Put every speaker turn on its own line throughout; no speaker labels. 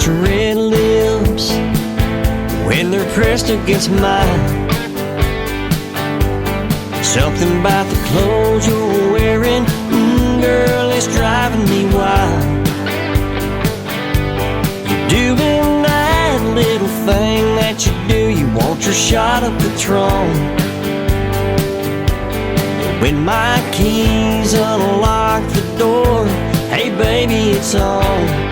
your red lips when they're pressed against mine. Something about the clothes you're wearing, girl, it's driving me wild. You're doing that little thing that you do, you want your shot of Patron. When my keys unlock the door, hey baby, it's on.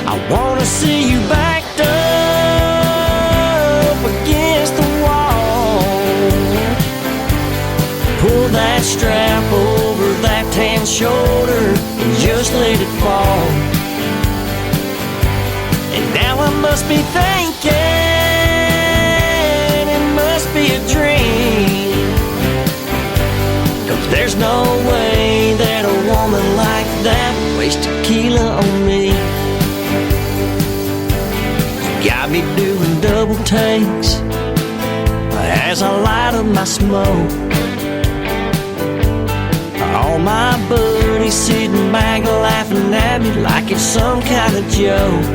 I wanna see you backed up against the wall. Pull that strap over that tan shoulder and just let it fall. And now I must be thinking it must be a dream, 'cause there's no way that a woman like that wastes tequila on me. You got me doing double takes as I light up my smoke. All my buddies sitting back laughing at me like it's some kind of joke.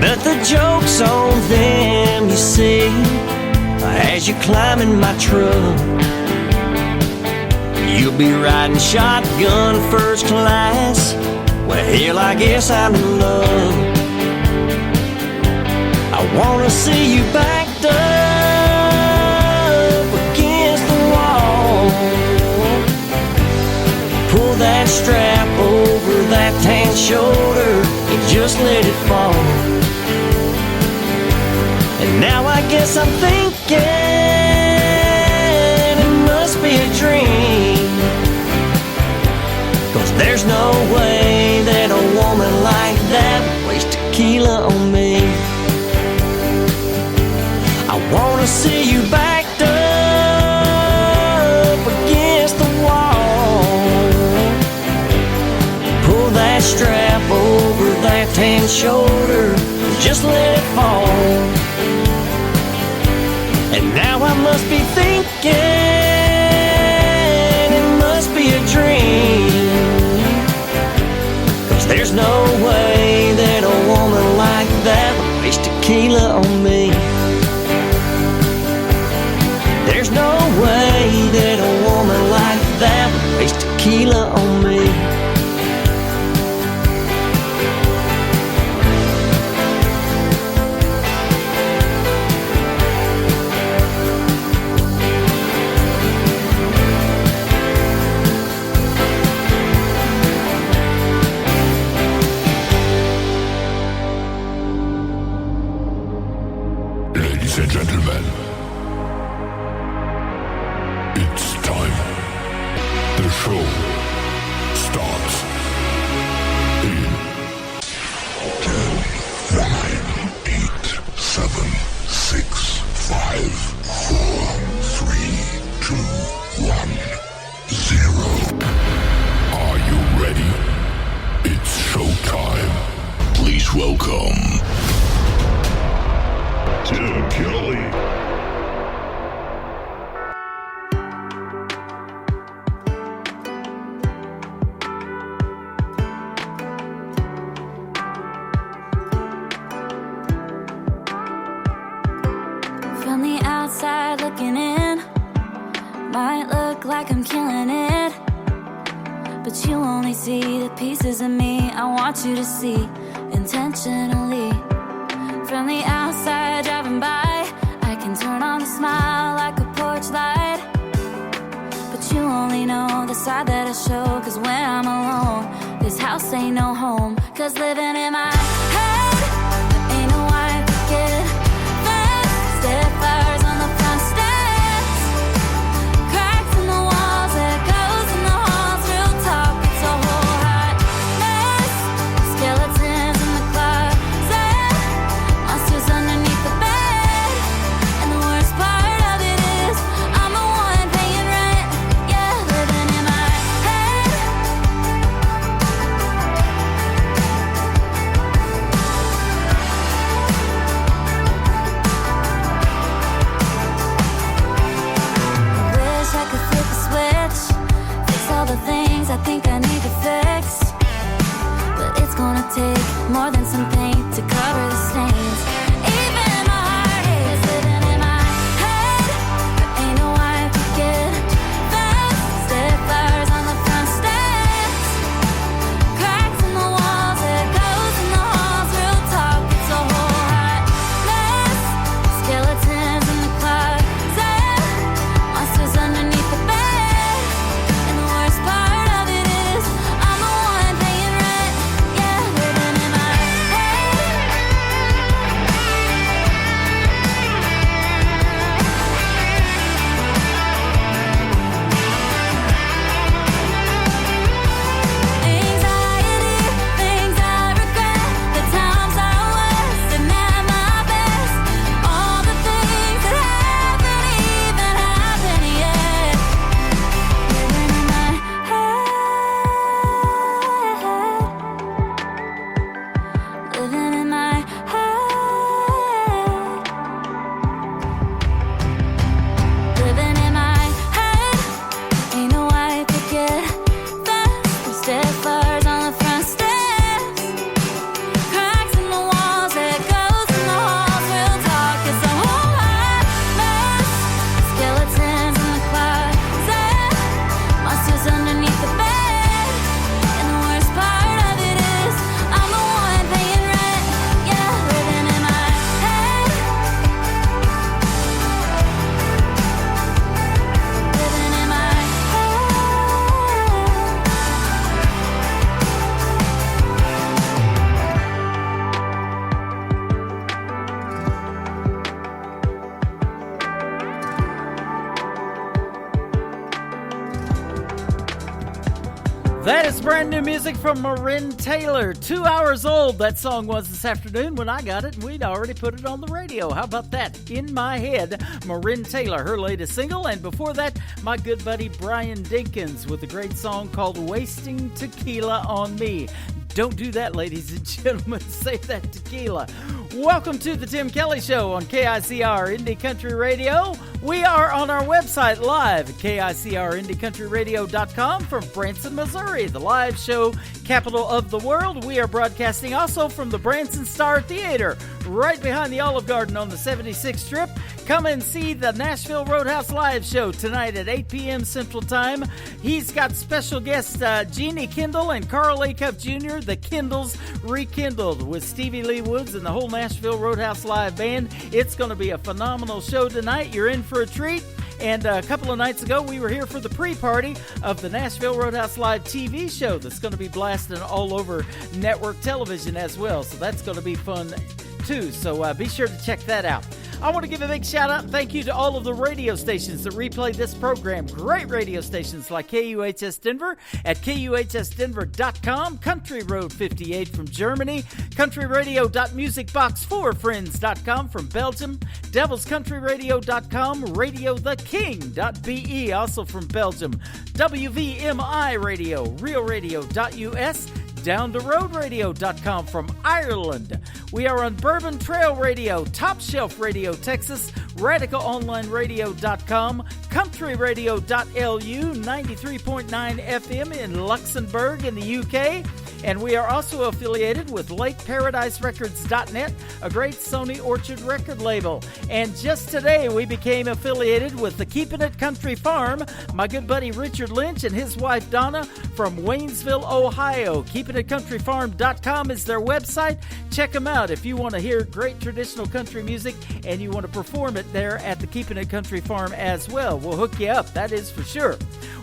But the joke's on them, you see, as you climb in my truck. You'll be riding shotgun first class. Well, hell, I guess I'm in love. I wanna see you backed up against the wall. Pull that strap over that tan shoulder and just let it fall. And now I guess I'm thinking it must be a dream, 'cause there's no way that a woman like that wastes tequila on me. I wanna see you backed up against the wall. Pull that strap over that tan shoulder, just let it fall. And now I must be thinking it must be a dream, 'cause there's no way that a woman like that wastes tequila on me. There's no way that a woman like that wastes tequila on me.
Ladies and gentlemen, it's time. The show starts in 10, 9, 8, 7, 6, 5, 4, 3, 2, 1, 0. Are you ready? It's showtime. Please welcome Tim Kelly.
From the outside looking in, might look like I'm killing it, but you only see the pieces of me I want you to see intentionally. From the outside driving by, I can turn on a smile like a porch light, but you only know the side that I show, 'cause when I'm alone, this house ain't no home. 'Cause living in my head, there ain't no white picket fence, set fires on the front steps, cracks in the walls, echoes in the halls, real talk, it's a whole hot mess, skeletons in the closet, monsters underneath the bed, and the worst part of it is I'm the one paying rent, yeah, living in my head. gonna take more than some paint to cover the stains. Even my heart is living in my head. Ain't no way to get fast. Stiffers on the front steps, cracks in the walls, echoes in the halls. Real talk, it's a whole hot mess. Skeletons in the closet, monsters underneath the bed. And the worst part of it is I'm the one paying rent. Yeah, living in my head. Anxiety, things I regret, the times I wasted at my best. All the things that haven't even happened yet. Living in my head. Living in my head. Living in my head. Ain't no way to get fast. From stiffers on the front steps, cracks in the walls, echoes in the halls. Real talk, it's a whole hot mess. Skeletons in the closet, monsters underneath the bed. And the worst part of it is I'm the one paying rent. Yeah, living in my head. Living in my head.
That is brand new music from Marin Taylor. 2 hours old that song was this afternoon when I got it, and we'd already put it on the radio. How about that? In My Head, Marin Taylor, her latest single. And before that, my good buddy Brian Dinkins with a great song called Wasting Tequila on Me. Don't do that, ladies and gentlemen. Save that tequila. Welcome to the Tim Kelly Show on KICR Indie Country Radio. We are on our website live at KICRIndieCountryRadio.com from Branson, Missouri, the live show capital of the world. We are broadcasting also from the Branson Star Theater, right behind the Olive Garden on the 76th Strip. Come and see the Nashville Roadhouse Live Show tonight at 8 p.m. Central Time. He's got special guests Jeannie Kendall and Carl Acuff Jr., the Kendalls Rekindled, with Stevie Lee Woods and the whole Nashville Roadhouse Live Band. It's going to be a phenomenal show tonight. You're in for a treat. And a couple of nights ago, we were here for the pre-party of the Nashville Roadhouse Live TV show that's going to be blasting all over network television as well. So that's going to be fun too. So be sure to check that out. I want to give a big shout out and thank you to all of the radio stations that replay this program. Great radio stations like KUHS Denver at KUHSdenver.com, Country Road 58 from Germany, countryradio.musicbox4friends.com from Belgium, devilscountryradio.com, radiotheking.be also from Belgium, WVMI Radio, realradio.us, downtheroadradio.com from Ireland. We are on Bourbon Trail Radio, Top Shelf Radio Texas, RadicalOnlineRadio.com, CountryRadio.lu, 93.9 FM in Luxembourg in the UK. And we are also affiliated with LakeParadiseRecords.net, a great Sony Orchard record label. And just today, we became affiliated with the Keepin' It Country Farm. My good buddy Richard Lynch and his wife Donna from Waynesville, Ohio. KeepingItCountryFarm.com is their website. Check them out if you want to hear great traditional country music and you want to perform it there at the Keepin' It Country Farm as well. We'll hook you up, that is for sure.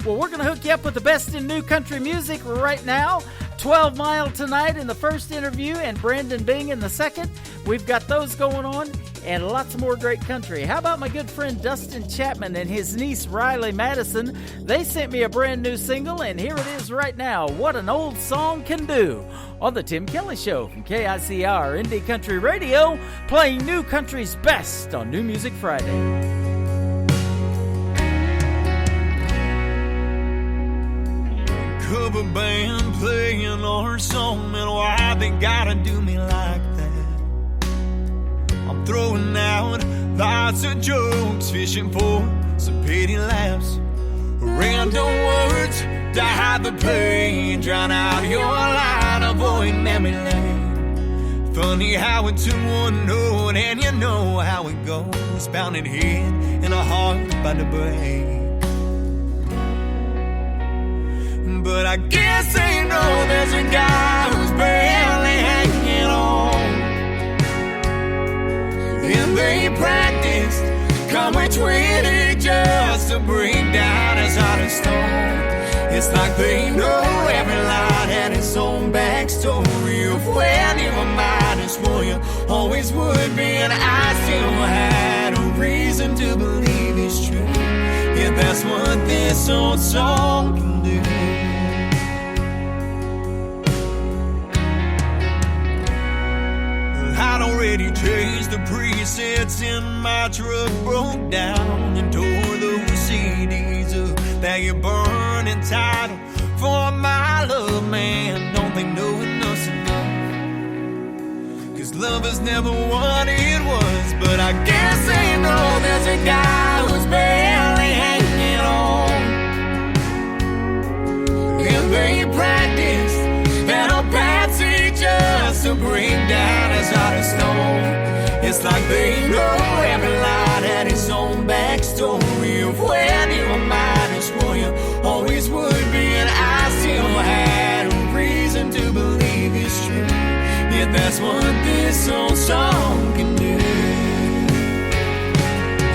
Well, we're going to hook you up with the best in new country music right now. 12 Mile tonight in the first interview and Brandon Bing in the second. We've got those going on and lots more great country. How about my good friend Dustin Chapman and his niece Riley Madison? They sent me a brand new single and here it is right now. What an Old Song Can Do on the Tim Kelly Show from KICR Indie Country Radio, playing new country's best on New Music Friday.
Cover band playing our song, man, why they gotta do me like that? I'm throwing out lots of jokes, fishing for some pity laughs, random words to hide the pain, drown out your line, avoid memories. memory lane. Funny how it took one note, and you know how it goes. Pounding head and a heart about to break. But I guess they know there's a guy who's barely hanging on. And they practiced coming 20 just to bring down his heart of stone. It's like they know every line had its own backstory of when you were mine and swore you always would be. And I still had a reason to believe it's true. Yeah, that's what this old song can do. I'd already changed the presets in my truck, broke down and tore those CDs up that you burn entitled for my love, man. Don't think knowing us enough, 'cause love is never what it was. But I guess they know there's a guy who's barely hanging on. And they practiced that old Patsy just to bring down his heart of stone. It's like they know every line had its own backstory of when you were mine and swore you always would be. And I still had a reason to believe it's true. Yeah, that's what this old song can do.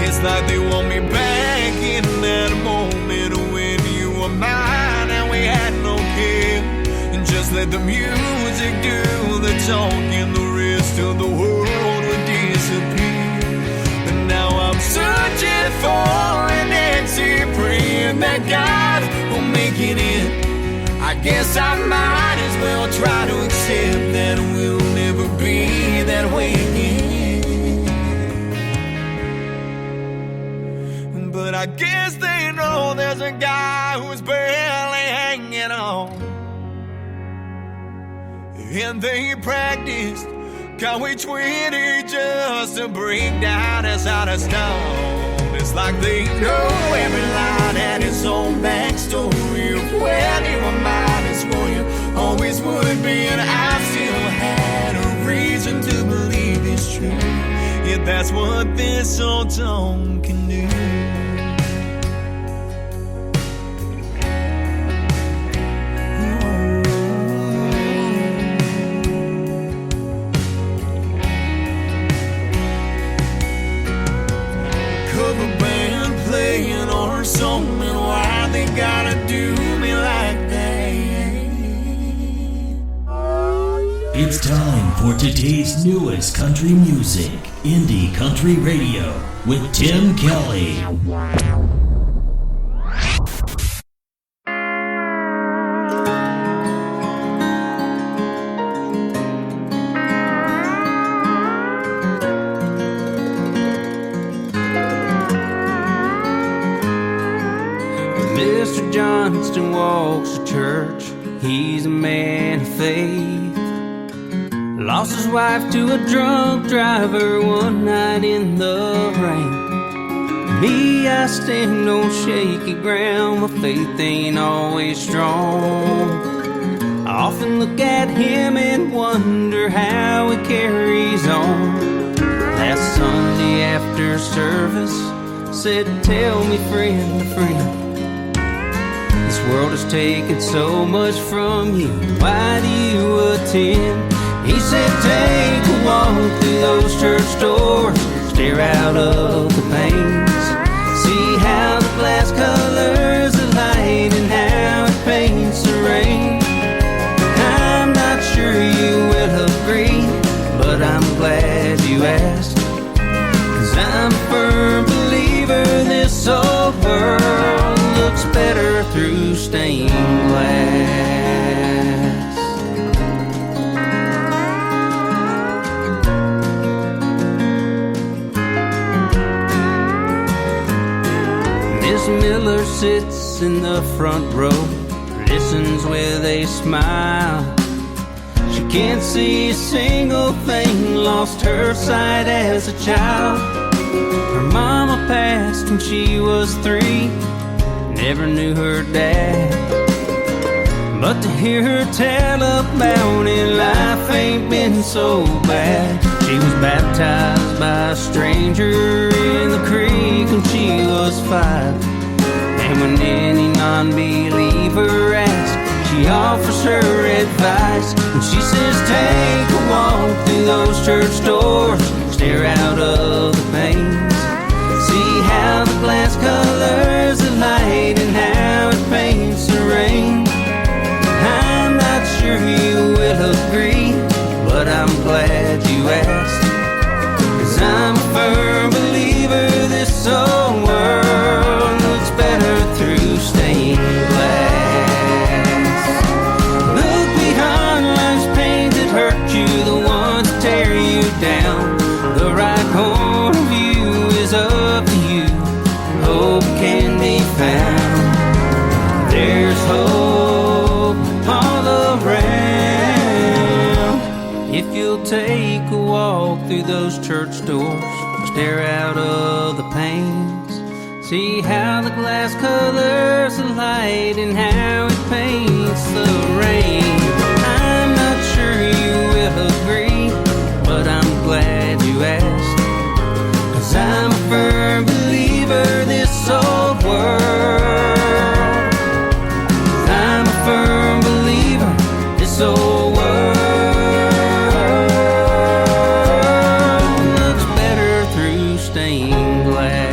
It's like they want me back in that moment when you were mine and we had no care. And just let the music do the talking, the rest of the world would disappear. And now I'm searching for an exit, praying that God will make it in. I guess I might as well try to accept that we'll never be that way again. But I guess they know there's a guy who's barely hanging on. And they practiced Conway 20 just to bring down his heart of stone. It's like they know every line had its own backstory of when you were mine and swore you always would be. And I still had a reason to believe it's true. Yeah, that's what this old song can do. Song, and why they gotta do me like that?
It's time for today's newest country music, Indie Country Radio, with Tim Kelly.
Mr. Johnston walks to church, he's a man of faith. Lost his wife to a drunk driver one night in the rain. Me, I stand on shaky ground, my faith ain't always strong. I often look at him and wonder how he carries on. Last Sunday after service, said, tell me friend to friend, this world has taken so much from you, why do you attend? He said, take a walk through those church doors, stare out of the panes, see how the glass colors the light and how it paints the rain. I'm not sure you will agree, but I'm glad you asked, 'cause I'm a firm believer this old world looks better through stained glass. Miss Miller sits in the front row, listens with a smile. She can't see a single thing, lost her sight as a child. Her mama passed when she was 3, never knew her dad. But to hear her tell about in life so bad. She was baptized by a stranger in the creek when she was 5. And when any non-believer asks, she offers her advice. And she says, take a walk through those church doors, stare out of the panes, see how the glass colors the light and how it paints the rain. I'm not sure you will agree, but I'm glad you asked, 'cause I'm a firm believer this old world looks better through stained glass. Look behind life's pain that hurt you, the ones that tear you down. The right corner view is up to you. Hope can be found. There's hope all around if you'll take a walk through those church doors, stare out of the panes, see how the glass colors the light and how it paints the rain. I'm not sure you will agree, but I'm glad you asked, 'cause I'm a firm believer this old world. I'm a firm believer this old world looks better through stained glass.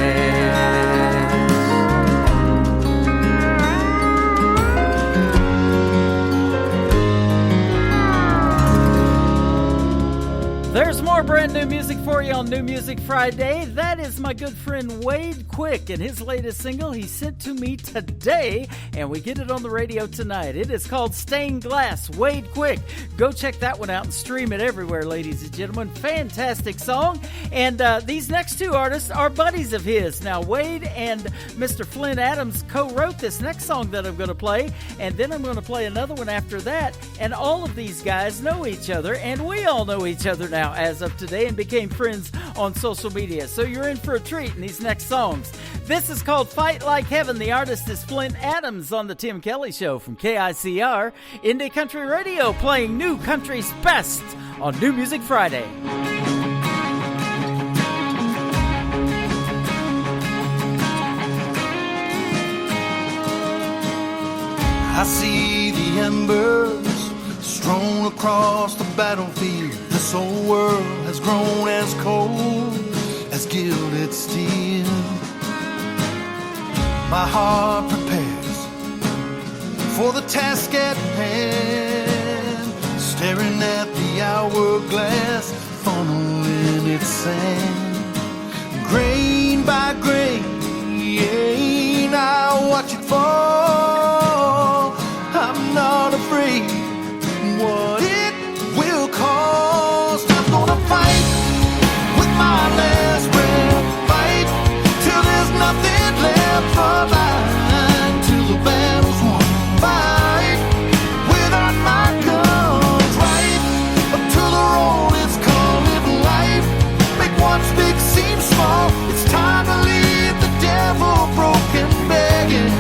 There's more brand new music for you on New Music Friday. That is my good friend Wade Quick and his latest single he sent to me today, and we get it on the radio tonight. It is called Stained Glass. Wade Quick. Go check that one out and stream it everywhere, ladies and gentlemen. Fantastic song. And these next two artists are buddies of his. Now, Wade and Mr. Flynn Adams co-wrote this next song that I'm going to play, and then I'm going to play another one after that. And all of these guys know each other, and we all know each other now as of today and became friends on social media. So you're in for a treat in these next songs. This is called Fight Like Heaven. The artist is Flynn Adams on the Tim Kelly Show from KICR, Indie Country Radio, playing new country's best on New Music Friday.
I see the embers strewn across the battlefield. This old world has grown as cold as gilded steel. My heart prepares for the task at hand, staring at the hourglass funneling its sand. Grain by grain, I watch it fall. I'm not afraid what it will cost. I'm gonna fight with my last breath, fight till there's nothing left for mine, till the battle's won. Fight without my guns, right up till the road is called living life. Make what's big seem small. It's time to leave the devil broken, begging.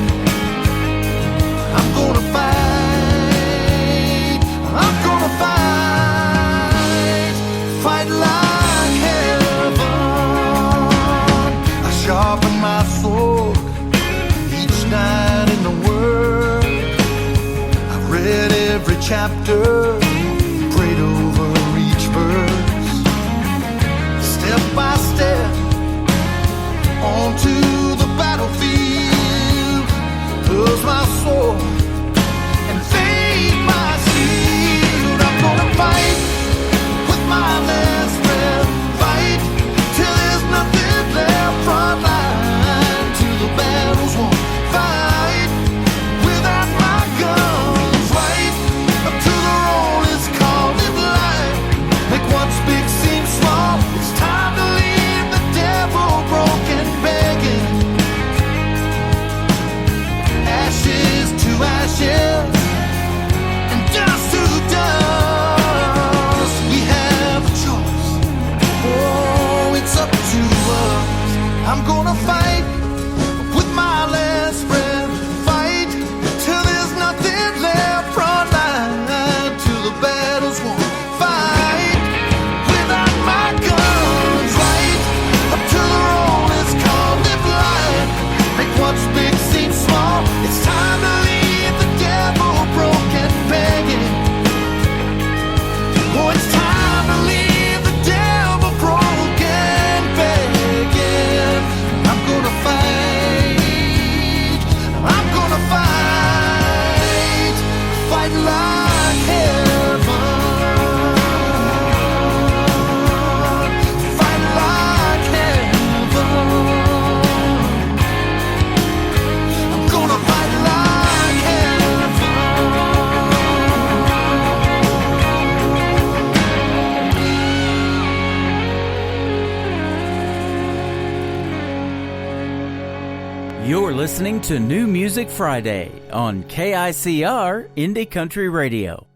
You're listening to New Music Friday on KICR Indie Country Radio.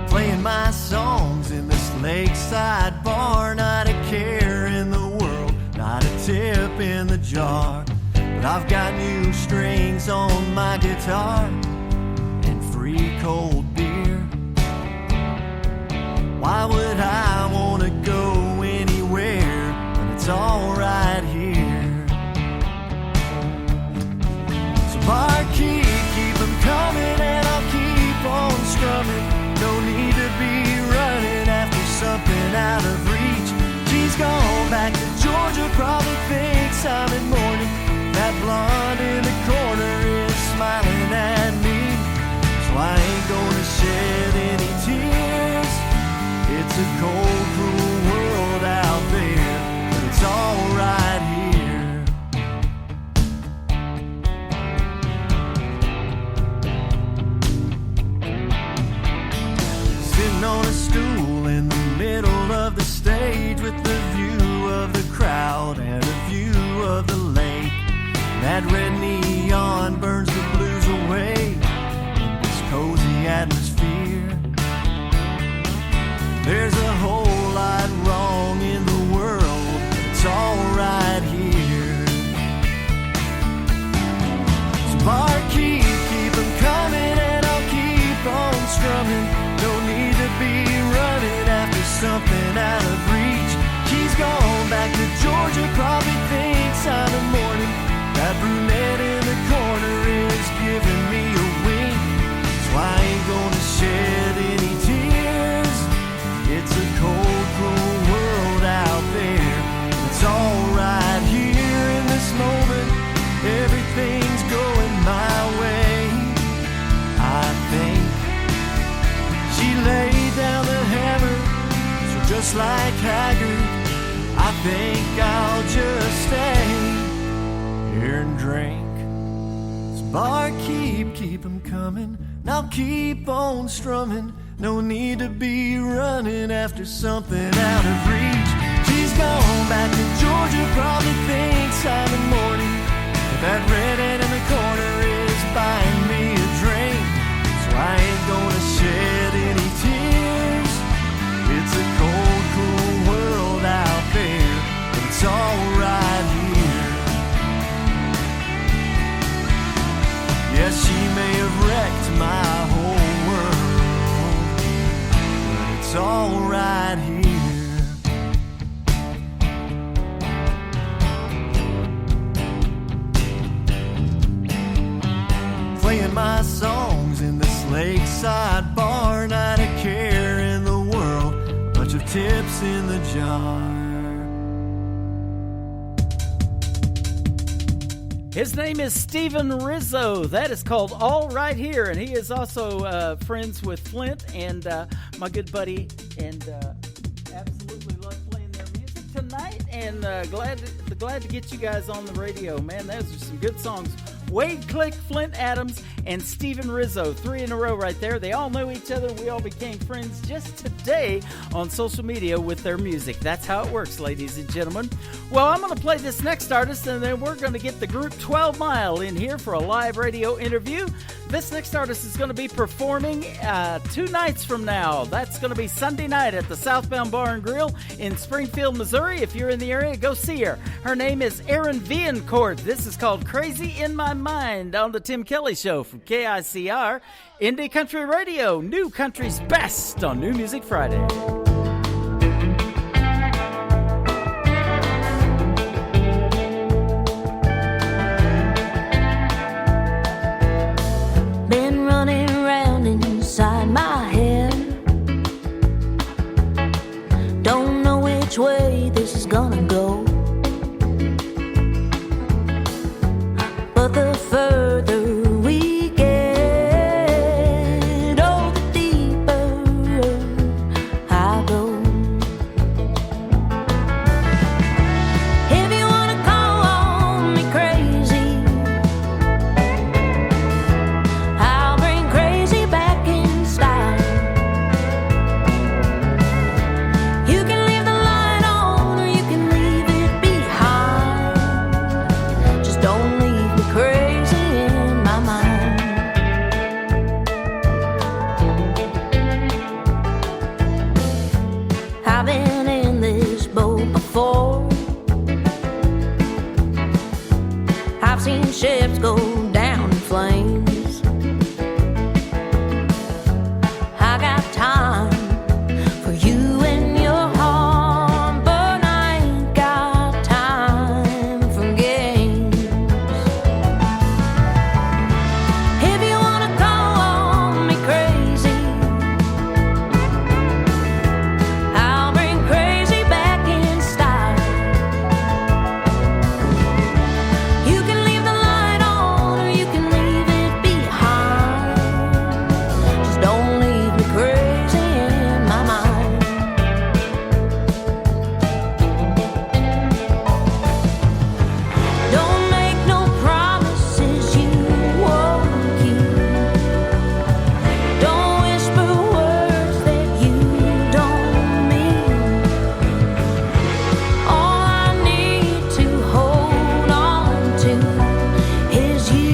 Playing my songs in this lakeside bar, not a care in the world, not a tip in the jar. But I've got new strings on my guitar and free cold beer. Why would I want to go anywhere when it's all right here? So barkeep, keep them coming and I'll keep on strumming. No need to be running after something out of reach. She's gone back to Georgia, probably thinks I'm in mourning. That blonde in the corner is smiling at me. So I ain't gonna shed any tears. It's a cold, cruel world out there, but it's all right here. Sitting on a stool in the middle of the stage with the view of the crowd and a view of the lake. That red neon burns the blues away in this cozy atmosphere. There's a whole lot wrong in the world, but it's all right here. So barkeep, keep them coming and I'll keep on strumming. No need to be running after something out of reach. She's gone back to Georgia, probably thinks I'm in mourning. That brunette in the corner is giving me a wink. So I ain't gonna shed any tears. It's a cold, cruel world out there. It's all right here in this moment. Everything's going my way. I think she laid down the hammer, so just like Haggard, I think I'll just stay here and drink. So barkeep, keep 'em coming, now keep on strumming. No need to be running after something out of reach. She's gone back to Georgia, probably thinks I'm in mourning. But that redhead in the corner is buying me a drink. So I ain't gonna shed any tears. It's a cold, cruel world out there, but it's all right here. Yes, she may have wrecked my whole world, but it's all right here. Playing my songs in this lakeside bar, not a care in the world, a bunch of tips in the jar.
His name is Steven Rizzo. That is called All Right Here, and he is also friends with Flint and my good buddy, and absolutely love playing their music tonight, and glad to get you guys on the radio. Man, those are some good songs. Wade Click, Flint Adams, and Steven Rizzo. 3 in a row right there. They all know each other. We all became friends just today on social media with their music. That's how it works, ladies and gentlemen. Well, I'm going to play this next artist, and then we're going to get the group 12 Mile in here for a live radio interview. This next artist is going to be performing 2 nights from now. That's going to be Sunday night at the Southbound Bar and Grill in Springfield, Missouri. If you're in the area, go see her. Her name is Erin Viencourt. This is called Crazy in My Mind on the Tim Kelly Show from KICR, Indie Country Radio, New Country's Best on New Music Friday.
Been running around inside my head. Don't know which way this is gonna go. But the further we get, oh, the deeper I Just don't leave me crazy in my mind. I've been in this boat before. I've seen ships go down in flames. I got time for you and your heart, but I ain't got time for games. If you wanna call me crazy, I'll bring crazy back in style. You can leave the light on or you can leave it behind. Just don't leave me crazy in my mind. Don't make no promises you won't keep. Don't whisper words that you don't mean. All I need to hold on to is you.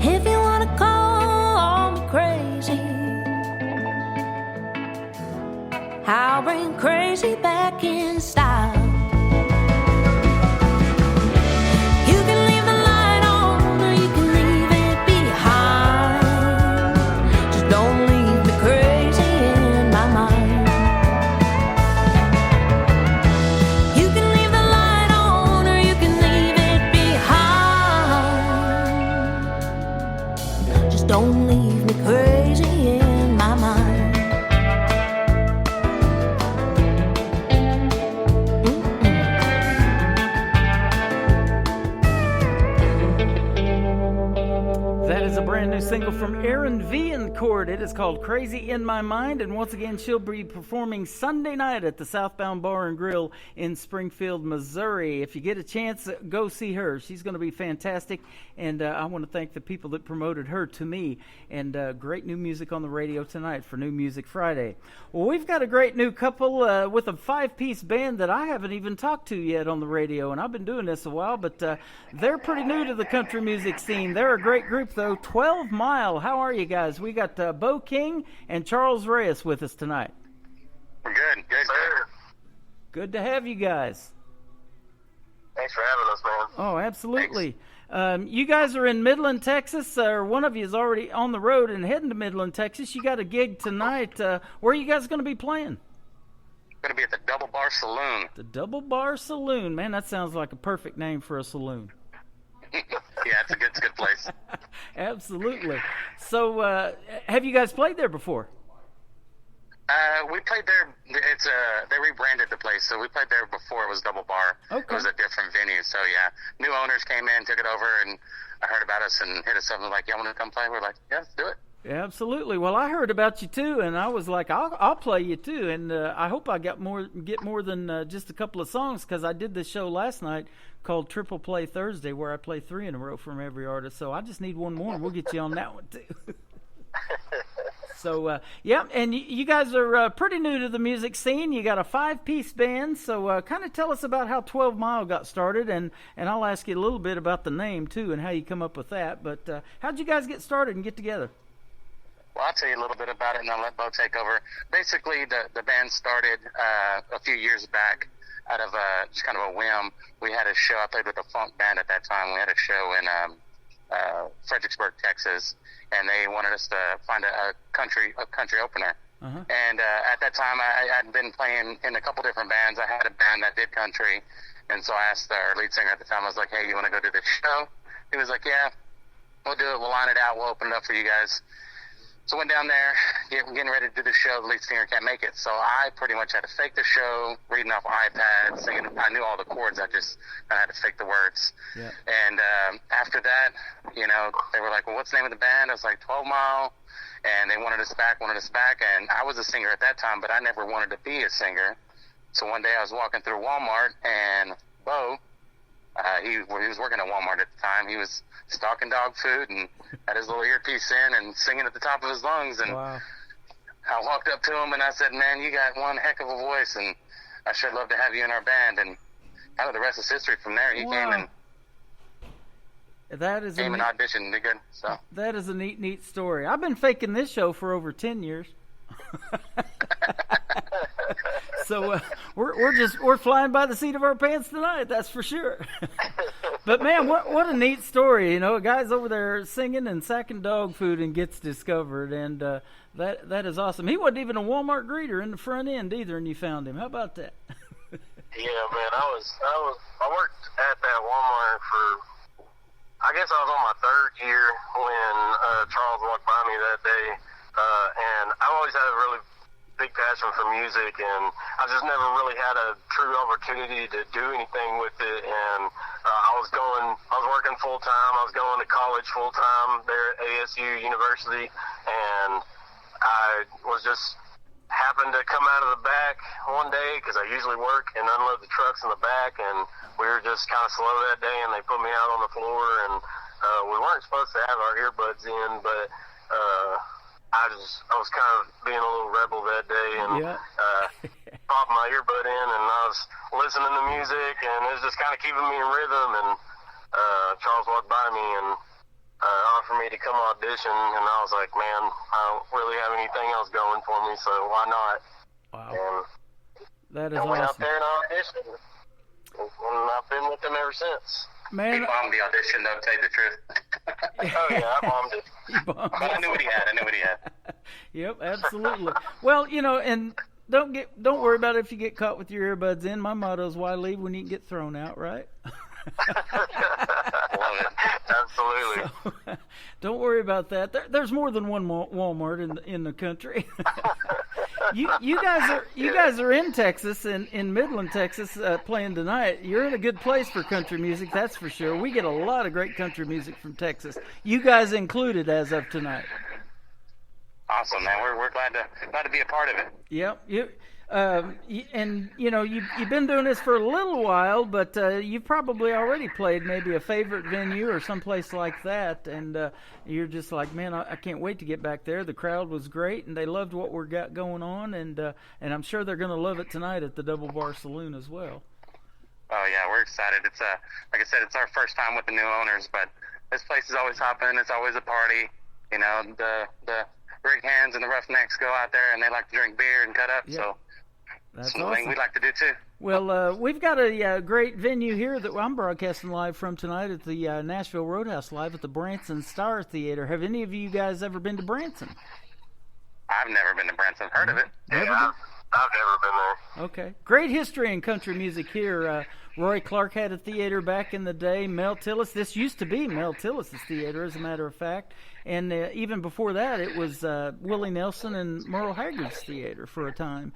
If you wanna call me crazy, I'll bring crazy back in style. You can leave the light on or you can leave it behind. Just don't leave me crazy in my mind. You can leave the light on or you can leave it behind. Just don't leave me crazy in my mind.
That is a brand new single from Erin Viancourt. It is called Crazy in My Mind, and once again, she'll be performing Sunday night at the Southbound Bar and Grill in Springfield, Missouri. If you get a chance, go see her. She's going to be fantastic, and I want to thank the people that promoted her to me, and great new music on the radio tonight for New Music Friday. Well, we've got a great new couple with a 5-piece band that I haven't even talked to yet on the radio, and I've been doing this a while, but they're pretty new to the country music scene. They're a great group, though. 12 Mile. How are you guys? We got Bo King and Charles Reyes with us tonight.
We're good.
Good to have you guys.
Thanks for having us, man.
Oh, absolutely. You guys are in Midland, Texas, or one of you is already on the road and heading to Midland, Texas. You got a gig tonight. Where are you guys going to be playing?
Going to be at the Double Bar Saloon.
The Double Bar Saloon. Man, that sounds like a perfect name for a saloon.
Yeah, it's a good place.
Absolutely. So, have you guys played there before?
We played there. They rebranded the place, so we played there before it was Double Bar.
Okay.
It was a different venue. So yeah, new owners came in, took it over, and I heard about us and hit us up and was like, "Y'all want to come play?" We're like, "Yeah, let's do it."
Absolutely. Well, I heard about you too, and I was like, I'll play you too, and I hope I get more than just a couple of songs, because I did this show last night called Triple Play Thursday, where I play 3 in a row from every artist. So I just need one more, and we'll get you on that one too. So yeah, and you guys are pretty new to the music scene. You got a 5-piece band, so kind of tell us about how 12 Mile got started, and I'll ask you a little bit about the name too and how you come up with that. But how'd you guys get started and get together?
Well, I'll tell you a little bit about it, and I'll let Bo take over. Basically, the band started a few years back out of just kind of a whim. We had a show. I played with a funk band at that time. We had a show in Fredericksburg, Texas, and they wanted us to find a country opener.
Uh-huh.
And at that time, I had been playing in a couple different bands. I had a band that did country, and so I asked our lead singer at the time. I was like, "Hey, you want to go do this show?" He was like, "Yeah, we'll do it. We'll line it out. We'll open it up for you guys." So went down there, getting ready to do the show. The lead singer can't make it, so I pretty much had to fake the show, reading off iPad, singing. I knew all the chords. I had to fake the words.
Yeah.
And after that, they were like, "Well, what's the name of the band?" I was like, 12 Mile, and they wanted us back. And I was a singer at that time, but I never wanted to be a singer. So one day I was walking through Walmart, and Bo, he was working at Walmart at the time. He was stocking dog food and had his little earpiece in and singing at the top of his lungs. And
Wow.
I walked up to him and I said, "Man, you got one heck of a voice, and I sure love to have you in our band." And kind of the rest is history from there. He came and auditioned. Did good. So
that is a neat story. I've been faking this show for over 10 years. So we're flying by the seat of our pants tonight, that's for sure. But man, what a neat story! A guy's over there singing and sacking dog food and gets discovered, and that is awesome. He wasn't even a Walmart greeter in the front end either, and you found him. How about that?
Yeah, man, I worked at that Walmart for, I guess I was on my third year when Charles walked by me that day, and I've always had a really big passion for music, and I just never really had a true opportunity to do anything with it. And I was working full time. I was going to college full time there at ASU University, and I was just happened to come out of the back one day because I usually work and unload the trucks in the back, and we were just kind of slow that day, and they put me out on the floor, and we weren't supposed to have our earbuds in, but I was kind of being a little rebel that day, and popped my earbud in, and I was listening to music, and it was just kind of keeping me in rhythm. And Charles walked by me and offered me to come audition, and I was like, man, I don't really have anything else going for me, so why not?
Wow.
And
That is
I went out
awesome.
there and I auditioned, and I've been with them ever since.
he
Man,
bombed the audition, though, to tell you the truth.
Oh yeah, I bombed it.
But I knew what he had.
Yep, absolutely. Well, and don't worry about it if you get caught with your earbuds in. My motto is, why leave when you can get thrown out, right?
Love it. Absolutely.
So, don't worry about that. There's more than one Walmart in the country. You guys are in Texas, in Midland, Texas, playing tonight. You're in a good place for country music, that's for sure. We get a lot of great country music from Texas. You guys included as of tonight.
Awesome, man. We're glad to be a part of it.
Yep. You've been doing this for a little while, but you've probably already played maybe a favorite venue or someplace like that, and you're just like, man, I can't wait to get back there. The crowd was great, and they loved what we got going on, and I'm sure they're going to love it tonight at the Double Bar Saloon as well.
Oh yeah, we're excited. It's like I said, it's our first time with the new owners, but this place is always hopping. It's always a party. The rig hands and the roughnecks go out there, and they like to drink beer and cut up.
Yeah.
So
That's
something
awesome.
we like to do too.
Well, we've got a great venue here that I'm broadcasting live from tonight at the Nashville Roadhouse Live at the Branson Star Theater. Have any of you guys ever been to Branson?
I've never been to Branson. Heard of it?
Yeah, I've never been there.
Okay. Great history in country music here. Roy Clark had a theater back in the day. Mel Tillis. This used to be Mel Tillis' theater, as a matter of fact. And even before that, it was Willie Nelson and Merle Haggard's theater for a time.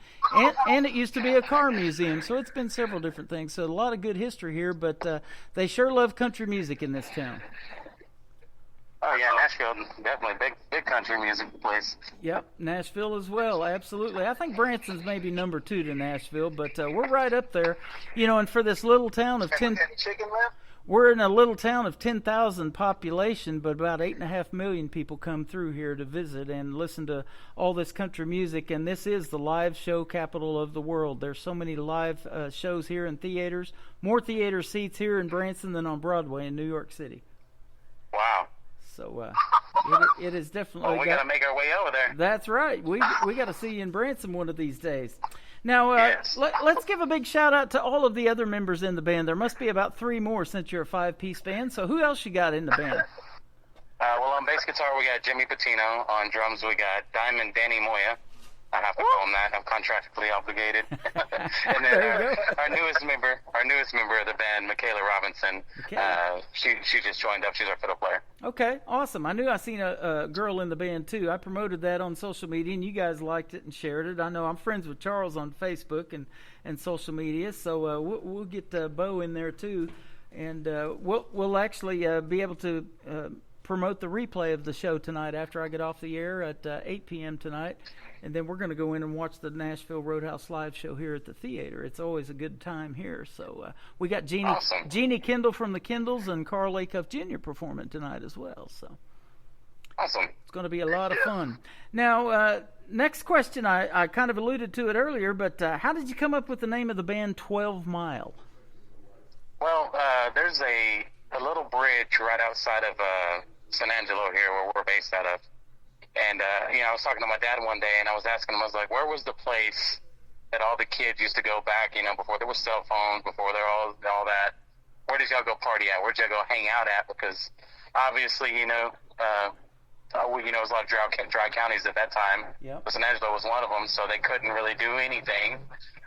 And it used to be a car museum. So it's been several different things. So a lot of good history here. But they sure love country music in this town.
Oh yeah, Nashville, definitely big country music place.
Yep, Nashville as well, absolutely. I think Branson's maybe number 2 to Nashville, but we're right up there. And for this little town of 10,
Chicken left?
we're in a little town of 10,000 population, but about 8.5 million people come through here to visit and listen to all this country music. And this is the live show capital of the world. There's so many live shows here in theaters, more theater seats here in Branson than on Broadway in New York City.
Wow.
So it is definitely.
Well, we got to make our way over there.
That's right. We got to see you in Branson one of these days. Now,
Yes.
let's give a big shout out to all of the other members in the band. There must be about 3 more since you're a 5-piece band. So who else you got in the band?
Well, on bass guitar we got Jimmy Patino. On drums we got Diamond Danny Moya. I have to call them that. I'm contractually obligated. And then our newest member of the band, Michaela Robinson, she just joined up. She's our fiddle player.
Okay, awesome. I knew I seen a girl in the band too. I promoted that on social media, and you guys liked it and shared it. I know I'm friends with Charles on Facebook and social media, so we'll get Bo in there too, and we'll actually be able to promote the replay of the show tonight after I get off the air at 8 p.m. tonight. And then we're going to go in and watch the Nashville Roadhouse live show here at the theater. It's always a good time here. So we got Jeannie Kendall from the Kendalls and Carl Acuff Jr. performing tonight as well. So
awesome.
It's going to be a lot of fun. Now, next question, I kind of alluded to it earlier, but how did you come up with the name of the band 12 Mile?
Well, there's a little bridge right outside of San Angelo here where we're based out of. And, I was talking to my dad one day, and I was asking him, I was like, where was the place that all the kids used to go back, before there were cell phones, before there all that? Where did y'all go party at? Where did y'all go hang out at? Because obviously, it was a lot of dry counties at that time.
Yep.
But San Angelo was one of them, so they couldn't really do anything.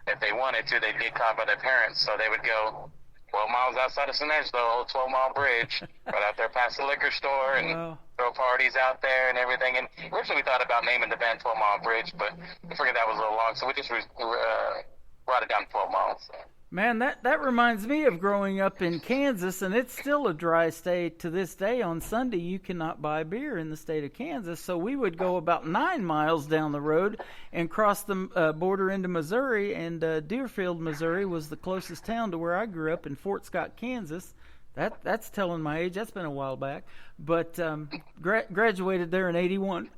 If they wanted to, they'd get caught by their parents, so they would go 12 miles outside of San Angelo, 12-mile bridge, right out there past the liquor store, and throw parties out there and everything. And originally we thought about naming the band 12 Mile Bridge, but we figured that was a little long, so we just brought it down 12 miles.
Man, that reminds me of growing up in Kansas, and it's still a dry state to this day. On Sunday, you cannot buy beer in the state of Kansas, so we would go about 9 miles down the road and cross the border into Missouri, and Deerfield, Missouri was the closest town to where I grew up in Fort Scott, Kansas. That's telling my age. That's been a while back, but graduated there in '81.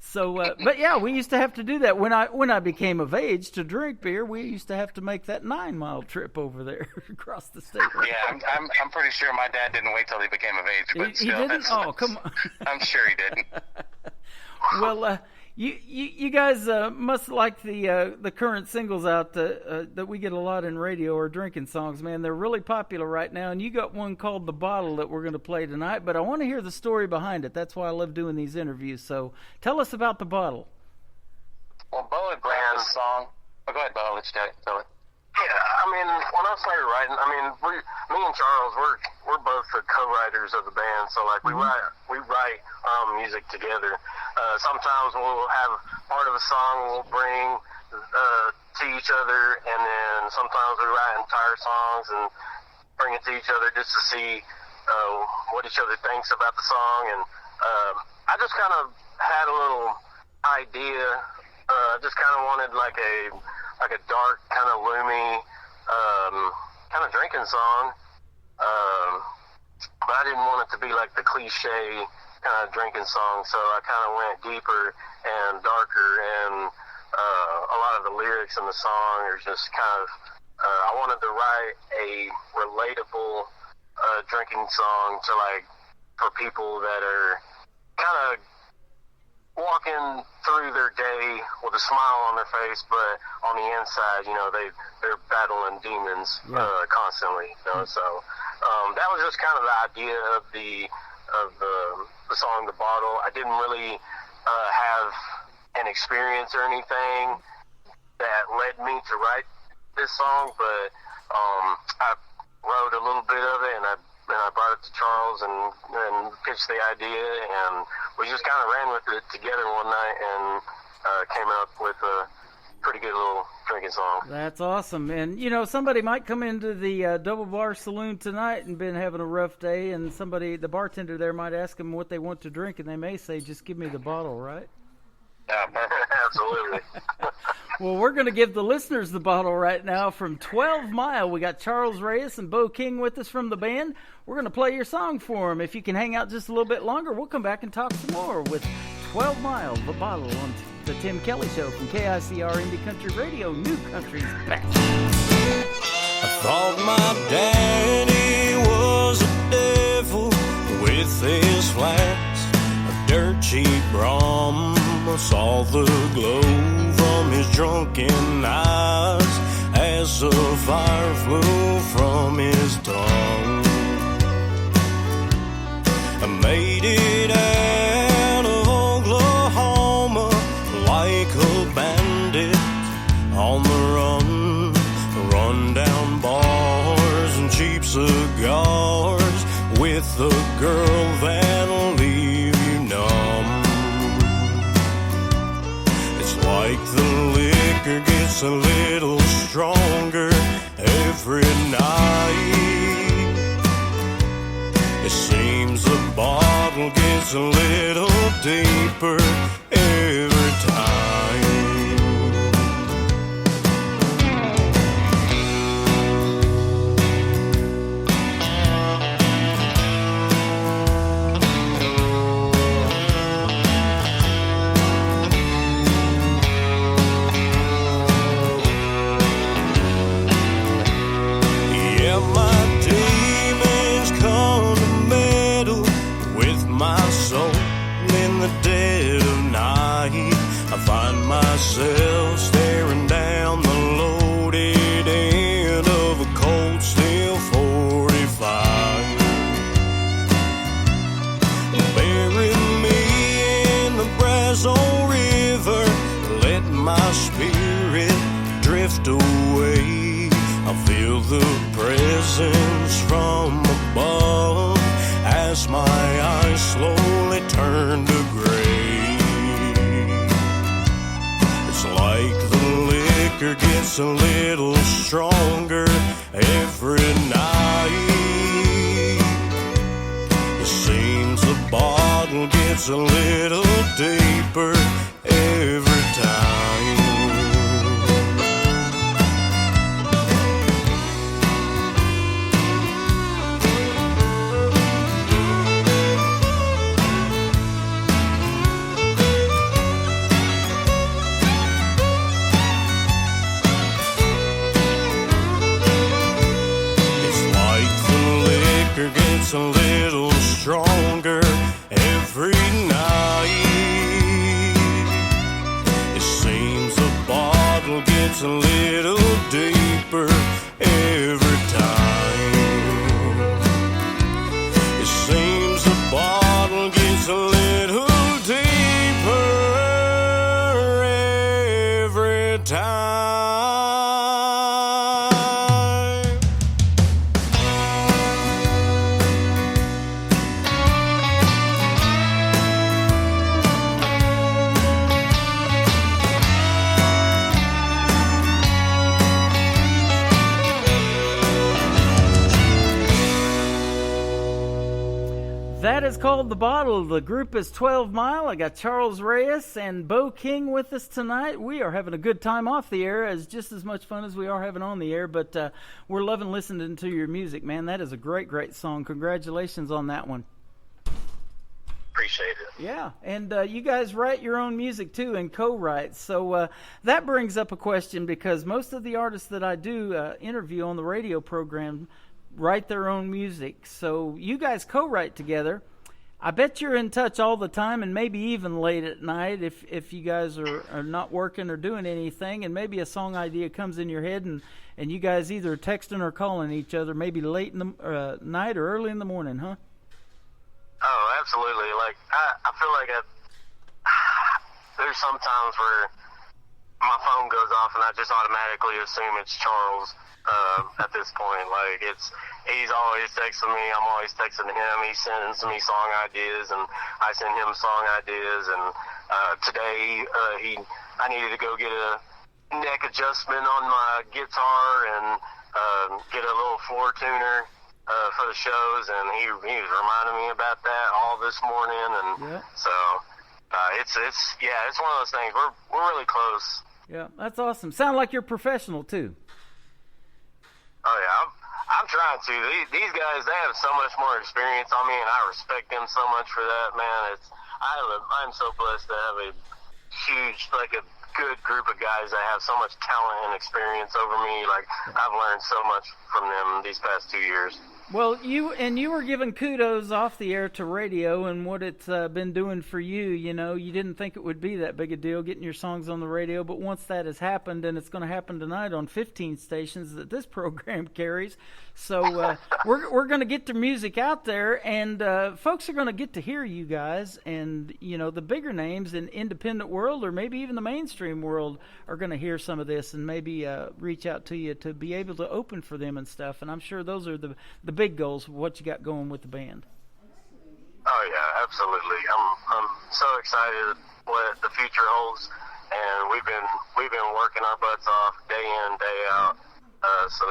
So, but yeah, we used to have to do that when I became of age to drink beer. We used to have to make that 9-mile trip over there across the state.
Yeah, I'm pretty sure my dad didn't wait till he became of age. But
he didn't. Oh, come on.
I'm sure he didn't.
Well, you guys must like the current singles out that we get a lot in radio, or drinking songs, man. They're really popular right now, and you got one called The Bottle that we're going to play tonight, but I want to hear the story behind it. That's why I love doing these interviews. So tell us about The Bottle.
Well, Bo had brought this song. Oh, go ahead, Bo. I'll let you tell it.
Yeah, when I started writing, me and Charles, we're both the co-writers of the band, so we write music together. Sometimes we'll have part of a song we'll bring to each other, and then sometimes we write entire songs and bring it to each other just to see what each other thinks about the song. And I just kind of had a little idea. Just kind of wanted like a dark, kind of gloomy, kind of drinking song. But I didn't want it to be like the cliche kind of drinking song, so I kind of went deeper and darker, and a lot of the lyrics in the song are just kind of, I wanted to write a relatable drinking song for people that are kind of walking through their day with a smile on their face, but on the inside, they're battling demons constantly. So that was just kind of the idea of the song, The Bottle. I didn't really have an experience or anything that led me to write this song, but I wrote a little bit of it, and I brought it to Charles and pitched the idea, and we just kind of ran with it together one night and came up with a pretty good little drinking song.
That's awesome. And, somebody might come into the Double Bar Saloon tonight and been having a rough day, and the bartender there might ask them what they want to drink, and they may say, just give me the bottle, right?
Yeah,
absolutely.
Well, we're going to give the listeners the bottle right now from 12 Mile. We got Charles Reyes and Bo King with us from the band. We're going to play your song for them. If you can hang out just a little bit longer, we'll come back and talk some more with 12 Mile, The Bottle, on the Tim Kelly Show from KICR Indie Country Radio, New Country's best.
I thought my daddy was a devil with his flags, a dirt cheap Brom. I saw the glow from his drunken eyes as the fire flew from his tongue. I made it out of Oklahoma like the girl that'll leave you numb. It's like the liquor gets a little stronger every night. It seems the bottle gets a little deeper every time. Yeah, my demons come to meddle with my soul in the dead of night. I find myself staring down the loaded end of a cold steel 45. Bury me in the Brazos River, let my spirit drift away. I feel the presence from above as my eyes slowly turn to gray. It's like the liquor gets a little stronger every night. It seems the bottle gets a little deeper every time. Gets a little stronger every night. It seems the bottle gets a little deeper every time. It seems the bottle gets a little deeper every time.
That is called The Bottle. The group is 12 Mile. I got Charles Reyes and Bo King with us tonight. We are having a good time off the air, as just as much fun as we are having on the air, but we're loving listening to your music, man. That is a great, great song. Congratulations on that one.
Appreciate it.
Yeah, and you guys write your own music too and co-write. So that brings up a question, because most of the artists that I do interview on the radio program write their own music. So you guys co-write together. I bet you're in touch all the time, and maybe even late at night if you guys are not working or doing anything, and maybe a song idea comes in your head, and you guys either texting or calling each other, maybe late in the night or early in the morning, huh?
Oh, absolutely. Like, I feel like there's some times where my phone goes off and I just automatically assume it's Charles at this point. Like, he's always texting me, I'm always texting him, he sends me song ideas and I send him song ideas, and today I needed to go get a neck adjustment on my guitar and get a little floor tuner for the shows, and he was reminding me about that all this morning, and so it's one of those things. We're really close.
Yeah, that's awesome. Sound like you're professional too.
Oh yeah, I'm trying to. These guys, they have so much more experience on me, and I respect them so much for that, man. I'm so blessed to have a huge, like a good group of guys that have so much talent and experience over me. Like, I've learned so much from them these past 2 years.
Well, you were giving kudos off the air to radio and what it's been doing for you. You know, you didn't think it would be that big a deal getting your songs on the radio, but once that has happened, and it's going to happen tonight on 15 stations that this program carries, so we're going to get the music out there, and folks are going to get to hear you guys, and you know, the bigger names in independent world or maybe even the mainstream world are going to hear some of this and maybe reach out to you to be able to open for them and stuff. And I'm sure those are the big goals of what you got going with the band.
Oh yeah, absolutely. I'm so excited what the future holds, and we've been working our butts off day in, day out, so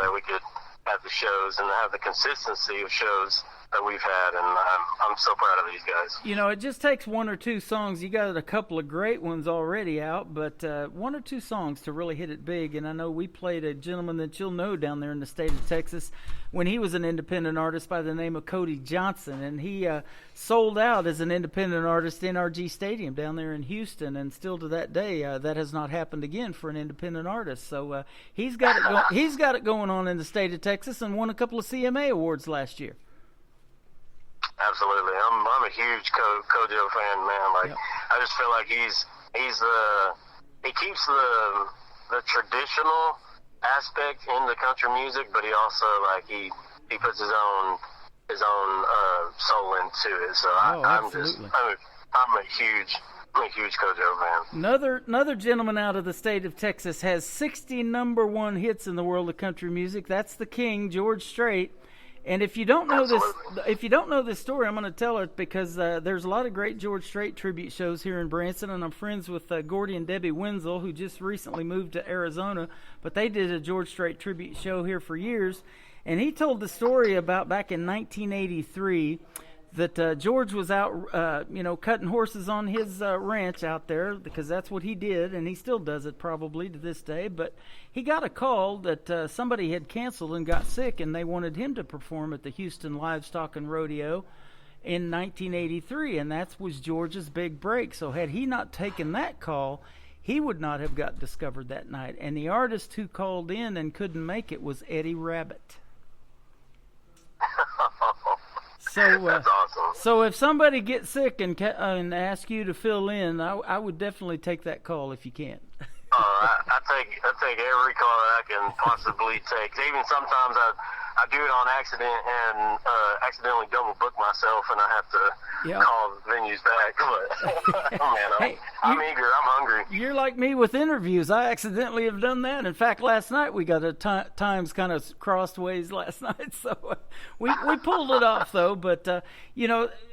that we could have the shows and have the consistency of shows that we've had, and I'm so proud of these guys.
You know, it just takes one or two songs. You got a couple of great ones already out, but one or two songs to really hit it big. And I know we played a gentleman that you'll know down there in the state of Texas when he was an independent artist by the name of Cody Johnson, and he sold out as an independent artist in NRG Stadium down there in Houston, and still to that day that has not happened again for an independent artist. So he's got it going on in the state of Texas, and won a couple of CMA awards last year.
Absolutely, I'm a huge Kojo fan, man. Like, I just feel like he keeps the traditional aspect in the country music, but he also he puts his own soul into it. So I'm a huge Kojo fan.
Another gentleman out of the state of Texas has 60 number one hits in the world of country music. That's the king, George Strait. And if you don't know this story, I'm going to tell it because there's a lot of great George Strait tribute shows here in Branson, and I'm friends with Gordy and Debbie Wenzel, who just recently moved to Arizona, but they did a George Strait tribute show here for years. And he told the story about back in 1983 that George was out, cutting horses on his ranch out there, because that's what he did, and he still does it probably to this day. But he got a call that somebody had canceled and got sick, and they wanted him to perform at the Houston Livestock and Rodeo in 1983, and that was George's big break. So had he not taken that call, he would not have got discovered that night. And the artist who called in and couldn't make it was Eddie Rabbitt. So,
that's awesome.
So if somebody gets sick and ask you to fill in, I would definitely take that call if you can.
I take every call that I can possibly take. Even sometimes I do it on accident and accidentally double book myself, and I have to call the venues back. But man, I'm eager. I'm hungry.
You're like me with interviews. I accidentally have done that. In fact, last night we got times kind of crossed ways last night, so we pulled it off though. But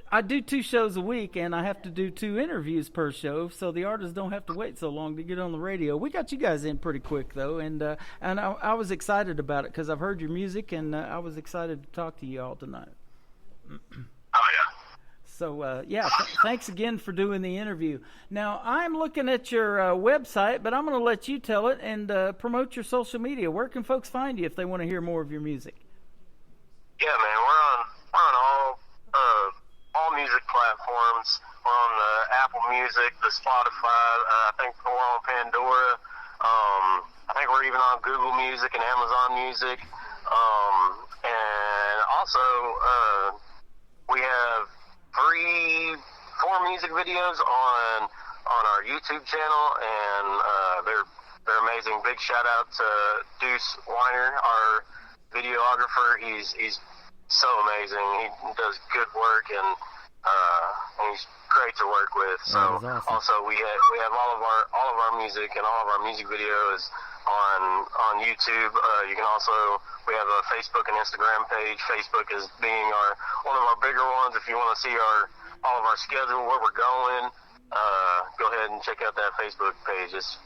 I do 2 shows a week, and I have to do 2 interviews per show, so the artists don't have to wait so long to get on the radio. We got you guys in pretty quick, though, and I was excited about it because I've heard your music, and I was excited to talk to you all tonight.
Oh, yeah.
So, thanks again for doing the interview. Now, I'm looking at your website, but I'm going to let you tell it and promote your social media. Where can folks find you if they want to hear more of your music?
Yeah, man, we're on all music platforms. We're on the Apple Music, the Spotify. I think we're on Pandora. I think we're even on Google Music and Amazon Music. And also, we have 4 music videos on our YouTube channel, and they're amazing. Big shout out to Deuce Weiner, our videographer. He's so amazing. He does good work, and he's great to work with. So
awesome.
Also we have all of our music and all of our music videos on YouTube. You can also, we have a Facebook and Instagram page. Facebook is being one of our bigger ones. If you want to see all of our schedule, where we're going, go ahead and check out that Facebook page. That's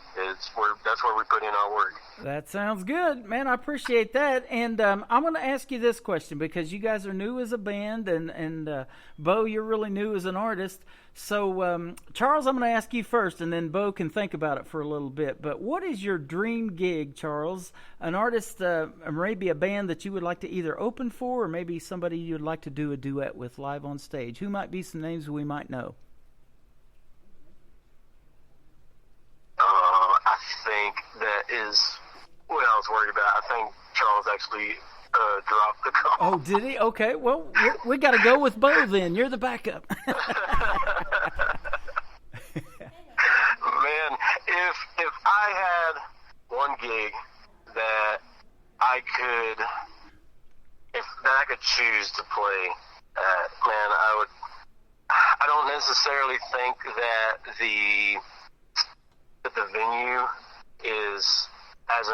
where we put in our work.
That sounds good, man. I appreciate that. And I'm going to ask you this question because you guys are new as a band, and Bo, you're really new as an artist. So, Charles, I'm going to ask you first, and then Bo can think about it for a little bit. But what is your dream gig, Charles? An artist, maybe a band that you would like to either open for, or maybe somebody you'd like to do a duet with live on stage? Who might be some names we might know?
I think that is what I was worried about. I think Charles actually dropped the call.
Oh, did he? Okay, well, we got to go with Bo then. You're the backup.
Man, if I had one gig that I could choose to play at, man, I don't necessarily think that the venue is as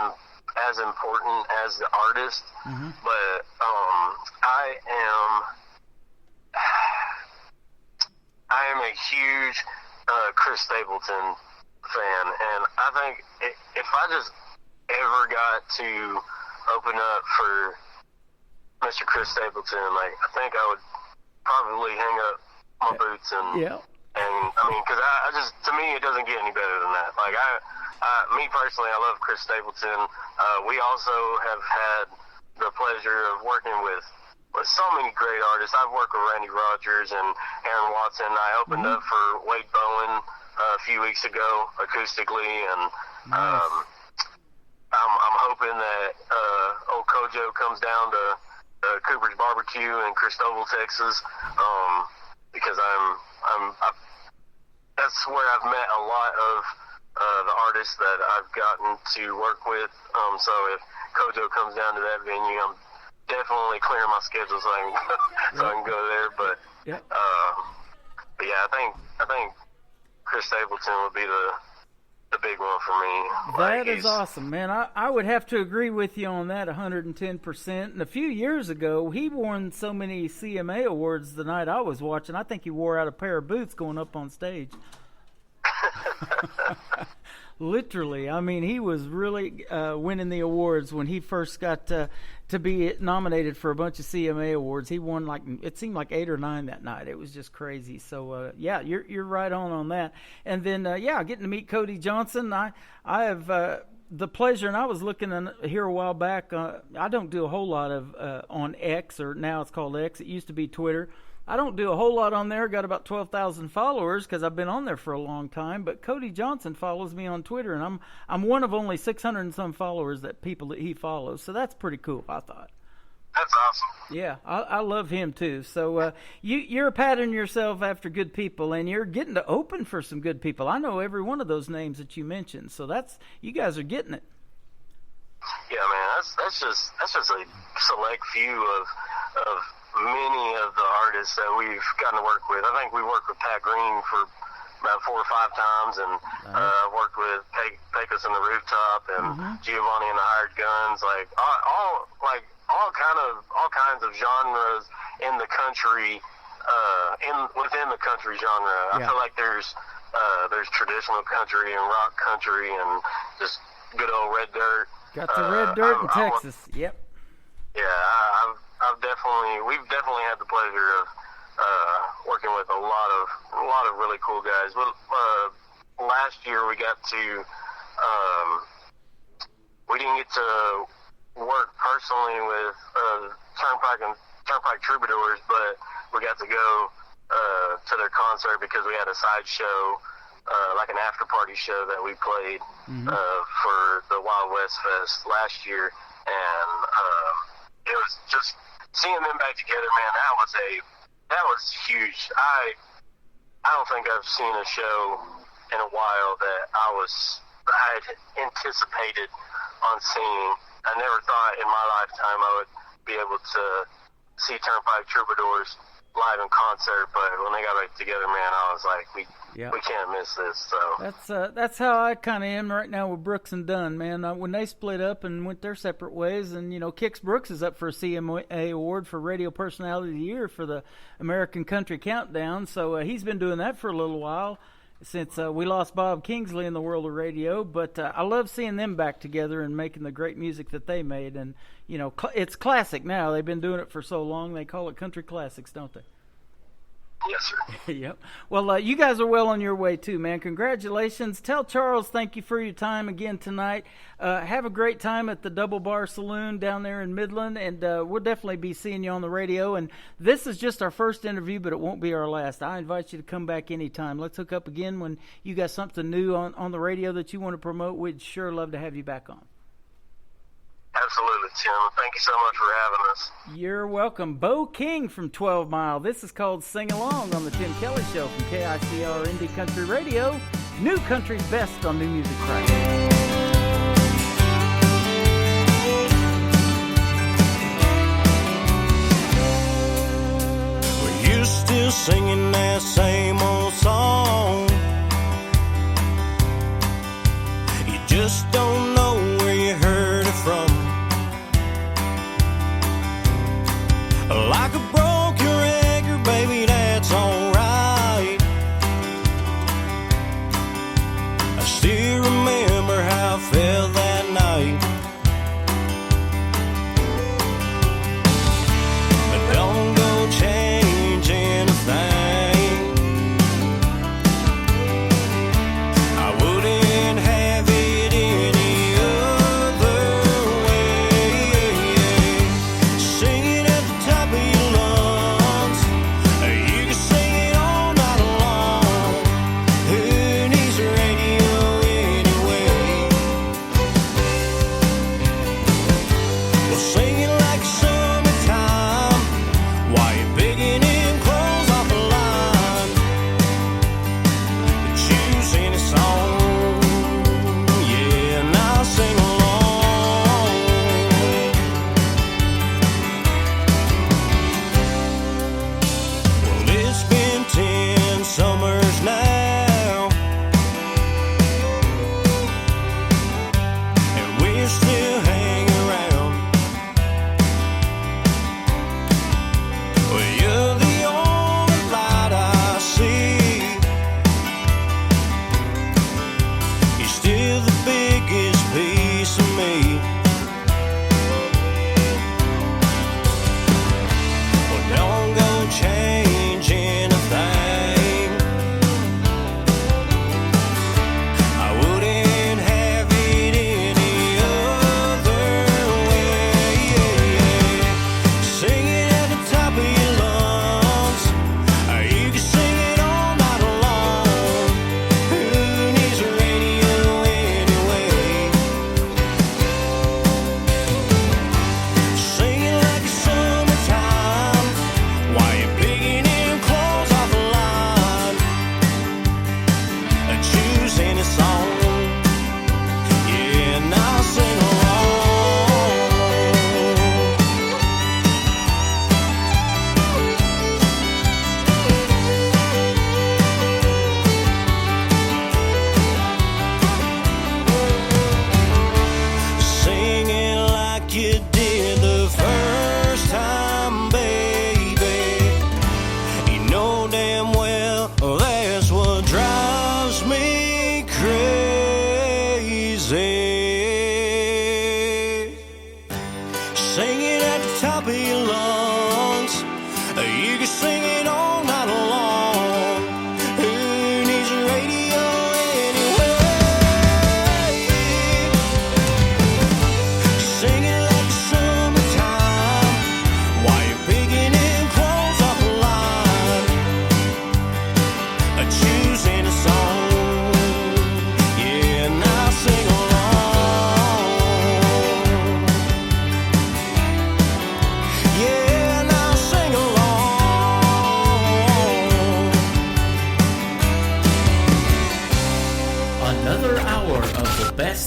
important as the artist, but a huge Chris Stapleton fan, and I think if I just ever got to open up for Mr. Chris Stapleton, like, I think I would probably hang up my boots and I mean, because I just, to me, it doesn't get any better than that. Like, me personally, I love Chris Stapleton. We also have had the pleasure of working with so many great artists. I've worked with Randy Rogers and Aaron Watson. I opened up for Wade Bowen a few weeks ago acoustically, and I'm hoping that old Kojo comes down to Cooper's Barbecue in Cristobal, Texas, because that's where I've met a lot of the artists that I've gotten to work with. So if Kojo comes down to that venue, I'm definitely clearing my schedule so I can go there. But yeah, I think Chris Stapleton would be the big one for me.
That is awesome, man. I would have to agree with you on that 110%. And a few years ago, he won so many CMA awards the night I was watching. I think he wore out a pair of boots going up on stage. Literally. I mean, he was really winning the awards when he first got to be nominated for a bunch of CMA awards. He won, like, it seemed like 8 or 9 that night. It was just crazy. So, yeah, you're right on that. And then, getting to meet Cody Johnson. I have the pleasure, and I was looking here a while back. I don't do a whole lot of on X, or now it's called X. It used to be Twitter. I don't do a whole lot on there. Got about 12,000 followers because I've been on there for a long time. But Cody Johnson follows me on Twitter, and I'm one of only 600 and some followers that he follows. So that's pretty cool, I thought.
That's awesome.
Yeah, I love him too. So you're patterning yourself after good people, and you're getting to open for some good people. I know every one of those names that you mentioned. So you guys are getting it.
Yeah, man, that's just a select few of many of the artists that we've gotten to work with. I think we worked with Pat Green for about 4 or 5 times, and worked with Pecos and the Rooftop and Giovanni and the Hired Guns, like all kinds of genres in the country, within the country genre. I feel like there's traditional country and rock country and just good old red dirt.
Got the red dirt in Texas. Yep.
Yeah, we've definitely had the pleasure of working with a lot of really cool guys. But last year we didn't get to work personally with Turnpike Troubadours, but we got to go to their concert because we had a side show, like an after party show that we played for the Wild West Fest last year, and it was just seeing them back together, man. That was huge. I don't think I've seen a show in a while that I had anticipated on seeing. I never thought in my lifetime I would be able to see Turnpike Troubadours live in concert, but when they got back together, man, I was like, we can't miss this. So
that's how I kind of am right now with Brooks and Dunn, man. When they split up and went their separate ways, and Kix Brooks is up for a CMA award for Radio Personality of the Year for the American Country Countdown, so he's been doing that for a little while since we lost Bob Kingsley in the world of radio. But I love seeing them back together and making the great music that they made. And it's classic now. They've been doing it for so long. They call it country classics, don't they?
Yes, sir.
Yep. Well, you guys are well on your way too, man. Congratulations. Tell Charles thank you for your time again tonight. Have a great time at the Double Bar Saloon down there in Midland, and we'll definitely be seeing you on the radio. And this is just our first interview, but it won't be our last. I invite you to come back anytime. Let's hook up again when you got something new on the radio that you want to promote. We'd sure love to have you back on.
Absolutely, Tim. Thank you so much for having us.
You're welcome. Bo King from 12 Mile. This is called Sing Along on the Tim Kelly Show from KICR Indie Country Radio. New country's best on New Music Friday.
Well, you're still singing that same old song. You just don't know where you heard it from. Like a broken record, baby, that's alright.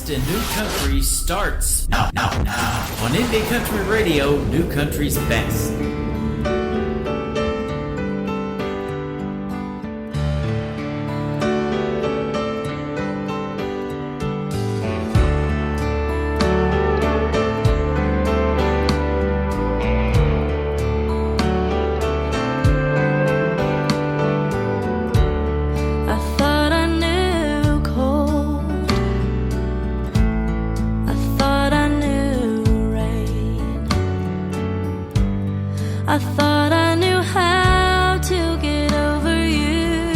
best in new country starts now. On Indie Country Radio, New Country's best.
I thought I knew how to get over you,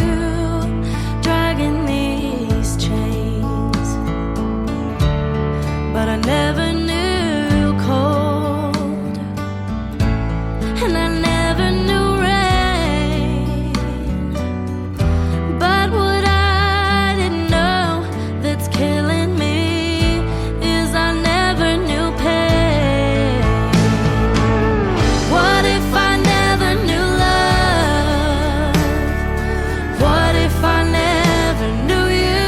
dragging these chains, but I never knew cold, and I never knew rain. But what I didn't know that's killing me is I never knew pain. What if I never knew love? What if I never knew you?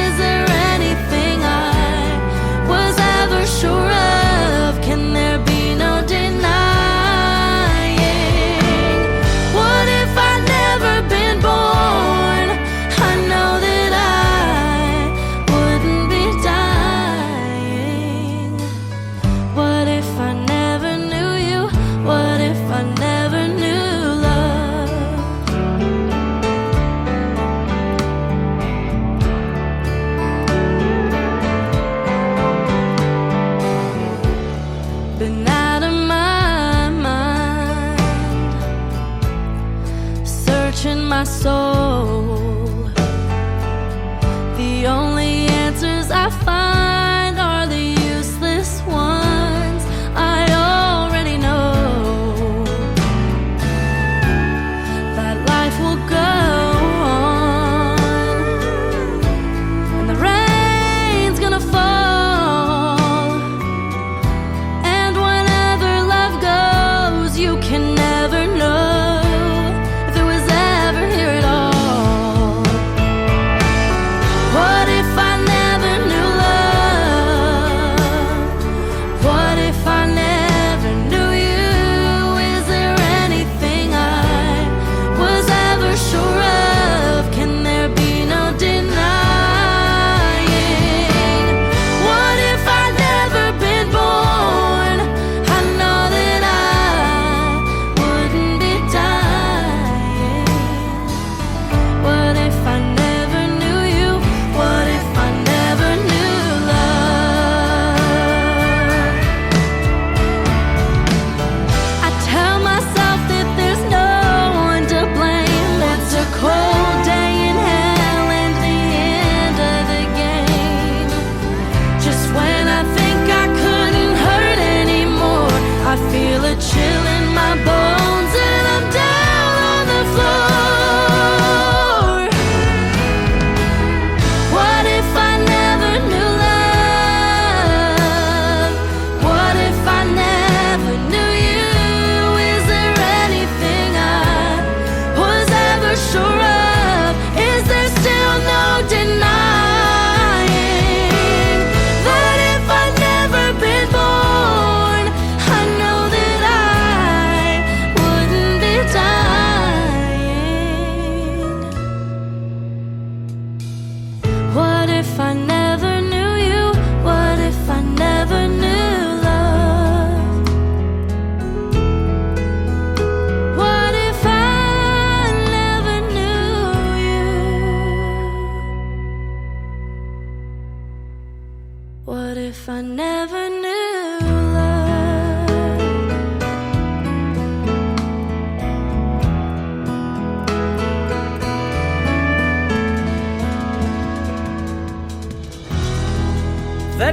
Is there anything I was ever sure of? Can there be no denying? What if I'd never been born? I know that I wouldn't be dying. What if I never knew you? What if I never knew love? Been out of my mind, searching my soul. The only answers I find are the useless ones I already know. That life will go on, and the rain's gonna fall. And whenever love goes, you can never know if it was ever here at all. What if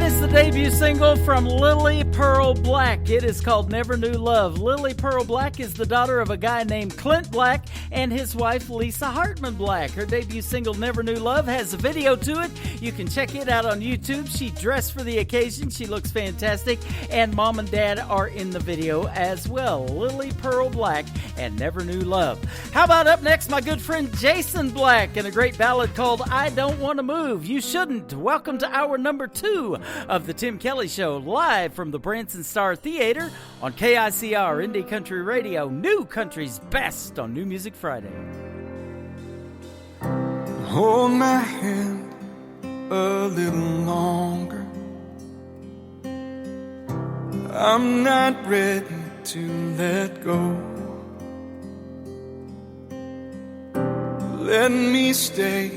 is the debut single from Lily Pearl Black. It is called Never Knew Love. Lily Pearl Black is the daughter of a guy named Clint Black and his wife Lisa Hartman Black. Her debut single Never Knew Love has a video to it. You can check it out on YouTube. She dressed for the occasion. She looks fantastic. And mom and dad are in the video as well. Lily Pearl Black and Never Knew Love. How about up next, my good friend Jason Black and a great ballad called I Don't Want to Move. You shouldn't. Welcome to hour number 2 of the Tim Kelly Show, live from the Branson Star Theater on KICR Indie Country Radio, New Country's best on New Music Friday.
Hold my hand a little longer. I'm not ready to let go. Let me stay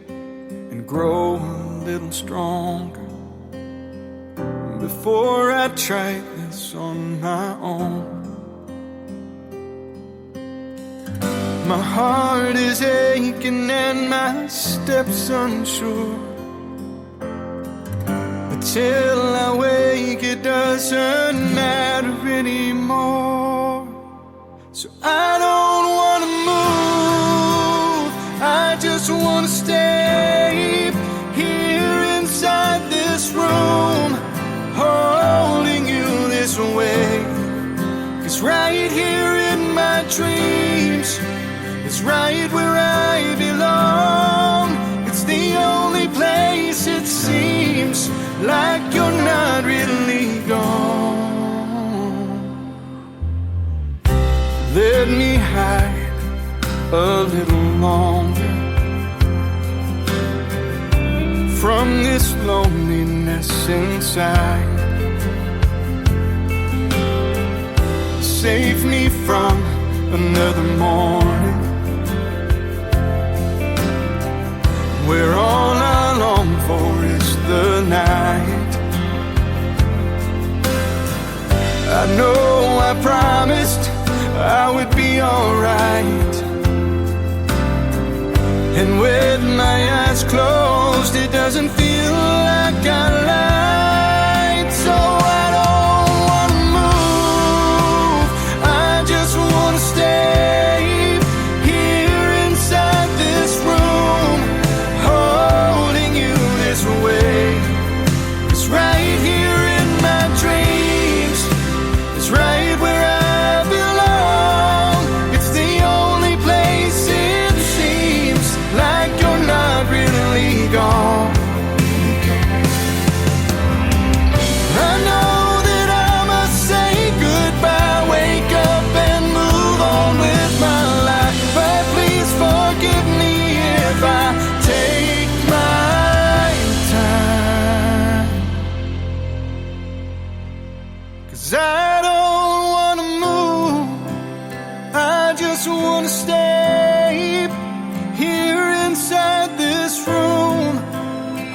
and grow a little stronger before I try this on my own. My heart is aching and my steps unsure. But till I wake it doesn't matter anymore. So I don't want to move, I just want to stay here inside this room, holding you this way. 'Cause right here in my dreams, it's right where I belong. It's the only place it seems like you're not really gone. Let me hide a little longer from this loneliness inside. Save me from another morning where all I long for is the night. I know I promised I would be alright, and with my eyes closed it doesn't feel like I lied. So I don't want to move, I just want to stay here inside this room, holding you this way. It's right here in my dreams, it's right where I belong. It's the only place it seems like you're not really gone. I know that I must say goodbye, wake up and move on with my life. But please forgive me if I take my time. 'Cause I don't want to move, I just want to stay here inside this room,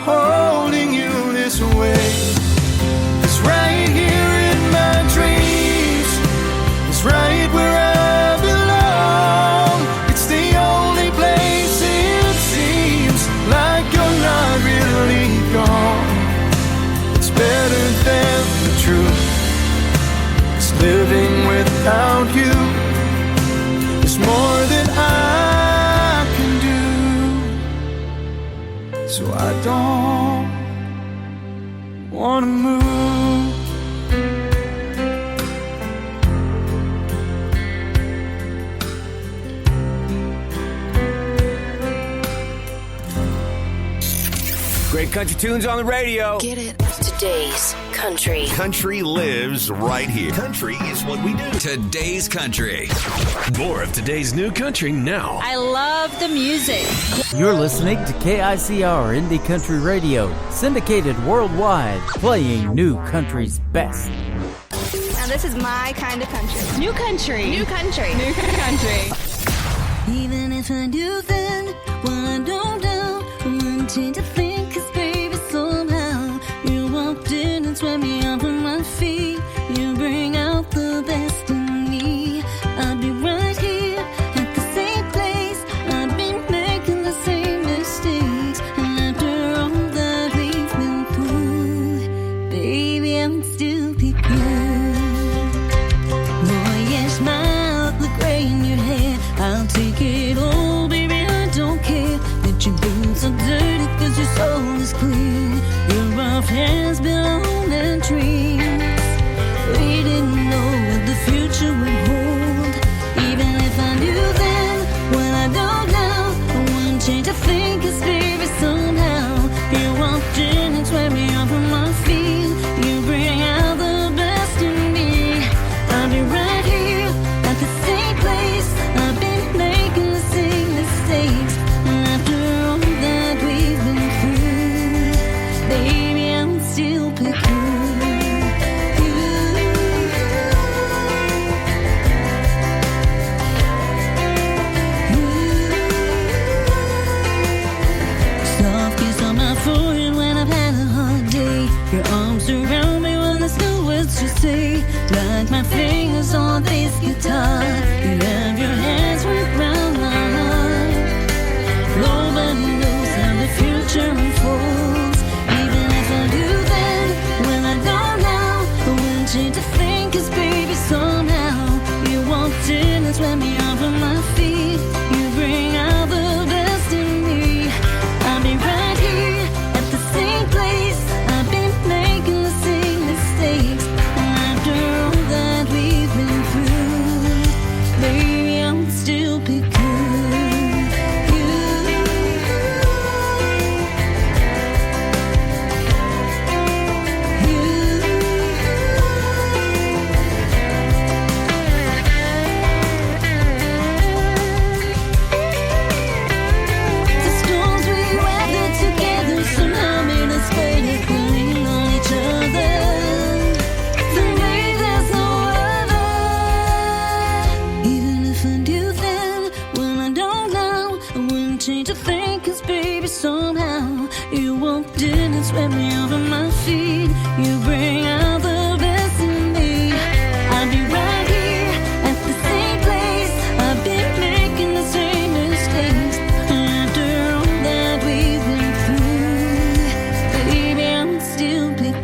holding you this way. It's right here in my dreams, it's right where I belong. It's the only place it seems like you're not really gone. It's better than the truth, it's living without you. It's more than I can do. So I don't want to move.
Great country tunes on the radio.
Get it? Today's country.
Country lives right here. Country is what we do.
Today's country.
More of today's new country now.
I love the music.
You're listening to KICR Indie Country Radio, syndicated worldwide, playing New Country's best.
Now this is my kind of country.
New country.
New country.
New country.
Even if I do, then what I don't know, I'm to think, 'cause baby, somehow you walked in and swept me off of my feet. You bring out the best in me. I'll be right here at the same place. I've been making the same mistakes, and after all that we've been through, it all, baby, I don't care that your boots are dirty, cause your soul is clean. Your rough hands belong and dreams. We didn't know what the future would hold. Even if I knew then, what I don't now, I wouldn't change a thing, cause baby, somehow you walked in and swept me off of my feet. You bring out the best in me. I'll be right here at the same place. I've been making the same mistakes, and after all that we've been through, baby, I'm still picking your arms around me when there's no words to say. Like my fingers on this guitar, you have your hands wrapped around my heart. Nobody knows how the future unfolds. Even if I do then, when I don't now, I wouldn't change a thing, cause baby, somehow you walked in and swept me off of my feet. You bring out the best in me. I'll be right here at the same place. I've been making the same mistakes, and after all that we've been through, baby, I'm still picking change a thing, cause baby, somehow you walked in and swept me off of my feet. You bring out the best in me. I'll be right here at the same place. I've been making the same mistakes, and after all that we've been through, baby, I'm still picking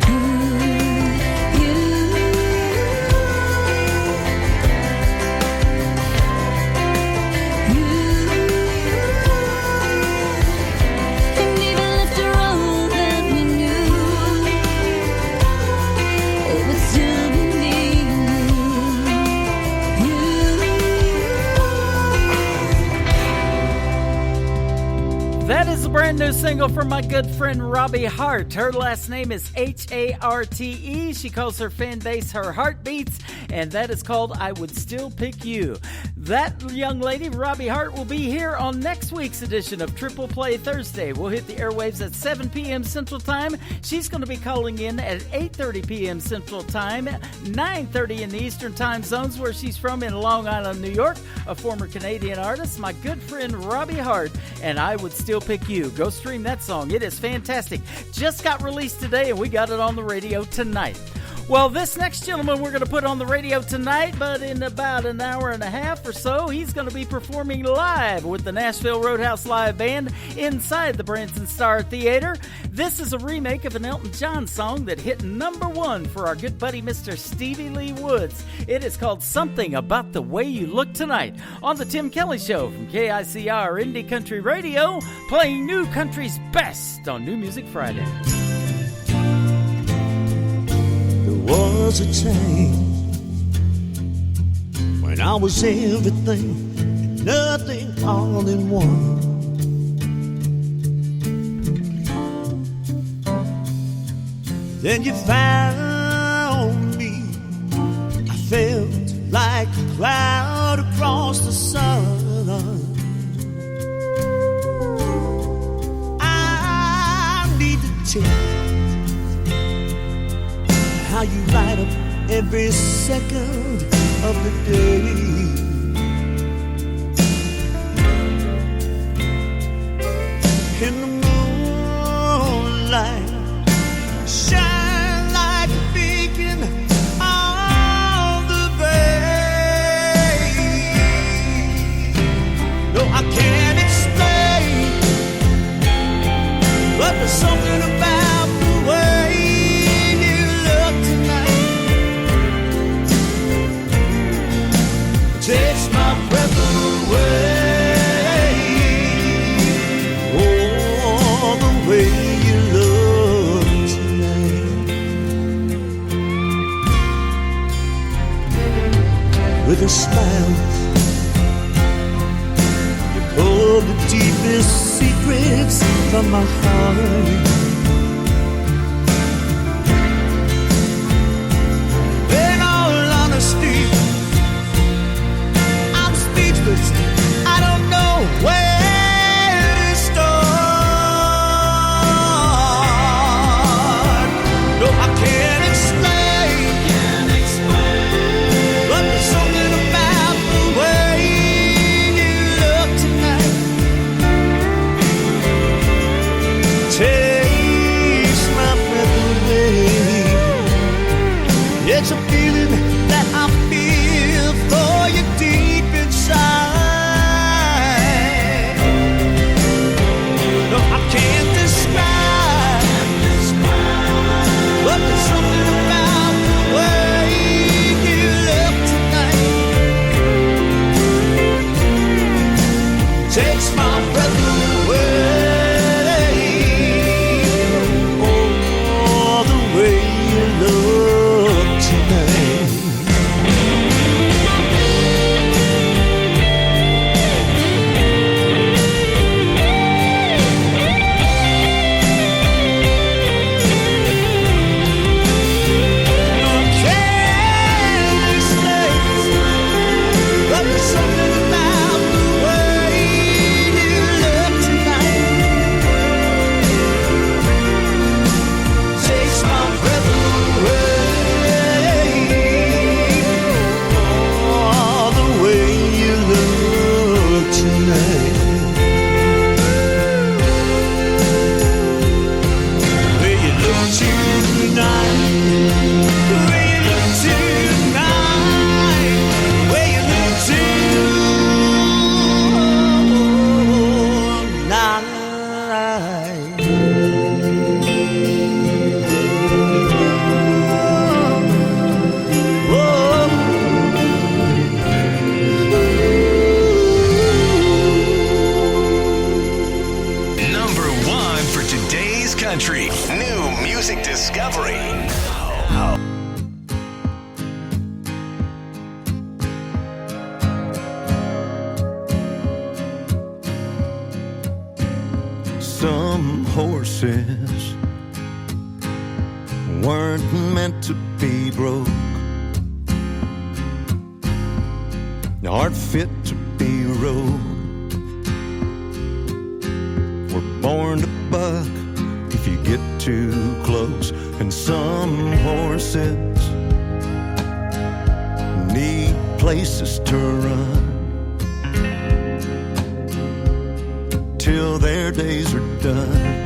That is a brand new single from my good friend Robbie Hart. Her last name is H-A-R-T-E. She calls her fan base her Heartbeats, and that is called I Would Still Pick You. That young lady, Robbie Hart, will be here on next week's edition of Triple Play Thursday. We'll hit the airwaves at 7 p.m. Central Time. She's going to be calling in at 8:30 p.m. Central Time, 9:30 in the Eastern Time Zones, where she's from in Long Island, New York. A former Canadian artist, my good friend Robbie Hart, and I Would Still Pick You. Go stream that song. It is fantastic. Just got released today, and we got it on the radio tonight. Well, this next gentleman we're going to put on the radio tonight, but in about an hour and a half or so, he's going to be performing live with the Nashville Roadhouse Live Band inside the Branson Star Theater. This is a remake of an Elton John song that hit #1 for our good buddy Mr. Stevie Lee Woods. It is called Something About the Way You Look Tonight on the Tim Kelly Show from KICR Indie Country Radio, playing new country's best on New Music Friday.
Was a time when I was everything and nothing all in one. Then you found me. I felt like a cloud across the sun. I need to tell how you light up every second of the day. In the moonlight, shine like a beacon on the bay. No, I can't explain, but there's something about the way takes my breath away. know the deepest secrets from my heart. In all honesty, I'm speechless. I don't know where to start. No, I can't explain. But there's something about the way you look tonight. Takes my breath away. It's a feeling that I feel for you deep inside. No, I can't describe. But there's something about the way you look tonight. Takes my breath away. Oh, the way you look tonight. I can't explain, but there's something about the way you look tonight. Takes my breath away. Oh, the way you look tonight. The way you look tonight. The way you look tonight. The way you look
Number one for today's country. New music discovery.
Some horses weren't meant to be broke, aren't fit to be rode. We're born to buck if you get too close. And some horses need places to run till their days are done.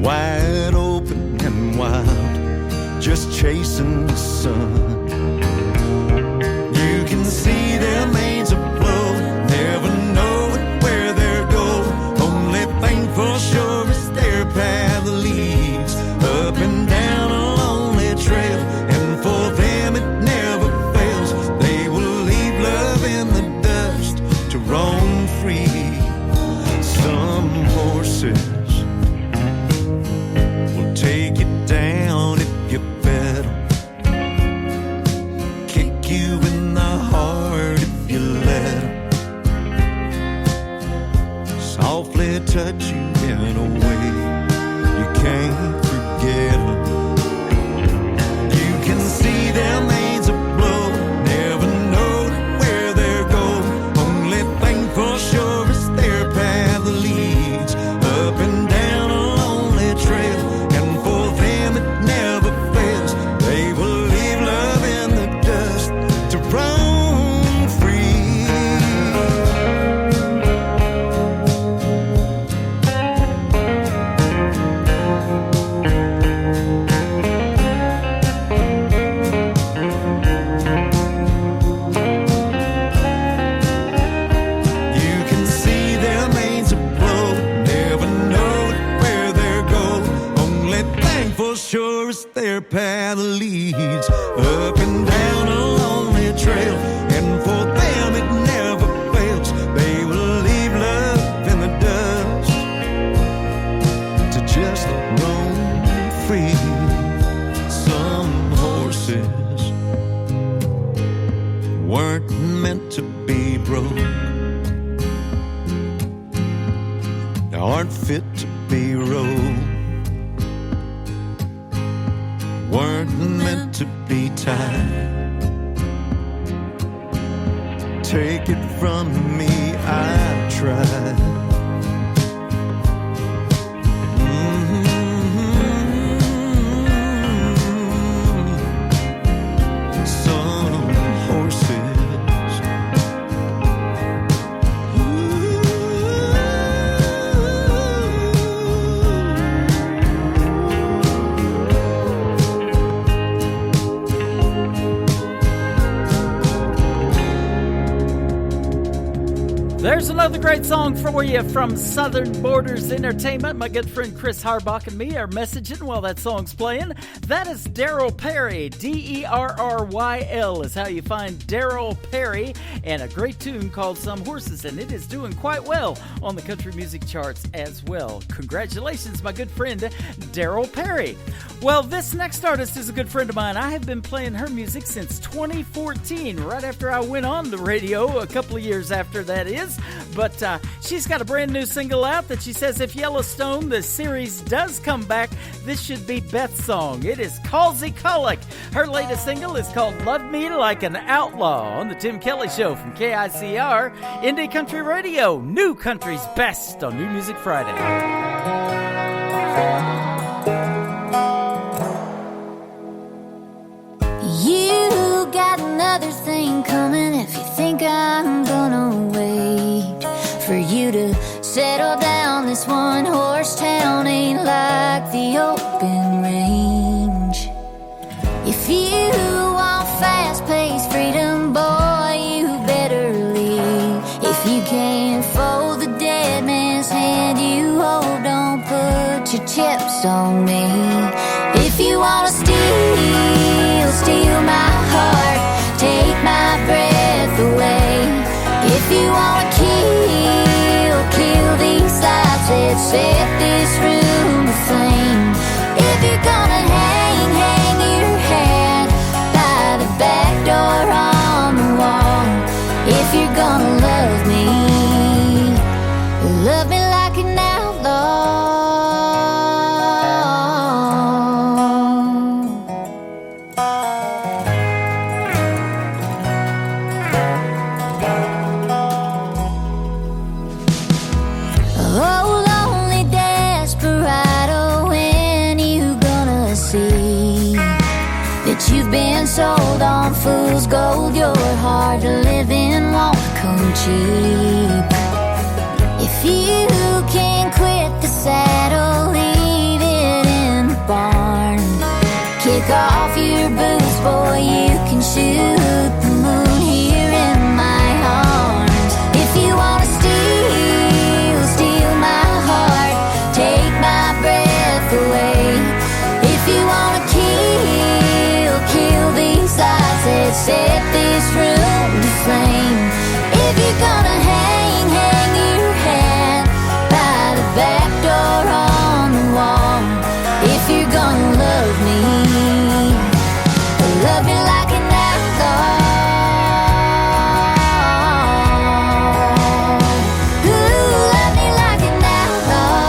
Wide open and wild, just chasing the sun. You can see their manes afloat, never knowing where they're going. Only thing for sure is their path leads up and down a lonely trail. And for them it never fails. They will leave love in the dust to roam free. Some horses will take you down if you bet 'em, kick you in the heart if you let 'em, softly touch you in a way you can't forget 'em. You can see their manes afloat, never know where they're going. Only thing for sure is their path leads up and down a lonely trail. And for them it never fails. They will leave love in the dust to roam free. You can see their manes afloat, never know where they're going. Only thing for sure is their path leads up and down a lonely trail. And for them it never fails. They will leave love in the dust to just roam free. Some horses weren't meant to be broke,
weren't fit to be rode, weren't meant to be tied. Take it from me, I tried.
There's another great song for you from Southern Borders Entertainment. My good friend Chris Harbach and me are messaging while that song's playing. That is Daryl Perry. D-E-R-R-Y-L is how you find Daryl Perry, and a great tune called Some Horses, and it is doing quite well on the country music charts as well. Congratulations, my good friend Daryl Perry. Well, this next artist is a good friend of mine. I have been playing her music since 2014, right after I went on the radio, a couple of years after that is. But she's got a brand new single out that she says if Yellowstone, the series, does come back, this should be Beth's song. It is Calsey Cullick. Her latest single is called Love Me Like an Outlaw on the Tim Kelly Show from KICR, Indie Country Radio, New Country's Best on New Music Friday.
You got another thing coming if you think I'm gonna wait for you to settle down. This one horse town ain't like the open range. If you want fast-paced freedom, boy, you better leave. If you can't fold the dead man's hand you hold, don't put your chips on me. If you wanna steal my heart, take my breath away. If you wanna kill these lights that set this room aflame. If you're gonna hang your hat by the back door on the wall. If you're gonna love me like an outlaw. You've been sold on fool's gold. Your hard to live in won't come cheap. If you can quit the saddle, leave it in the barn. Kick off your boots, boy, you can shoot the moon here in my arms. If you wanna steal my heart, take my breath away. If you wanna kill these lights that set this room to flame. If you're gonna hang your hat by the back door on the wall. If you're gonna love me like an outlaw. Ooh, love me like an outlaw.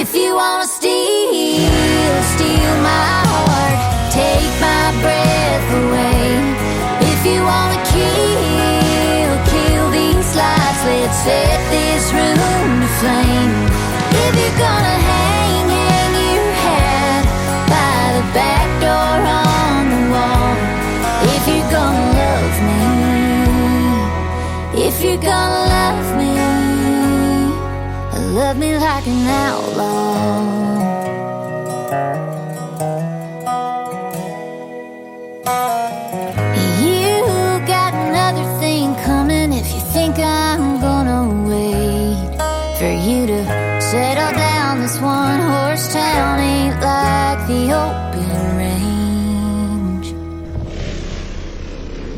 If you wanna steal my heart, take my breath away. If you wanna kill these lights, let's set this room to flame. If you're gonna hang your hat by the back door on the wall. If you're gonna love me, if you're gonna love me like an outlaw. You got another thing coming if you think I'm gonna wait for you to settle down. This one horse town ain't like the open range.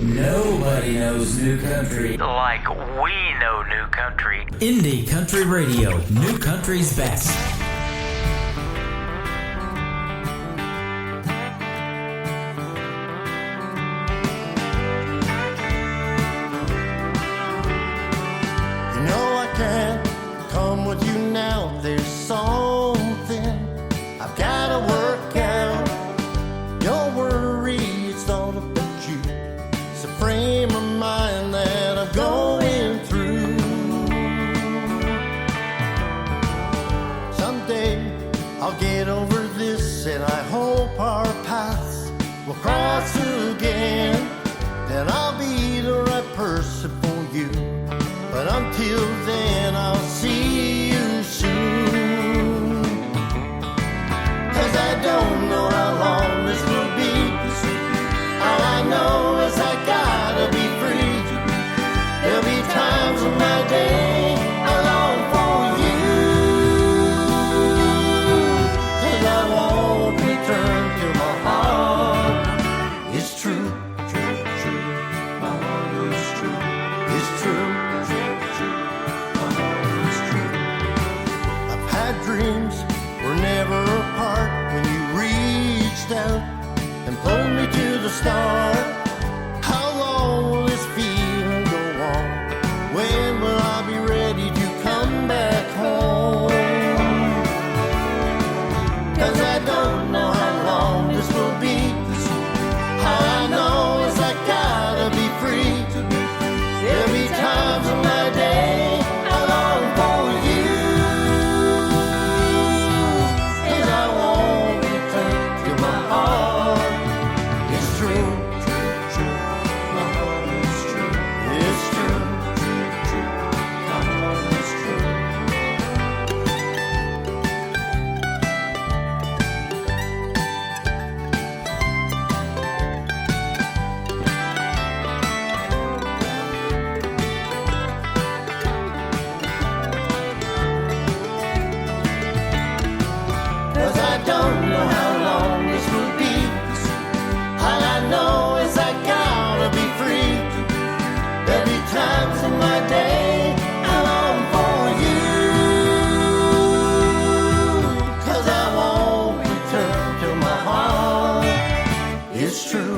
Nobody knows new country
like we know new country.
Indie Country Radio, New Country's Best.
there's something I've gotta work out. Don't worry, it's all about you. It's a frame of mind that I'm going through. Someday I'll get over this, and I hope our paths will cross again. Then I'll be the right person for you. But until then, I'll see you soon. 'Cause I don't know how long this will be. All I know is I gotta be free. There'll be times in my day I long for you. 'Cause I won't return to my heart. It's true. My heart is true. It's true. Dreams were never apart when you reached out and pulled me to the start. How long will this feeling go on? When will I be ready to come back home? 'Cause I don't know how long this will be. All I know is I gotta be free. There'll be times in my day I long for you. Don't know how long this will be. All I know is I gotta be free. There'll be times in my day I long for you. 'Cause I won't return to my heart. It's true.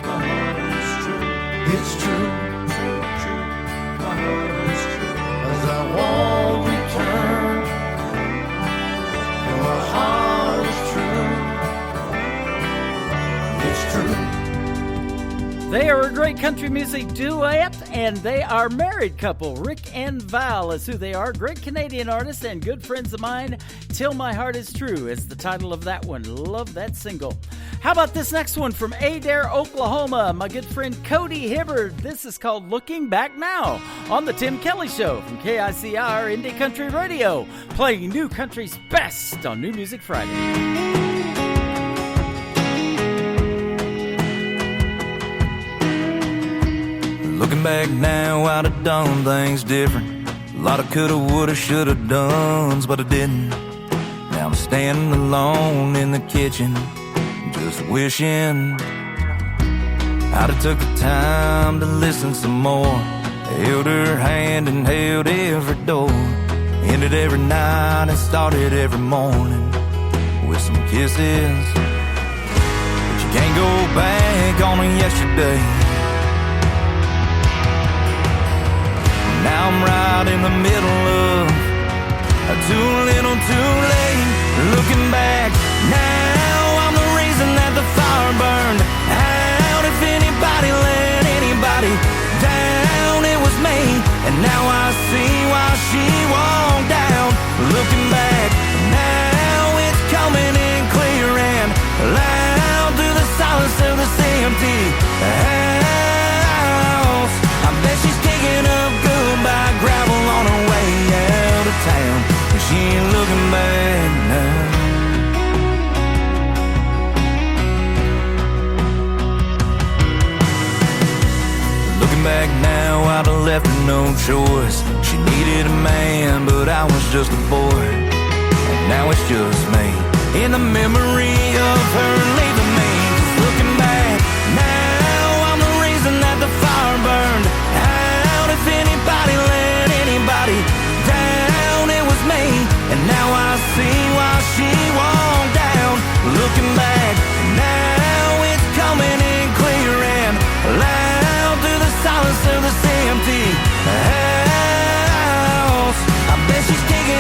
My heart is true. It's true. My heart is true. 'Cause I won't return. My heart is true. It's true.
They are a great country music duet, and they are a married couple. Rick and Val is who they are. Great Canadian artists and good friends of mine. Till My Heart Is True is the title of that one. Love that single. How about this next one from Adair, Oklahoma? My good friend Cody Hibbard. This is called Looking Back Now on the Tim Kelly Show from KICR Indie Country Radio, playing New Country's best on New Music Friday.
Looking back now, I'd have done things different. A lot of coulda, woulda, shoulda dones, but I didn't. Now I'm standing alone in the kitchen, just wishing I'd have took the time to listen some more. Held her hand and held every door. Ended every night and started every morning with some kisses. But you can't go back on it yesterday. Now I'm right in the middle of too little, too late. Looking back now, I'm the reason that the fire burned out. If anybody let anybody down, it was me. And now I see why she walked down. Looking back now, it's coming in clear and loud through the silence of this empty house. I bet she's digging up goodbye gravel on her way out of town. She ain't looking back now. Looking back now, I'd have left her no choice. She needed a man, but I was just a boy. And now it's just me, in the memory of her leaving me. Just looking back now, I'm the reason that the fire burned out. If anybody let anybody down, it was me. And now I see why she walked down. Looking back now, it's coming in clear and loud through the silence of this empty house. I bet she's digging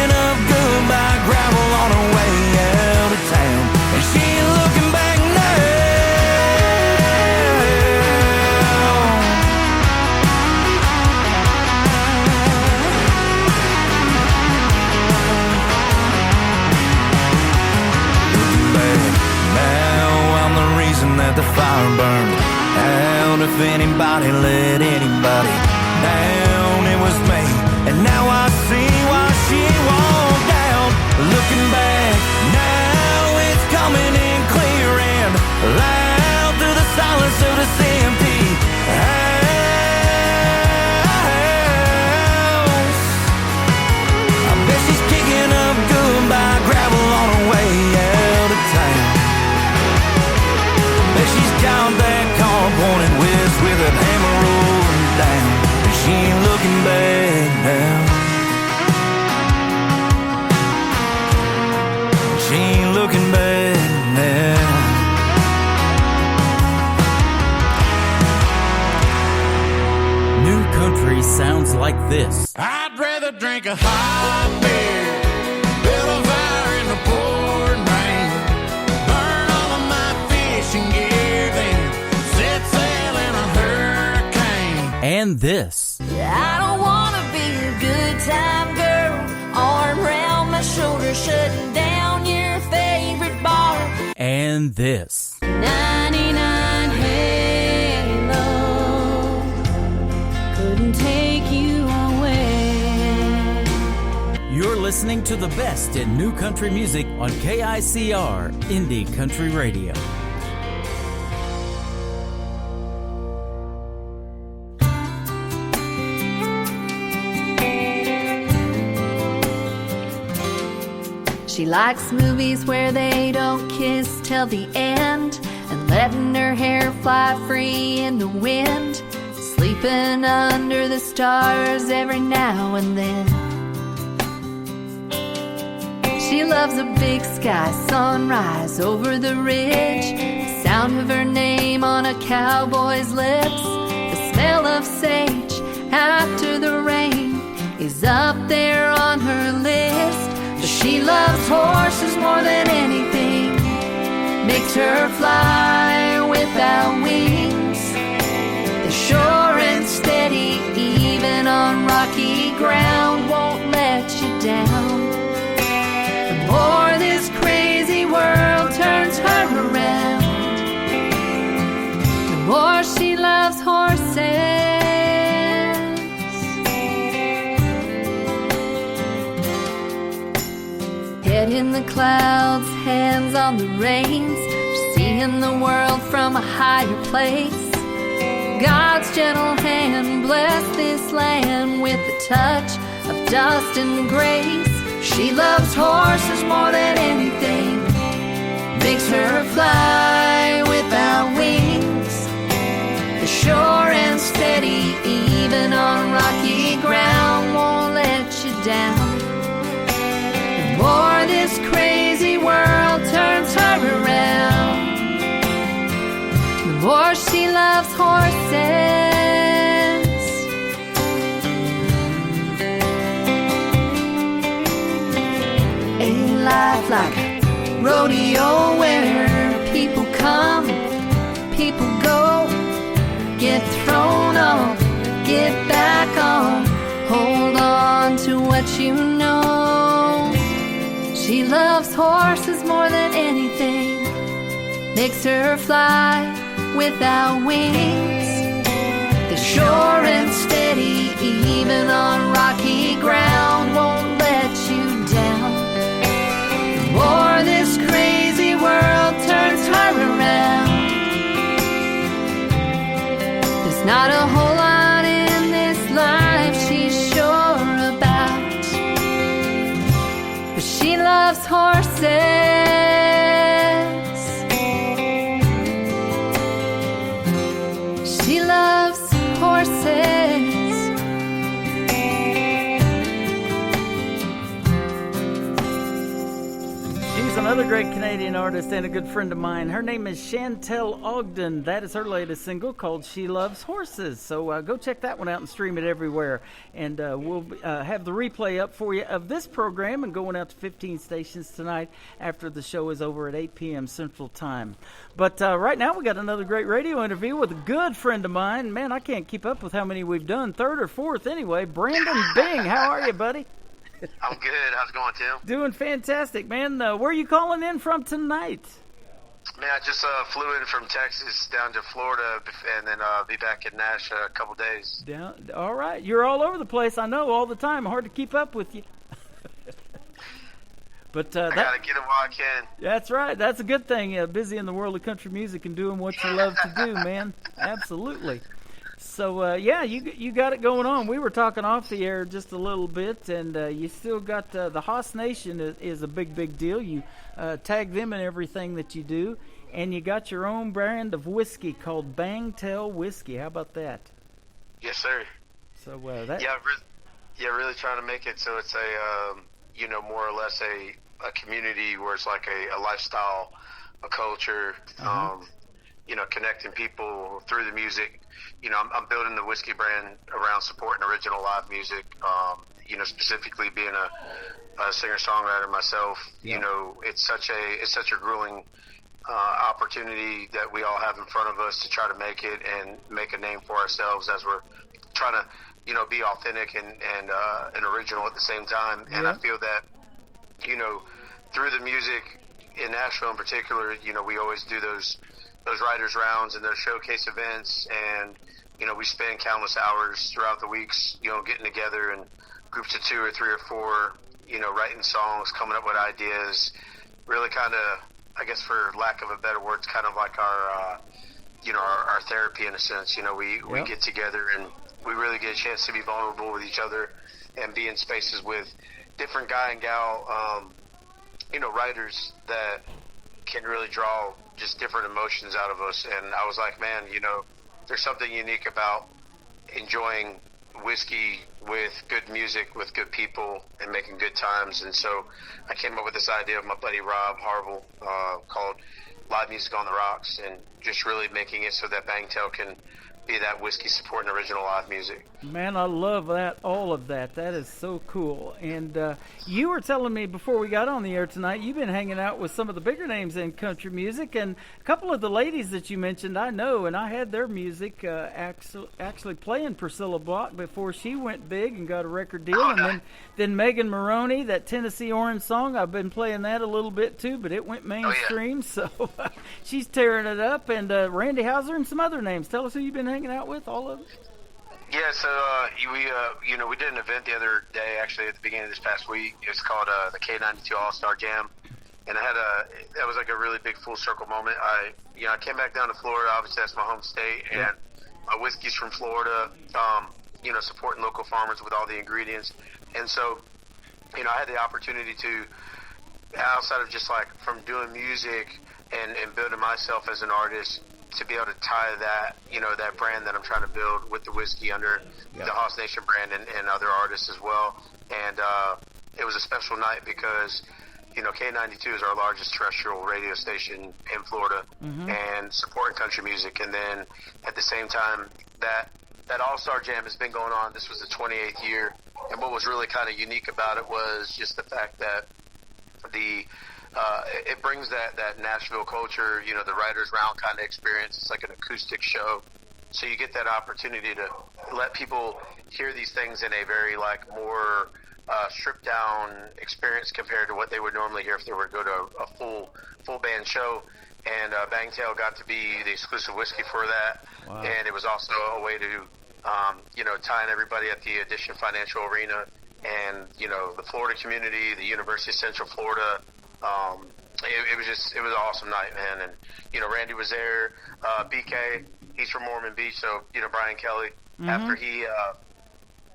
reason that the fire burned out. If anybody let anybody down, it was me. And now I see why she walked out. Looking back, now it's coming in clear and loud through the silence of this empty house. I bet she's kicking up goodbye gravel on her way out of town. Bet she's got that car pointed west with that hammer rolling down. And she ain't looking back now. She ain't looking back now.
New country sounds like this.
I'd rather drink a hot beer, build a fire in the pouring rain, burn all of my fishing gear, then set sail in a hurricane.
And this.
I don't wanna be a good time girl, arm around my shoulder, shutting down your favorite bar.
And this.
99 Halo couldn't take you away.
You're listening to the best in new country music on KICR Indie Country Radio.
She likes movies where they don't kiss till the end, and letting her hair fly free in the wind, sleeping under the stars every now and then. She loves a big sky sunrise over the ridge, the sound of her name on a cowboy's lips, the smell of sage after the rain is up there on her list. But she loves horses more than anything, makes her fly without wings. They're sure and steady, even on rocky ground, won't let you down. The more this crazy world turns her around, the more she loves horses. Head in the clouds, hands on the reins, seeing the world from a higher place. God's gentle hand bless this land with a touch of dust and grace. She loves horses more than anything, makes her fly without wings. They're sure and steady, even on rocky ground, won't let you down. The more this crazy world turns her around, the more she loves horses. Ain't life like a rodeo where people come, people go, get thrown off, get back on, hold on to what you know. She loves horses more than anything, makes her fly without wings. They're sure and steady, even on rocky ground, won't let you down. The more this crazy world turns her around, there's not a whole lot in this life she's sure about, but she loves horses. She loves horses.
She's another great Canadian artist and a good friend of mine. Her name is Chantel Ogden. That is her latest single called She Loves Horses. So go check that one out and stream it everywhere. And we'll have the replay up for you of this program and going out to 15 stations tonight after the show is over at 8 p.m. Central Time. But right now we got another great radio interview with a good friend of mine. Man, I can't keep up with how many we've done. Third or fourth anyway. Brandon Bing, how are you, buddy?
I'm good. How's it going, Tim?
Doing fantastic, man. Where are you calling in from tonight?
Man, I just flew in from Texas down to Florida, and then be back in Nashville a couple days.
All right. You're all over the place, I know, all the time. Hard to keep up with you. But
I got to get it while I can.
That's right. That's a good thing. Busy in the world of country music and doing what you love to do, man. Absolutely. So, you got it going on. We were talking off the air just a little bit, and you still got the Haas Nation is a big, big deal. You tag them in everything that you do, and you got your own brand of whiskey called Bangtail Whiskey. How about that?
Yes, sir.
So
really trying to make it so it's a more or less a community where it's like a lifestyle, a culture, connecting people through the music. I'm building the whiskey brand around supporting original live music. Specifically being a singer-songwriter myself, it's such a grueling opportunity that we all have in front of us to try to make it and make a name for ourselves as we're trying to, be authentic and original at the same time. And I feel that, through the music in Nashville in particular, we always do those writers rounds and those showcase events, and we spend countless hours throughout the weeks, getting together in groups of 2 or 3 or 4, writing songs, coming up with ideas, really kind of, I guess for lack of a better word, it's kind of like our therapy in a sense. We get together and we really get a chance to be vulnerable with each other and be in spaces with different guy and gal, writers that can really draw just different emotions out of us. And I was like, man, there's something unique about enjoying whiskey with good music, with good people, and making good times. And so I came up with this idea of my buddy Rob Harville called Live Music on the Rocks, and just really making it so that Bangtail can be that whiskey supporting original live music.
Man, I love that, all of that. That is so cool. And you were telling me before we got on the air tonight, you've been hanging out with some of the bigger names in country music, and a couple of the ladies that you mentioned I know, and I had their music actually playing Priscilla Block before she went big and got a record deal. And then Megan Maroney, that Tennessee Orange song, I've been playing that a little bit too, but it went mainstream, so she's tearing it up. And Randy Houser and some other names. Tell us who you've been hanging out with, all of them.
Yeah, so we did an event the other day, actually at the beginning of this past week. It was called the K92 All-Star Jam, and that was like a really big full circle moment. I came back down to Florida. Obviously, that's my home state, and my whiskey's from Florida. Supporting local farmers with all the ingredients, and so I had the opportunity to, outside of just like from doing music and building myself as an artist, to be able to tie that, that brand that I'm trying to build with the whiskey under the Haas Nation brand and other artists as well. And it was a special night because, K92 is our largest terrestrial radio station in Florida and supporting country music. And then at the same time, that All-Star Jam has been going on. This was the 28th year. And what was really kind of unique about it was just the fact that it brings that Nashville culture, the writers round kind of experience. It's like an acoustic show. So you get that opportunity to let people hear these things in a very more stripped down experience compared to what they would normally hear if they were to go to a full band show. And Bangtail got to be the exclusive whiskey for that. Wow. And it was also a way to, tie in everybody at the Edition Financial Arena and, the Florida community, the University of Central Florida. It was an awesome night, man. And, Randy was there. BK, he's from Mormon Beach. So, Brian Kelly, after he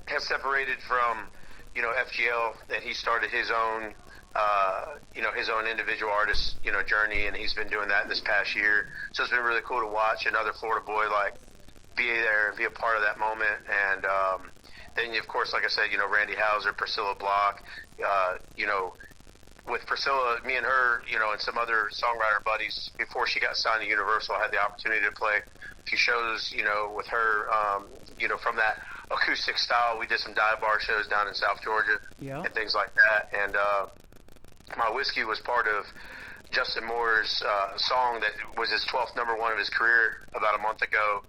has separated from, FGL, that he started his own, his own individual artist, journey. And he's been doing that this past year. So it's been really cool to watch another Florida boy, be there and be a part of that moment. And then, of course, like I said, Randy Houser, Priscilla Block, with Priscilla, me and her, and some other songwriter buddies, before she got signed to Universal, I had the opportunity to play a few shows, with her, from that acoustic style. We did some dive bar shows down in South Georgia and things like that. And my whiskey was part of Justin Moore's song that was his 12th number one of his career about a month ago,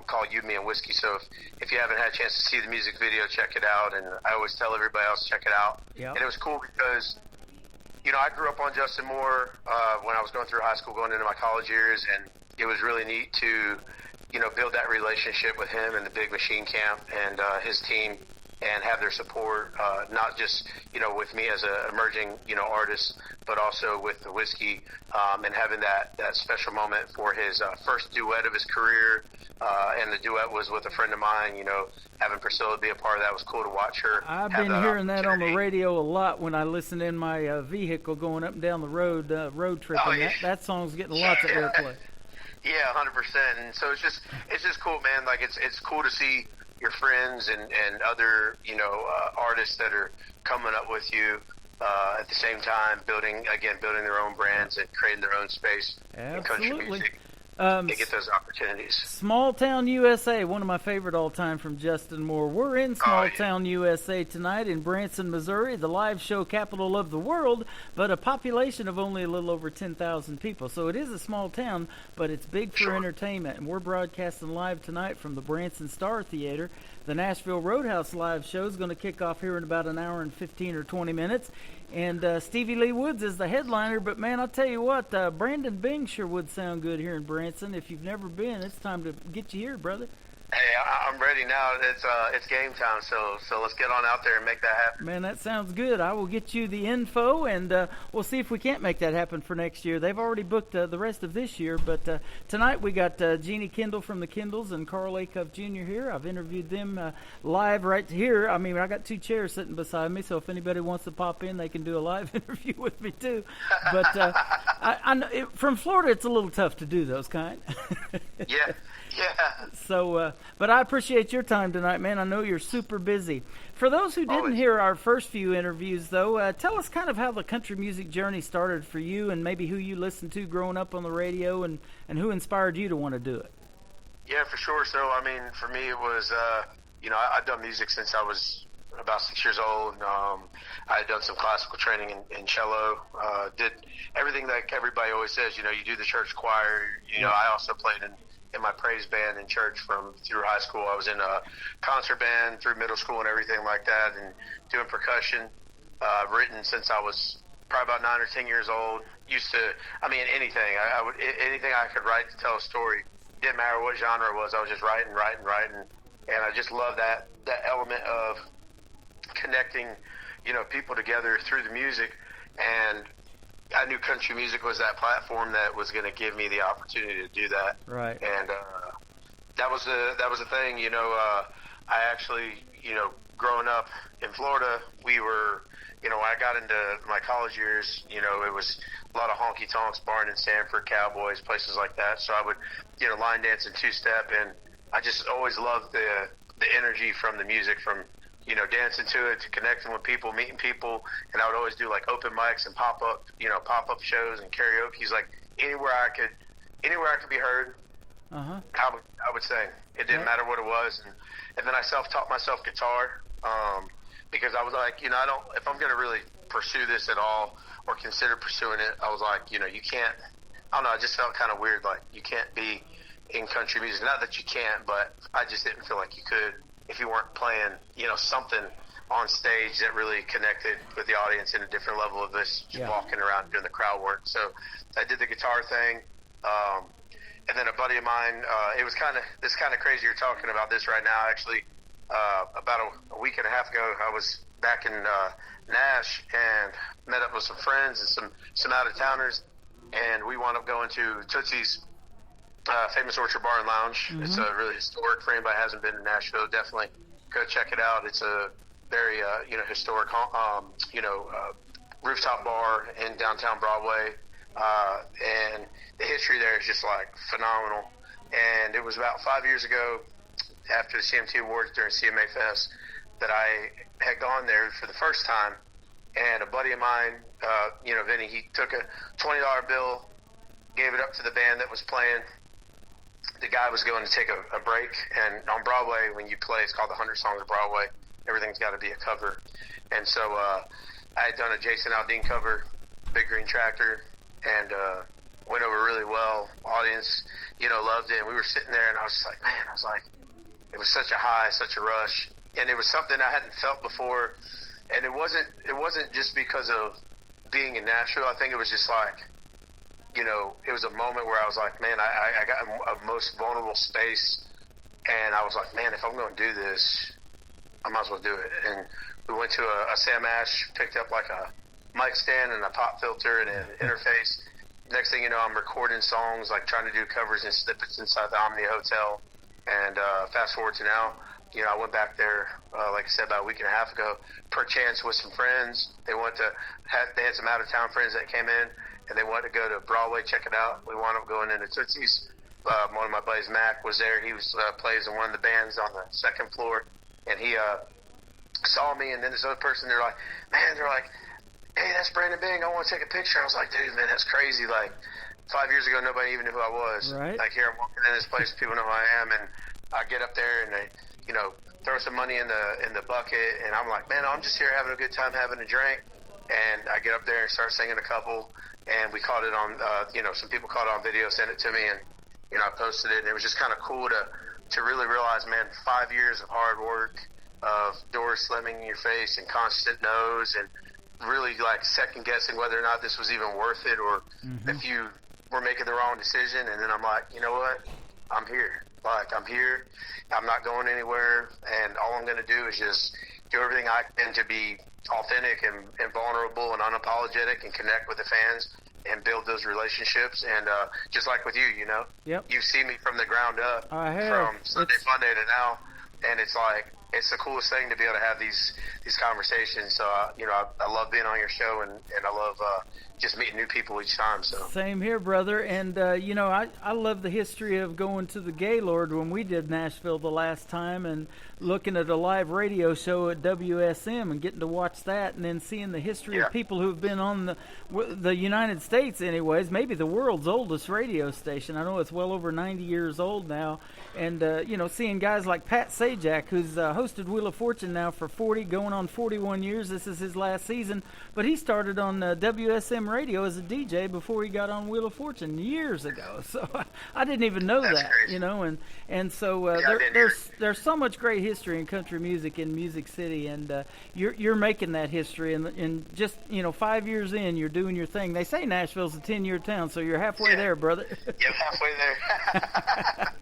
called You, Me, and Whiskey. So if you haven't had a chance to see the music video, check it out. And I always tell everybody else, check it out. And it was cool because I grew up on Justin Moore when I was going through high school, going into my college years, and it was really neat to, build that relationship with him and the Big Machine Camp and his team, and have their support, not just, with me as an emerging, artist, but also with the whiskey, and having that special moment for his first duet of his career. And the duet was with a friend of mine, having Priscilla be a part of that was cool to watch her.
I've been hearing that on the radio a lot when I listen in my vehicle going up and down the road tripping.
Oh, yeah.
That song's getting lots of airplay.
Yeah, 100%. And so it's just cool, man. Like it's cool to see your friends and other, artists that are coming up with you at the same time, building their own brands and creating their own space in country music. They get those opportunities.
Small Town USA, one of my favorite all-time from Justin Moore. We're in Small Town USA tonight in Branson, Missouri, the live show capital of the world, but a population of only a little over 10,000 people. So it is a small town, but it's big for entertainment. And we're broadcasting live tonight from the Branson Star Theater. The Nashville Roadhouse live show is going to kick off here in about an hour and 15 or 20 minutes. And Stevie Lee Woods is the headliner. But, man, I'll tell you what, Brandon Bing sure would sound good here in Branson. If you've never been, it's time to get you here, brother.
Hey, I'm ready now. It's game time, so let's get on out there and make that happen.
Man, that sounds good. I will get you the info, and we'll see if we can't make that happen for next year. They've already booked the rest of this year, but tonight we got Jeannie Kendall from the Kendalls and Carl Acuff Jr. here. I've interviewed them live right here. I mean, I got two chairs sitting beside me, so if anybody wants to pop in, they can do a live interview with me too. But from Florida, it's a little tough to do those kind.
Yeah.
So, but I appreciate your time tonight, man. I know you're super busy. For those who didn't hear our first few interviews, though, tell us kind of how the country music journey started for you and maybe who you listened to growing up on the radio and who inspired you to want to do it.
Yeah, for sure. So, I mean, for me, it was, I've done music since I was about 6 years old. I had done some classical training in cello, did everything that everybody always says, you do the church choir. I also played in my praise band in church through high school. I was in a concert band through middle school and everything like that, and doing percussion. Written since I was probably about 9 or 10 years old. Anything. Anything I could write to tell a story. Didn't matter what genre it was. I was just writing. And I just love that element of connecting, people together through the music. And I knew country music was that platform that was going to give me the opportunity to do that.
Right.
And that was the thing. I actually, growing up in Florida, we were, when I got into my college years, it was a lot of honky tonks, Barn and Sanford, Cowboys, places like that. So I would, line dance and two-step, and I just always loved the energy from the music, from dancing to it, to connecting with people, meeting people. And I would always do like open mics and pop-up shows and karaoke's, like anywhere I could be heard.
Uh-huh.
I would sing. It didn't matter what it was. And then I self-taught myself guitar, because I was like, if I'm going to really pursue this at all or consider pursuing it, I was like, you can't, I don't know, I just felt kind of weird, like you can't be in country music. Not that you can't, but I just didn't feel like you could if you weren't playing, something on stage that really connected with the audience in a different level of this, just walking around doing the crowd work. So I did the guitar thing. And then a buddy of mine, it's kind of crazy you're talking about this right now. Actually, about a week and a half ago, I was back in Nash and met up with some friends and some out-of-towners, and we wound up going to Tootsie's Famous Orchard Bar and Lounge. Mm-hmm. It's a really historic. For anybody who hasn't been to Nashville, definitely go check it out. It's a very historic rooftop bar in downtown Broadway, and the history there is just like phenomenal. And it was about 5 years ago, after the CMT Awards during CMA Fest, that I had gone there for the first time. And a buddy of mine, Vinny, he took a $20 bill, gave it up to the band that was playing. The guy was going to take a break, and on Broadway, when you play, it's called the 100 Songs of Broadway. Everything's got to be a cover. And so I had done a Jason Aldean cover, Big Green Tractor, and went over really well. Audience, loved it. And we were sitting there, and I was just like, man, it was such a high, such a rush. And it was something I hadn't felt before. And it wasn't just because of being in Nashville, I think it was just like, you know, it was a moment where I was like, man, I got a most vulnerable space, and I was like, man, if I'm going to do this, I might as well do it. And we went to a Sam Ash, picked up like a mic stand and a pop filter and an interface. Next thing you know, I'm recording songs, like trying to do covers and snippets inside the Omni Hotel. And fast forward to now, you know, I went back there, like I said, about a week and a half ago, per chance with some friends. They had some out-of-town friends that came in, and they wanted to go to Broadway, check it out. We wound up going into Tootsie's. One of my buddies, Mac, was there. He was plays in one of the bands on the second floor, and he saw me, and then this other person, they're like, hey, that's Brandon Bing. I want to take a picture. I was like, dude, man, that's crazy. Like, 5 years ago, nobody even knew who I was.
Right.
Like, here I'm walking in this place, people know who I am, and I get up there, and they, you know, throw some money in the bucket, and I'm like, man, I'm just here having a good time, having a drink. And I get up there and start singing a couple, and we caught it on, you know, some people caught it on video, sent it to me, and, you know, I posted it, and it was just kind of cool to really realize, man, 5 years of hard work, of doors slamming in your face and constant no's, and really, like, second-guessing whether or not this was even worth it, or if you were making the wrong decision. And then I'm like, you know what? I'm here. Like, I'm here. I'm not going anywhere, and all I'm going to do is just do everything I can to be authentic and vulnerable and unapologetic and connect with the fans and build those relationships. And just like with you, you know, you've seen me from the ground up, from Sunday Funday to now, and it's like, it's the coolest thing to be able to have these conversations. So, you know, I love being on your show, and I love just meeting new people each time. So
same here, brother. And, you know, I love the history of going to the Gaylord when we did Nashville the last time, and looking at a live radio show at WSM and getting to watch that, and then seeing the history of people who have been on the United States anyways, maybe the world's oldest radio station. I know it's well over 90 years old now. And, you know, seeing guys like Pat Sajak, who's hosted Wheel of Fortune now for going on 41 years. This is his last season. But he started on WSM radio as a DJ before he got on Wheel of Fortune years ago. So I didn't even know that, crazy. You know. And so there's so much great history in country music in Music City. And you're making that history. And just, you know, 5 years in, you're doing your thing. They say Nashville's a 10-year town, so you're halfway there, brother.
Yeah, halfway there.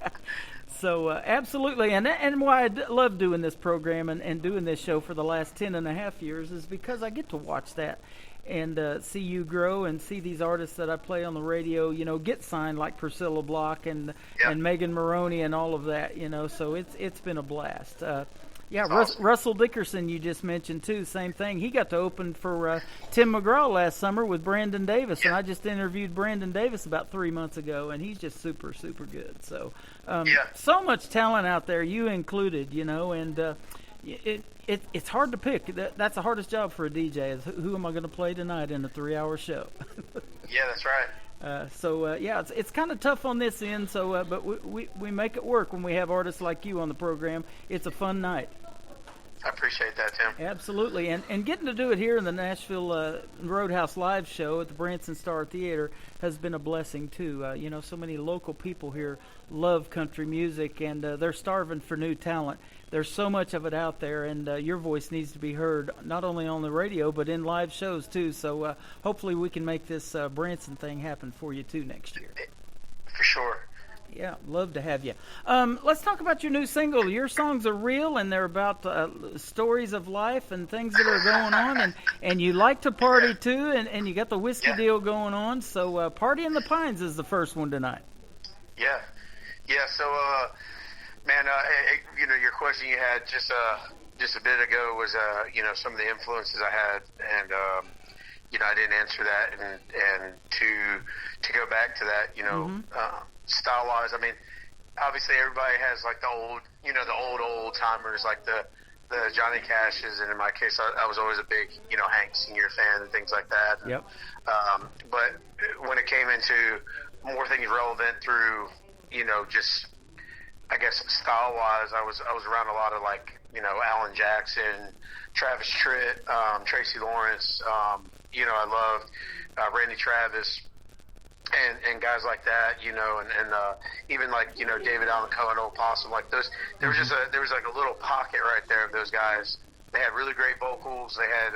So absolutely, and why I love doing this program and doing this show for the last 10.5 years is because I get to watch that and see you grow and see these artists that I play on the radio, you know, get signed, like Priscilla Block and Megan Maroney and all of that, you know. So it's been a blast. Awesome. Russell Dickerson you just mentioned too, same thing. He got to open for Tim McGraw last summer with Brandon Davis, and I just interviewed Brandon Davis about 3 months ago, and he's just super, super good. So so much talent out there, you included, you know, and it's hard to pick. That's the hardest job for a DJ is who am I going to play tonight in a 3-hour show?
Yeah, that's right.
It's kind of tough on this end. So, but we make it work when we have artists like you on the program. It's a fun night.
I appreciate that, Tim.
Absolutely, and getting to do it here in the Nashville Roadhouse Live show at the Branson Star Theater has been a blessing too. You know, so many local people here love country music, and they're starving for new talent. There's so much of it out there, and your voice needs to be heard not only on the radio but in live shows too. So hopefully we can make this Branson thing happen for you too next year.
For sure.
Yeah, love to have you. Let's talk about your new single. Your songs are real, and they're about stories of life and things that are going on, and you like to party too, and you got the whiskey deal going on. So Party in the Pines is the first one tonight.
Yeah. So, man, you know, your question you had just a bit ago was, you know, some of the influences I had, and you know, I didn't answer that, and to go back to that, you know. Style-wise, I mean, obviously everybody has like the old timers, like the Johnny Cashes, and in my case, I was always a big, you know, Hank Sr. fan and things like that.
Yep.
But when it came into more things relevant through, you know, just I guess style-wise, I was around a lot of like, you know, Alan Jackson, Travis Tritt, Tracy Lawrence. You know, I loved Randy Travis. And guys like that, you know, and even like, you know, David Allan Coe and Old Possum, like those, there was like a little pocket right there of those guys They had really great vocals. They had,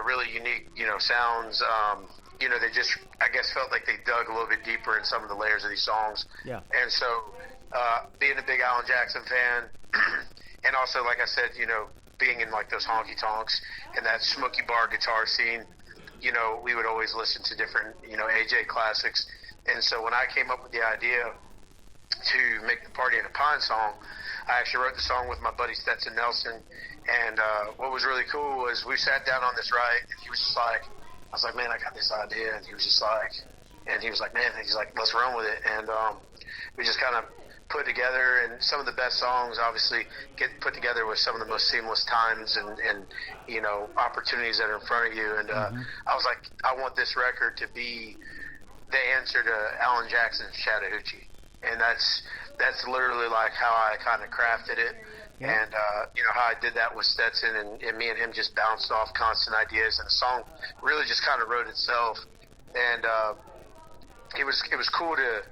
really unique, sounds. They just, I guess, felt like they dug a little bit deeper in some of the layers of these songs.
Yeah.
And so, being a big Alan Jackson fan, and also, like I said, being in like those honky tonks and that smoky bar guitar scene, we would always listen to different, AJ classics. And so when I came up with the idea to make the Party in the Pine song, I actually wrote the song with my buddy Stetson Nelson. And what was really cool was we sat down on this ride, and he was just like, I was like, man, I got this idea. And he was like, man, let's run with it. And we just kind of put together, and some of the best songs obviously get put together with some of the most seamless times and opportunities that are in front of you. And I was like, I want this record to be the answer to Alan Jackson's Chattahoochee. And that's literally like how I kind of crafted it. Yeah. And, how I did that with Stetson, and me and him just bounced off constant ideas, and the song really just kind of wrote itself. And it was cool to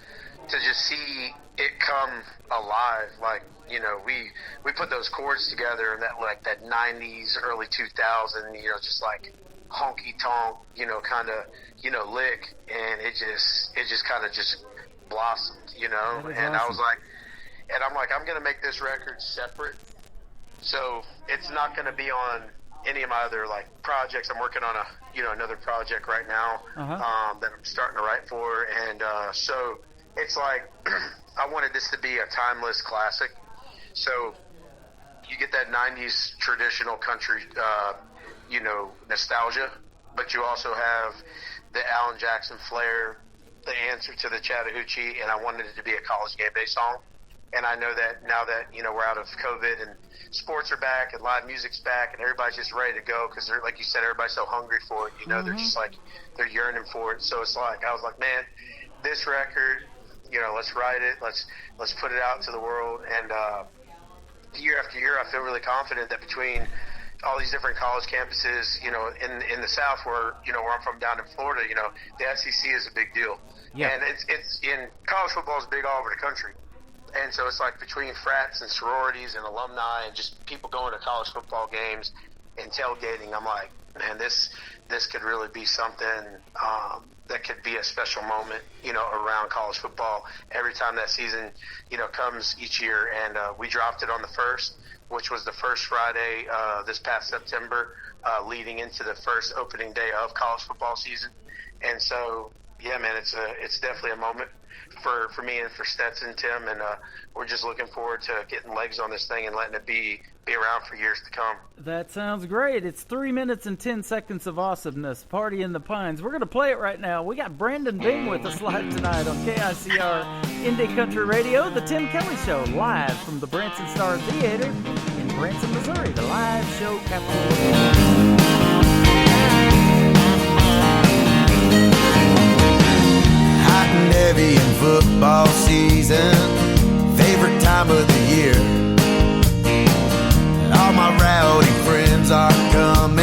just see it come alive. Like, we put those chords together, and that 90s, early 2000, just like honky tonk, kind of, lick, and it just kind of just blossomed, And awesome. I'm like, I'm going to make this record separate. So it's not going to be on any of my other like projects. I'm working on another project right now that I'm starting to write for. And so it's like, I wanted this to be a timeless classic. So you get that 90s traditional country, nostalgia, but you also have the Alan Jackson flair, the answer to the Chattahoochee, and I wanted it to be a College Game Day song. And I know that now that, we're out of COVID and sports are back and live music's back and everybody's just ready to go because, like you said, everybody's so hungry for it. They're just like, they're yearning for it. So it's like, I was like, man, this record, let's write it. Let's put it out to the world. And year after year, I feel really confident that between all these different college campuses, in the South where I'm from down in Florida, the SEC is a big deal. Yeah. And it's in college football is big all over the country. And so it's like between frats and sororities and alumni and just people going to college football games and tailgating, I'm like, man, this could really be something that could be a special moment, around college football every time that season, comes each year. And we dropped it on the 1st, which was the first Friday this past September, leading into the first opening day of college football season. And so, yeah, man, it's definitely a moment for me and for Stetson, Tim, and we're just looking forward to getting legs on this thing and letting it be around for years to come. That sounds great. It's 3 minutes and 10 seconds of awesomeness. Party in the Pines. We're going to play it right now. We got Brandon Bing with us live tonight on KICR Indie Country Radio, The Tim Kelly Show, live from the Branson Star Theater in Branson, Missouri, the live show capital.
Hot and heavy in football season, favorite time of the year. All my rowdy friends are coming,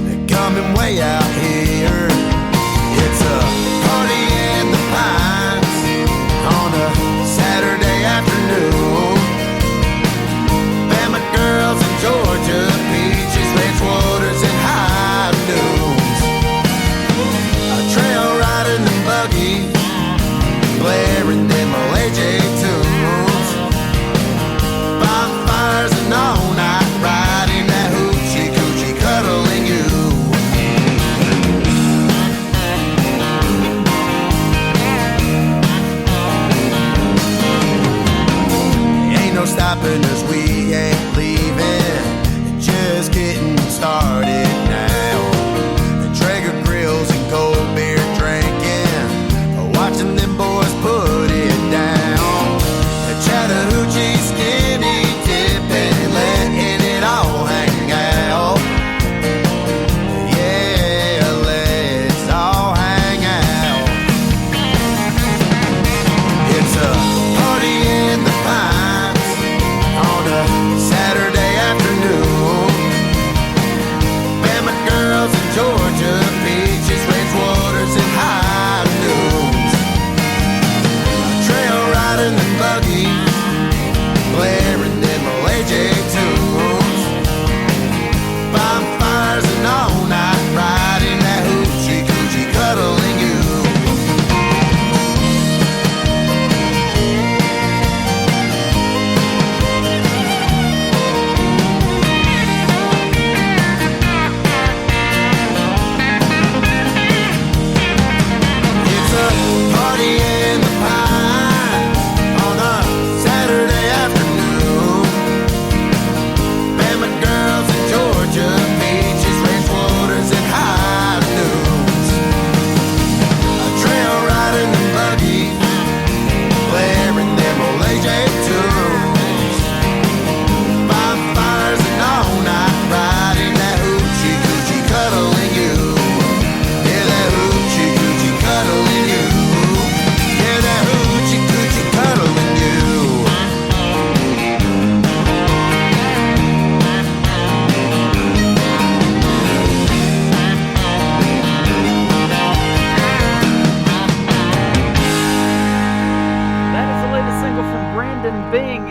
they're coming way out here. It's a party in the Pines on a Saturday afternoon. Bama girls in Georgia, peaches, ranch waters, and high noons. A trail riding the buggy, blaring them old AJ tunes. Bonfires and all night riding, that hoochie coochie cuddling you. Ain't no stopping us, we ain't leaving, just getting started now. The Traeger grills and cold beer drinking, watching them boys put it down. The Chattahoochee skinny dipping, letting it all hang out. Yeah, let's all hang out. It's a party in the Pines on a Saturday afternoon. Bama girls in Georgia, peaches, ranch waters, and high noons. Trail riding the buggy, blaring them old AJ tunes.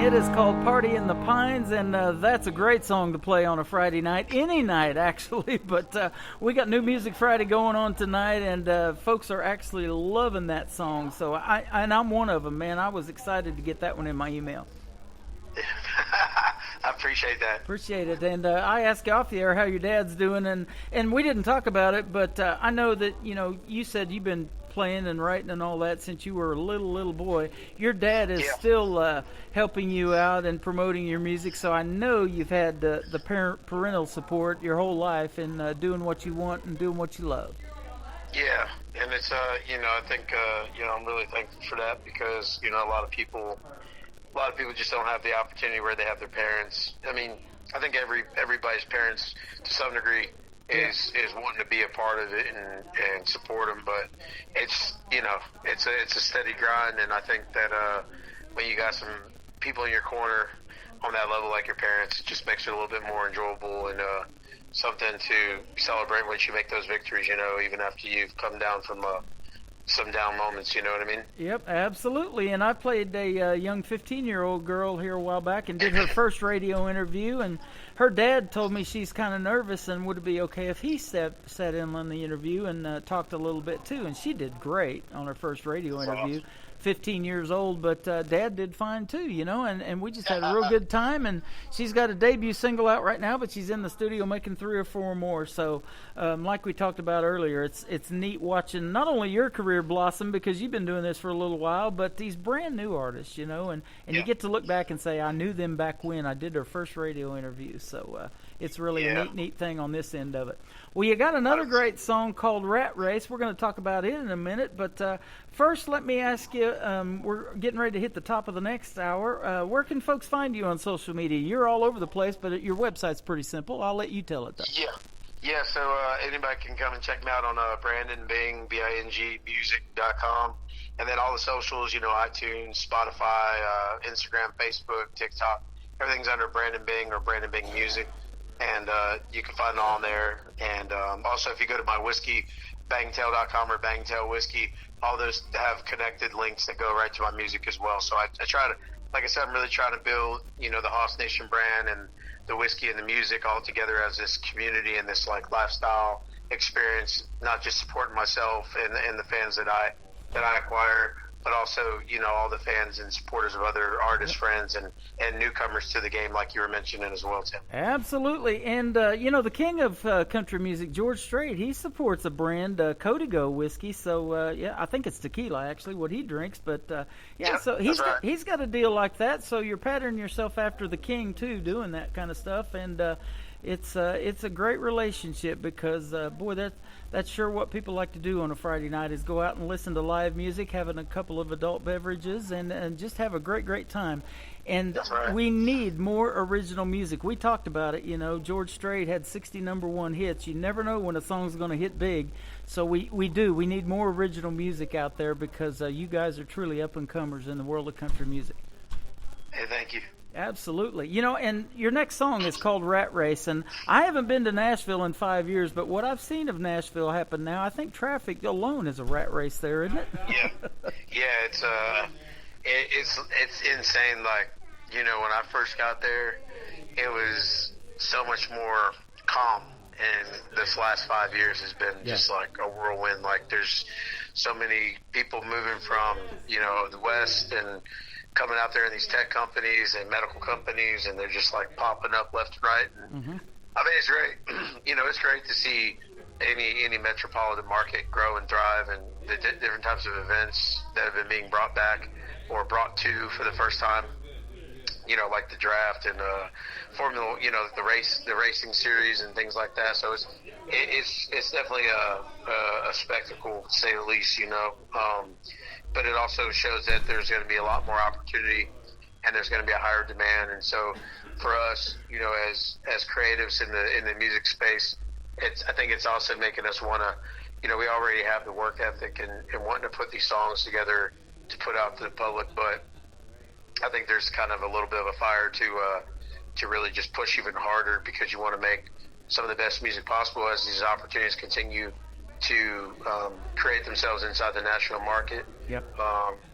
It is called Party in the Pines, and that's a great song to play on a Friday night, any night actually, but we got New Music Friday going on tonight, and folks are actually loving that song, so I'm one of them, man. I was excited to get that one in my email.
I appreciate that.
Appreciate it. And I asked you off the air how your dad's doing, and we didn't talk about it, but I know that, you said you've been playing and writing and all that since you were a little boy. Your dad is still helping you out and promoting your music, so I know you've had the parental support your whole life in doing what you want and doing what you love.
Yeah, and it's, I think, I'm really thankful for that because, a lot of people just don't have the opportunity where they have their parents. I mean, I think everybody's parents, to some degree, is wanting to be a part of it and support them, but it's it's a steady grind, and I think that when you got some people in your corner on that level like your parents, it just makes it a little bit more enjoyable and something to celebrate once you make those victories, even after you've come down from some down moments, you know what I mean?
Yep, absolutely. And I played a young 15-year-old girl here a while back and did her first radio interview, and her dad told me she's kind of nervous and would it be okay if he sat in on the interview and talked a little bit too, and she did great on her first radio interview. Awesome. 15 years old, but Dad did fine too, and we just had a real good time, and she's got a debut single out right now, but she's in the studio making 3 or 4 more, so like we talked about earlier, it's neat watching not only your career blossom because you've been doing this for a little while, but these brand new artists, and you get to look back and say, I knew them back when I did their first radio interview, so it's really a neat thing on this end of it. Well, you got another great song called Rat Race. We're going to talk about it in a minute, but first let me ask you, we're getting ready to hit the top of the next hour. Where can folks find you on social media? You're all over the place, but your website's pretty simple. I'll let you tell it, though.
Yeah, so anybody can come and check me out on Brandon Bing, BING, music.com. And then all the socials, iTunes, Spotify, Instagram, Facebook, TikTok. Everything's under Brandon Bing or Brandon Bing Music. And you can find it all on there. And also, if you go to my whiskey, bangtail.com or Bangtail Whiskey, all those have connected links that go right to my music as well. So I try to, like I said, I'm really trying to build, the Hoss Nation brand and the whiskey and the music all together as this community and this lifestyle experience, not just supporting myself and the fans that I acquire, but also, all the fans and supporters of other artists, friends, and newcomers to the game, like you were mentioning as well, Tim.
Absolutely. And, the king of country music, George Strait, he supports a brand, Código whiskey. So, I think it's tequila, actually, what he drinks. But, so he's got a deal like that. So you're patterning yourself after the king, too, doing that kind of stuff. And it's a great relationship because, boy, that's sure what people like to do on a Friday night is go out and listen to live music, having a couple of adult beverages, and just have a great time. And we need more original music. We talked about it, George Strait had 60 number 1 hits. You never know when a song's going to hit big. So we need more original music out there because you guys are truly up-and-comers in the world of country music.
Hey, thank you.
Absolutely. And your next song is called Rat Race, and I haven't been to Nashville in 5 years, but what I've seen of Nashville happen now, I think traffic alone is a rat race there, isn't it?
Yeah, it's insane. Like, when I first got there, it was so much more calm, and this last 5 years has been just like a whirlwind. Like, there's so many people moving from, the West and coming out there in these tech companies and medical companies, and they're just like popping up left and right. And, I mean, it's great. It's great to see any metropolitan market grow and thrive, and the different types of events that have been being brought back or brought to for the first time. Like the draft and Formula, the racing series and things like that. So it's definitely a spectacle, to say the least. But it also shows that there's going to be a lot more opportunity and there's going to be a higher demand. And so for us, as creatives in the music space, I think it's also making us want to, we already have the work ethic and wanting to put these songs together to put out to the public. But I think there's kind of a little bit of a fire to really just push even harder because you want to make some of the best music possible as these opportunities continue to create themselves inside the national market.
Yep.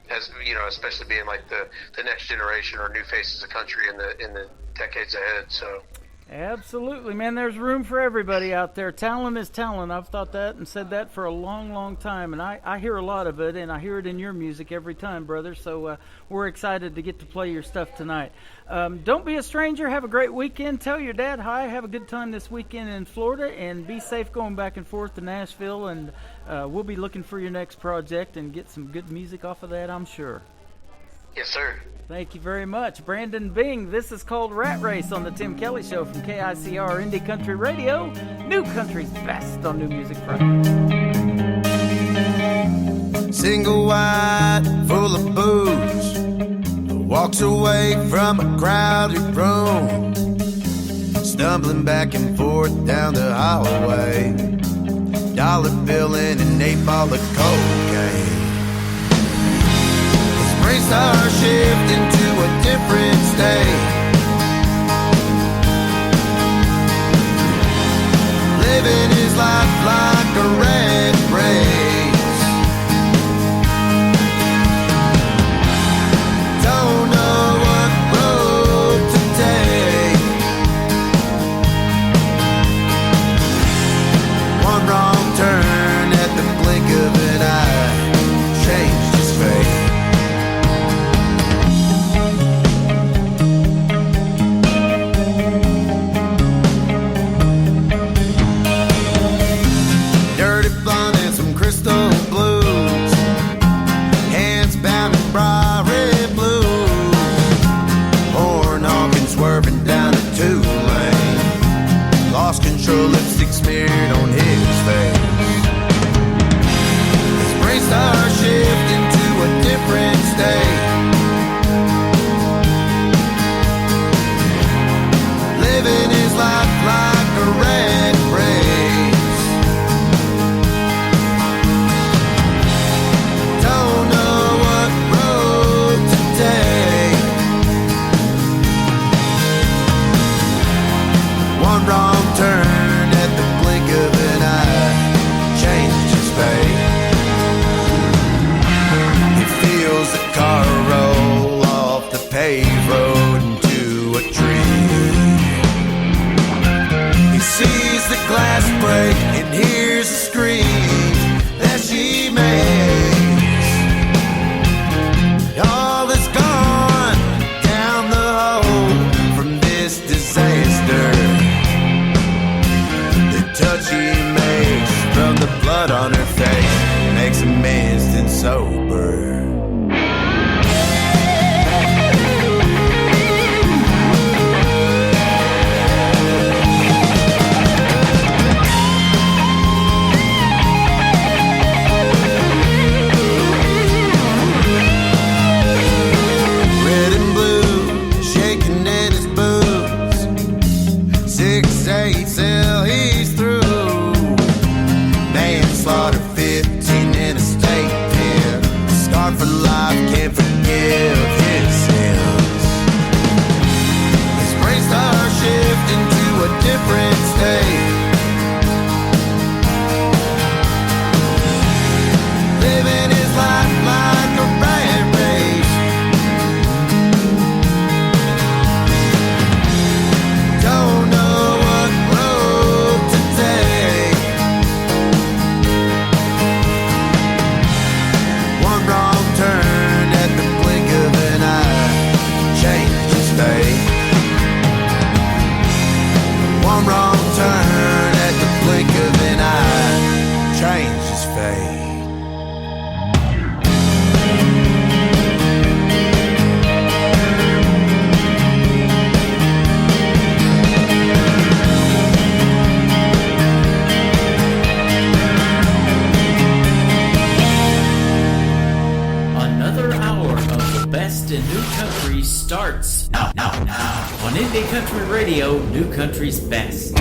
as especially being like the next generation or new faces of country in the decades ahead. So.
Absolutely, man. There's room for everybody out there. Talent is talent. I've thought that and said that for a long, long time, and I hear a lot of it, and I hear it in your music every time, brother. So we're excited to get to play your stuff tonight. Don't be a stranger. Have a great weekend. Tell your dad hi. Have a good time this weekend in Florida, and be safe going back and forth to Nashville, and we'll be looking for your next project and get some good music off of that, I'm sure.
Yes, sir.
Thank you very much. Brandon Bing, this is called Rat Race on the Tim Kelly Show from KICR Indie Country Radio. New Country's best on New Music Friday.
Single wide, full of booze, walks away from a crowded room, stumbling back and forth down the hallway, dollar bill and an 8-ball of cocaine. Brain star shift into a different state, living his life like a rat race. Don't know what road to take. One wrong turn at the blink of an eye changed his fate. Lipstick smeared on his face. His brain star shift into a different state, living his life like a rat race. Don't know what road to take. One wrong turn of an eye changed his fate. He feels the car roll off the paved road into a tree. He sees the glass break and hears the scream that she makes. All is gone down the hole from this disaster. Touch he makes from the blood on her face makes him instant sober. Red and blue, shaking in his boots. 6'8" till he's through. Manslaughter 15 in a state pen. Scarred for life, can't forgive his sins. His brain star shift into a different state, living his life like a rat race. Don't know what road to take. One wrong turn at the blink of an eye changed his fate. One wrong turn at the blink of an eye changed his fate.
Another hour of the best in new country starts now on Indie Country Radio, New Country's best.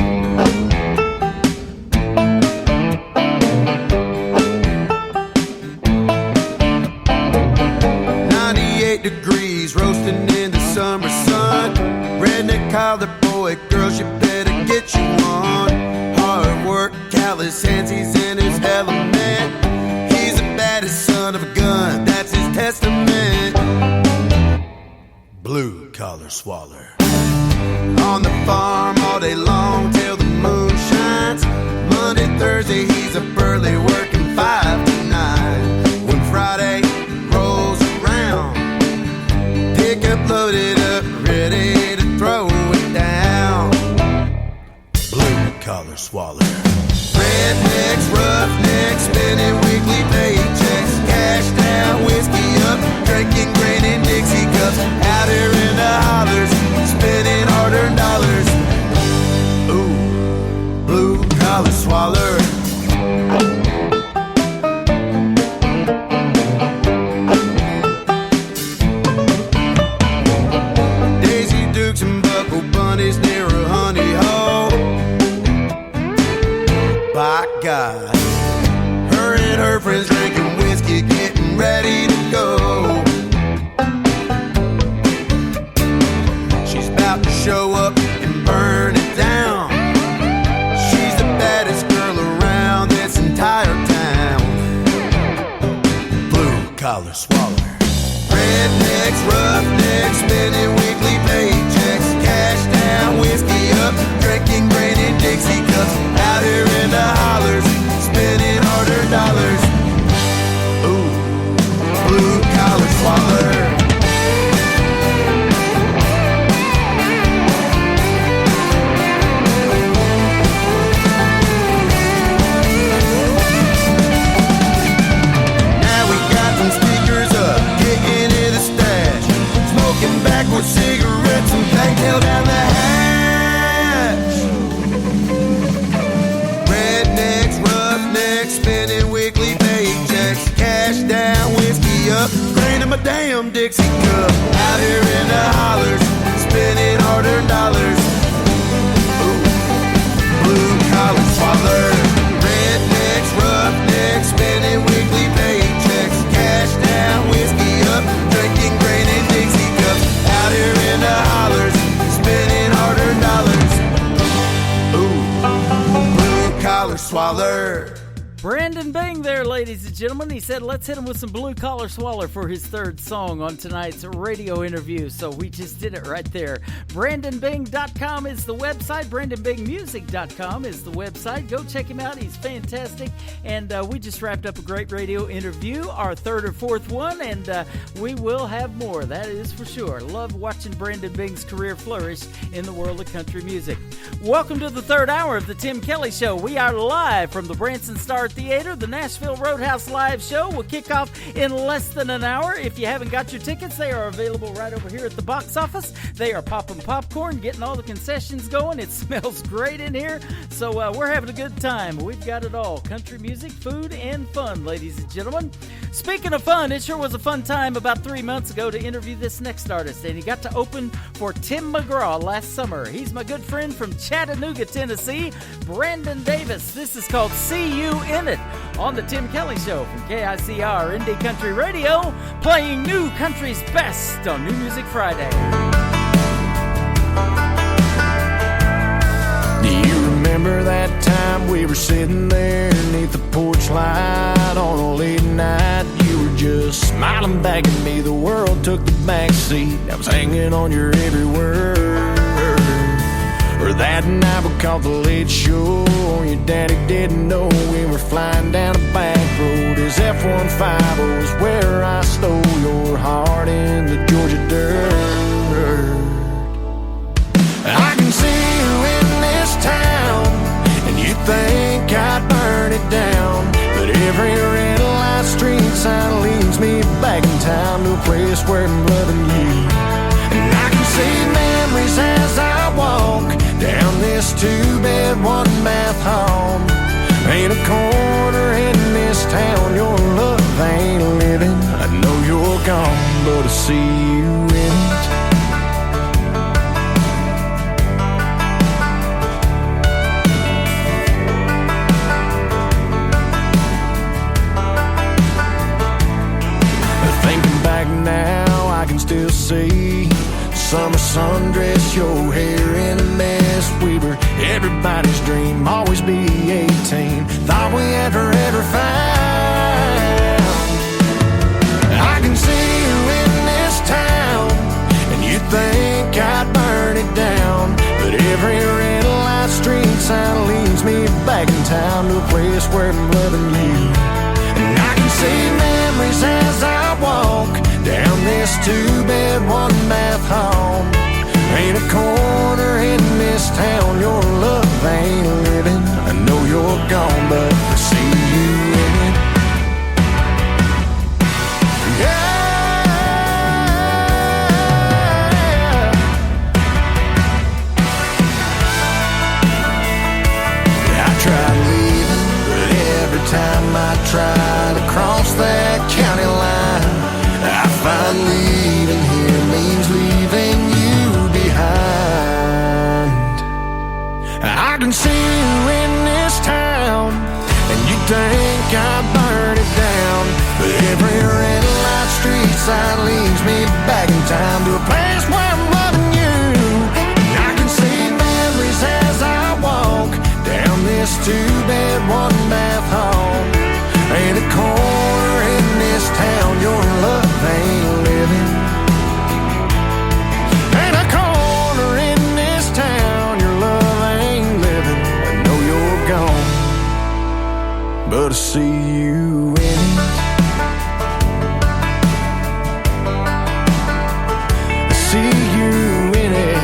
98 degrees, roasting in the summer sun. Redneck collar boy, girls, you better get you one. Hard work, callous hands, he's in his element. He's the baddest son of a gun, that's his testament. blue collar swaller. On the farm all day long till the moon shines. Monday, Thursday, he's up early working 5 to 9. When Friday rolls around, pickup loaded up, ready to throw it down. Blue collar swaller. Rednecks, roughnecks, spending weekly paychecks. Cash down, whiskey up, drinking grain in Dixie cups. Out here in the hollers, spending hard-earned dollars. Ooh, blue collar swaller. Daisy Dukes and buckle bunnies near a honey hole. By God, her and her friends drinking whiskey, getting ready to go. She's about to show up and burn it down. She's the baddest girl around this entire town. Blue collar swaller. Rednecks, roughnecks, spending weekly paychecks. Cash down, whiskey up, drinking grain in Dixie cups. Out here in the hollers, spending hard-earned dollars. Ooh, blue collar swaller. Backward cigarettes and pigtail down the hatch. Rednecks, roughnecks, spending weekly paychecks. Cash down, whiskey up, grain in my damn Dixie cup. Out here in the hollers, spending hard-earned dollars. Ooh, blue collar swaller. Rednecks, roughnecks, spending weekly paychecks. Cash down, whiskey up, drinking grain in Dixie cups. Out here in the hollers, spending hard-earned dollars. Ooh, blue collar swaller.
Brandon Bing there, ladies and gentlemen. He said, let's hit him with some Blue Collar Swaller for his third song on tonight's radio interview. So we just did it right there. BrandonBing.com is the website. BrandonBingMusic.com is the website. Go check him out. He's fantastic. And we just wrapped up a great radio interview, our third or fourth one, and we will have more. That is for sure. Love watching Brandon Bing's career flourish in the world of country music. Welcome to the third hour of the Tim Kelly Show. We are live from the Branson Star Theater. The Nashville Roadhouse live show will kick off in less than an hour. If you haven't got your tickets, they are available right over here at the box office. They are popping popcorn, getting all the concessions going. It smells great in here, so we're having a good time. We've got it all. Country music, food, and fun, ladies and gentlemen. Speaking of fun, it sure was a fun time about 3 months ago to interview this next artist, and he got to open for Tim McGraw last summer. He's my good friend from Chattanooga, Tennessee, Brandon Davis. This is called See You In It on the Tim Kelly Show from KICR Indie Country Radio, playing new country's best on New Music Friday.
Do you remember that time we were sitting there beneath the porch light on a late night? You were just smiling back at me. The world took the back seat. I was hanging on your every word. Or that night we caught the late show. Your daddy didn't know we were flying down a back road. His F-150 was where I stole your heart in the Georgia dirt. I can see you in this town, and you think I'd burn it down. But every red light street sign leads me back in town to a place where I'm loving you. And I can see memories as I walk down this two-bed, one-bath home. Ain't a corner in this town your love ain't living. I know you're gone, but I see you in it. Thinking back now, I can still see summer sundress, your hair in a mess. We were everybody's dream, always be 18. Thought we had forever found. I can see you in this town, and you
back in town to a place where I'm loving you. And I can see memories as I walk down this 2-bed, 1-bath home. Ain't a corner in this town your love ain't living. I know you're gone, but I see you in it. Yeah. I tried leaving, but every time I try to cross that county line, I find leaving here means leaving you behind. I can see you in this town, and you think I burned it down, but every red light street sign leads me back in time to a place where I'm loving you. And I can see memories as I walk down this 2-bed, 1-bath home. Ain't a corner in this town your love ain't living. Ain't a corner in this town your love ain't living. I know you're gone, but I see you in it. I see you in it.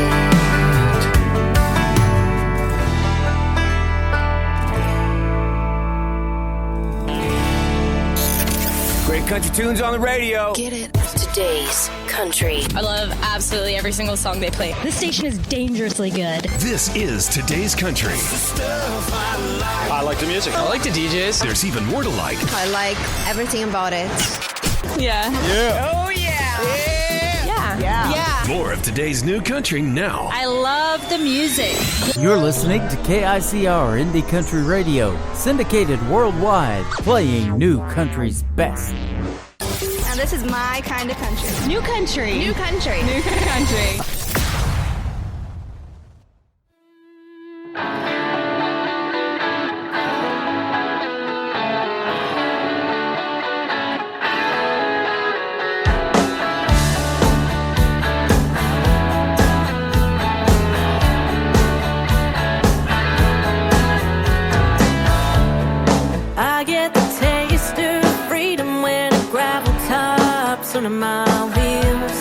Great country tunes on the radio.
Get it. Today's country.
I love absolutely every single song they play.
This station is dangerously good.
This is Today's Country.
I like the music.
I like the DJs. There's even more to like.
I like everything about it.
Yeah.
Yeah.
Oh, yeah. Yeah.
More of today's new country now.
I love the music.
You're listening to KICR Indie Country Radio, syndicated worldwide, playing new country's best.
And this is my kind of country.
New country.
New country.
New country.
I get the taste of freedom when a gravel tops under my wheels.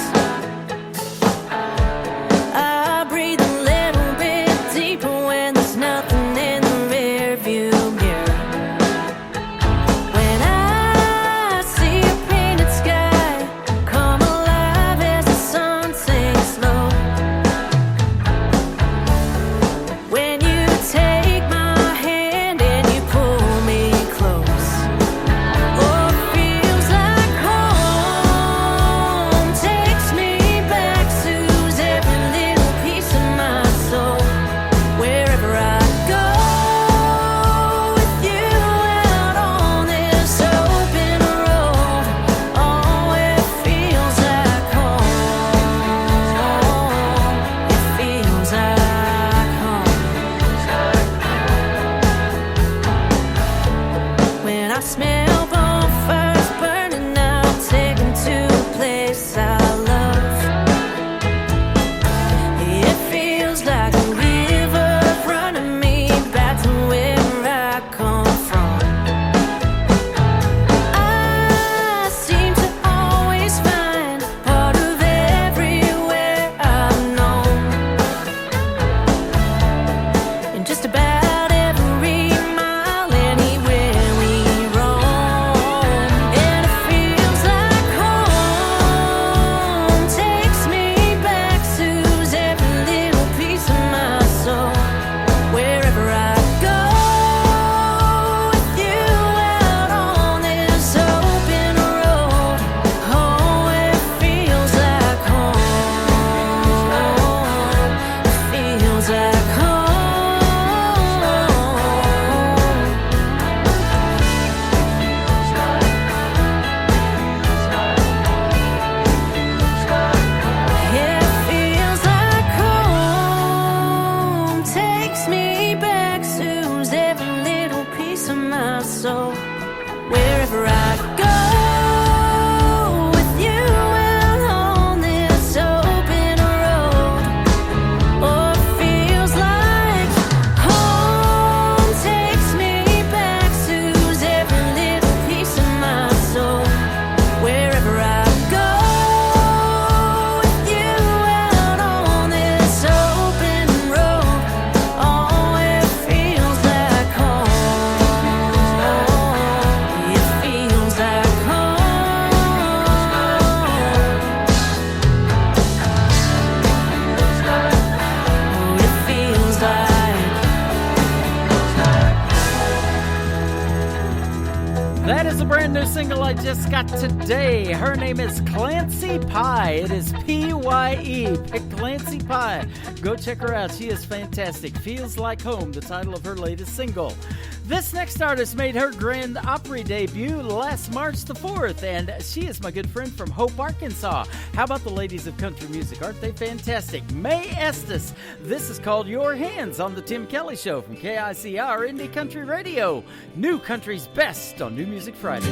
new single I just got today. Her name is Clancy Pie. It is P-Y-E. Clancy Pie. Go check her out. She is fantastic. Feels Like Home, the title of her latest single. This next artist made her Grand Opry debut last March the 4th, and she is my good friend from Hope, Arkansas. How about the ladies of country music? Aren't they fantastic? Mae Estes. This is called Your Hands on the Tim Kelly Show from KICR Indie Country Radio. New Country's Best on New Music Friday.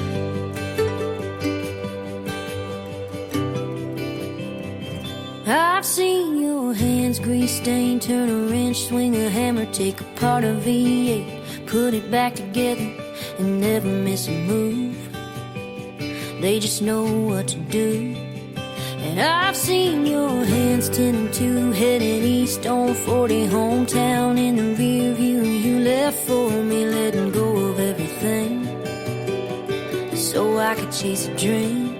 I've seen your hands grease stained, turn a wrench, swing a hammer, take apart a V8, put it back together and never miss a move. They just know what to do. And I've seen your hands 10 and 2 headed east on 40, hometown in the rear view. You left for me, letting go of everything so I could chase a dream.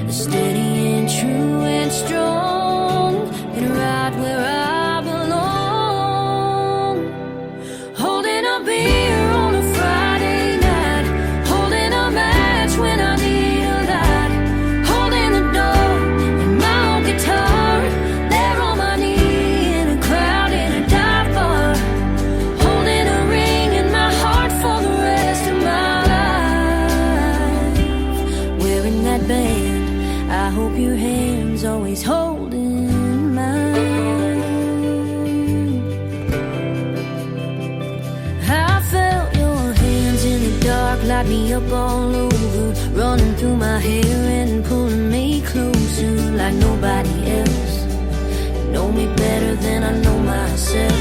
Steady and true and strong, and right where I belong. Holding a beer on a Friday night, holding a match when I need a light, holding the door and my old guitar, there on my knee in a crowd in a dive bar, holding a ring in my heart for the rest of my life, wearing that band. I hope your hand's always holding mine. I felt your hands in the dark, light me up all over, running through my hair and pulling me closer like nobody else. You know me better than I know myself.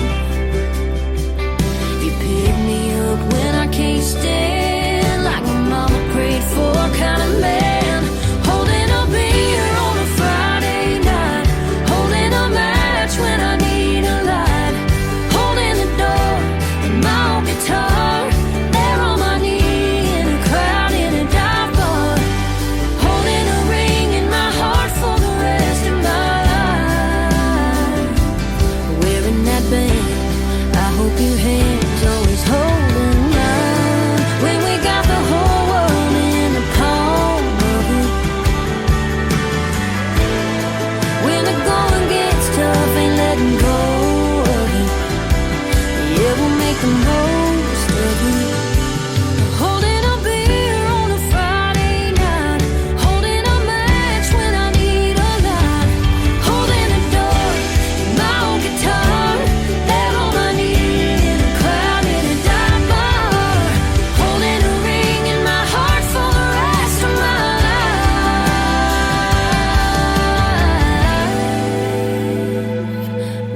You pick me up when I can't stand, like my mama prayed for, kind of man. Holding a beer on a Friday night, holding a match when I need a light, holding the door and my old guitar, there on my knee in a crowd in a dive bar, holding a ring in my heart for the rest of my life, wearing that band. I hope your hands always holding mine, when we got the whole world in the palm of it. When the going gets tough, ain't letting go of it. Yeah, we'll make the most of it. Holding a beer on a Friday night, holding a match when I need a light, holding the door and my old guitar, there on my knee in a crowd in a dive bar, holding a ring in my heart for the rest of my life,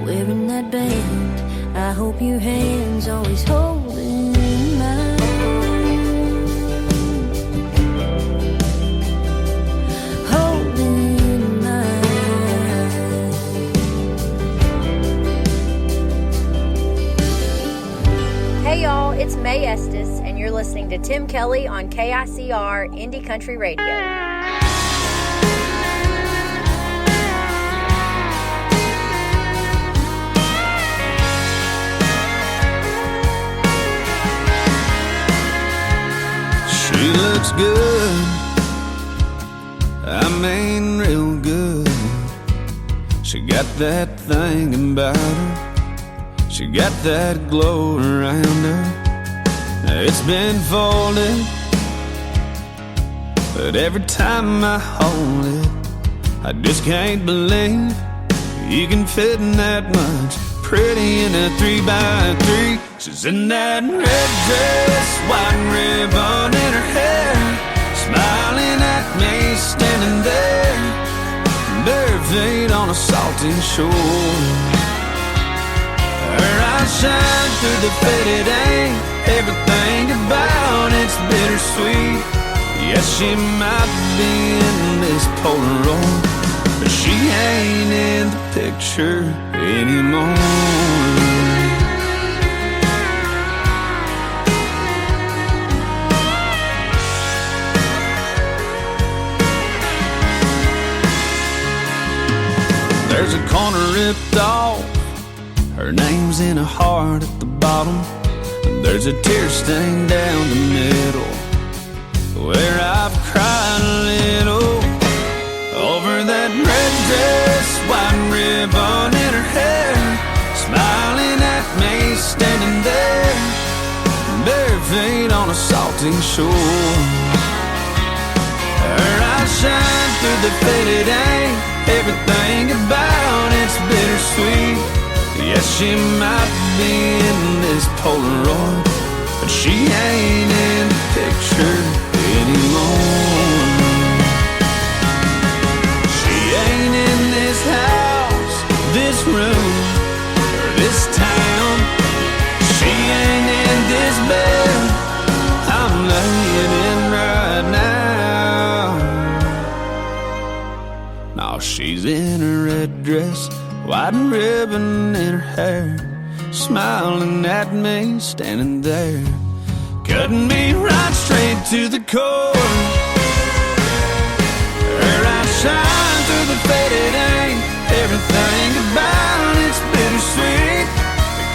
wearing that band. I hope your hands always holding mine, holding mine.
Hey y'all, it's Mae Estes, and you're listening to Tim Kelly on KICR Indie Country Radio.
She looks good, I mean real good. She got that thing about her, she got that glow around her. It's been folded, but every time I hold it, I just can't believe you can fit in that much. Pretty in a 3x3, she's in that red dress, white ribbon in her hair, smiling at me standing there, bare feet on a salty shore. Her eyes shine through the faded ink, everything about it's bittersweet. Yes, she might be in this Polaroid, but she ain't in the picture anymore. There's a corner ripped off, her name's in a heart at the bottom, and there's a tear stain down the middle.
where I've cried a little over that red dress, white ribbon in her hair, smiling at me, standing there, bare feet on a salty shore. Her eyes shine through the faded ink, everything about it's bittersweet. Yes, she might be in this Polaroid, but she ain't in the picture anymore. She ain't in this house, this room, or this town. She ain't in this bed I'm laying in right now. No, she's in a red dress, white ribbon in her hair, smiling at me, standing there, cutting me right straight to the core. Her eyes shine through the faded ink, everything about it's bittersweet.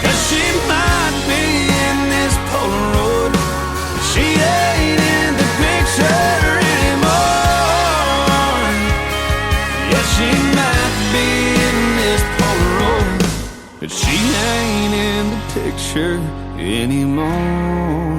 Because she might be in this Polaroid, but she ain't in the picture anymore. Yeah, she might be in this Polaroid, but she ain't in the picture anymore.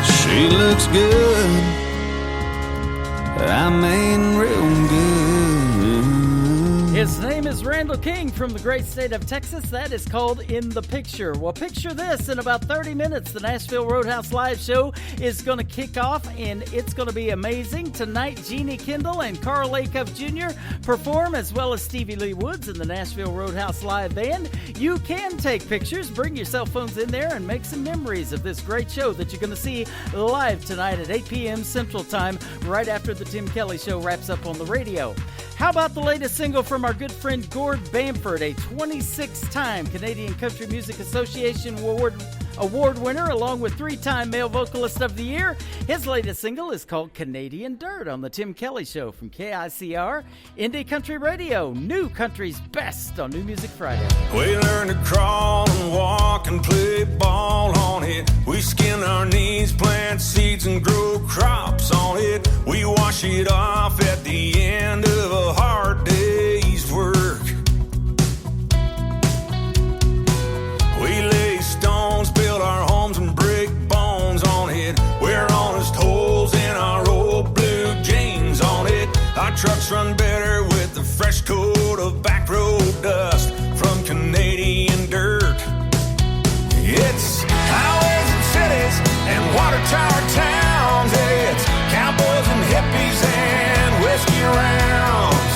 She looks good, I mean real good.
His name is Randall King from the great state of Texas. That is called In the Picture. Well, picture this. In about 30 minutes, the Nashville Roadhouse Live Show is going to kick off, and it's going to be amazing. Tonight, Jeannie Kendall and Carl Acuff Jr. perform, as well as Stevie Lee Woods and the Nashville Roadhouse Live Band. You can take pictures. Bring your cell phones in there and make some memories of this great show that you're going to see live tonight at 8 p.m. Central Time, right after the Tim Kelly Show wraps up on the radio. How about the latest single from our good friend Gord Bamford, a 26-time Canadian Country Music Association Award winner, along with 3-time Male Vocalist of the Year. His latest single is called Canadian Dirt on the Tim Kelly Show from KICR, Indie Country Radio, New Country's best on New Music Friday.
We learn to crawl and walk and play ball on it. We skin our knees, plant seeds and grow crops on it. We wash it off at the end of a hard day's work. We lay stones, build our homes and break bones on it. We're honest holes in our old blue jeans on it. Our trucks run better with the fresh coat of back road dust from Canadian dirt. It's highways and cities and water tower towns. It's cowboys and hippies and whiskey rounds.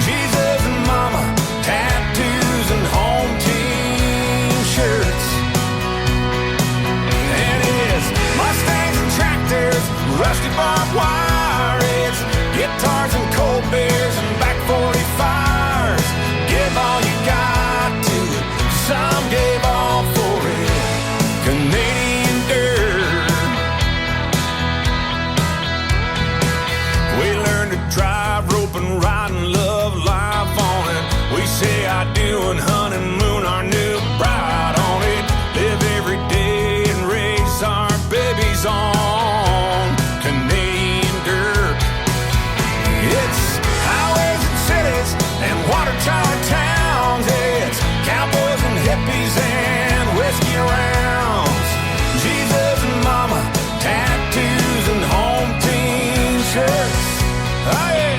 Jesus and mama, tattoos and home team shirts. And it's Mustangs and tractors, rusty barbed wire. It's guitars and cold beers and back 45s. Give all you got to it, some gave all for it. Canadian dirt. We learn to drive, rope and ride and love life on it. We say I do and honeymoon our new bride on it. Live every day and raise our babies on Canadian dirt. It's highways and cities and water tower towns. It's cowboys and hippies and whiskey rounds. Jesus and mama, tattoos and home team shirts. Oh yeah.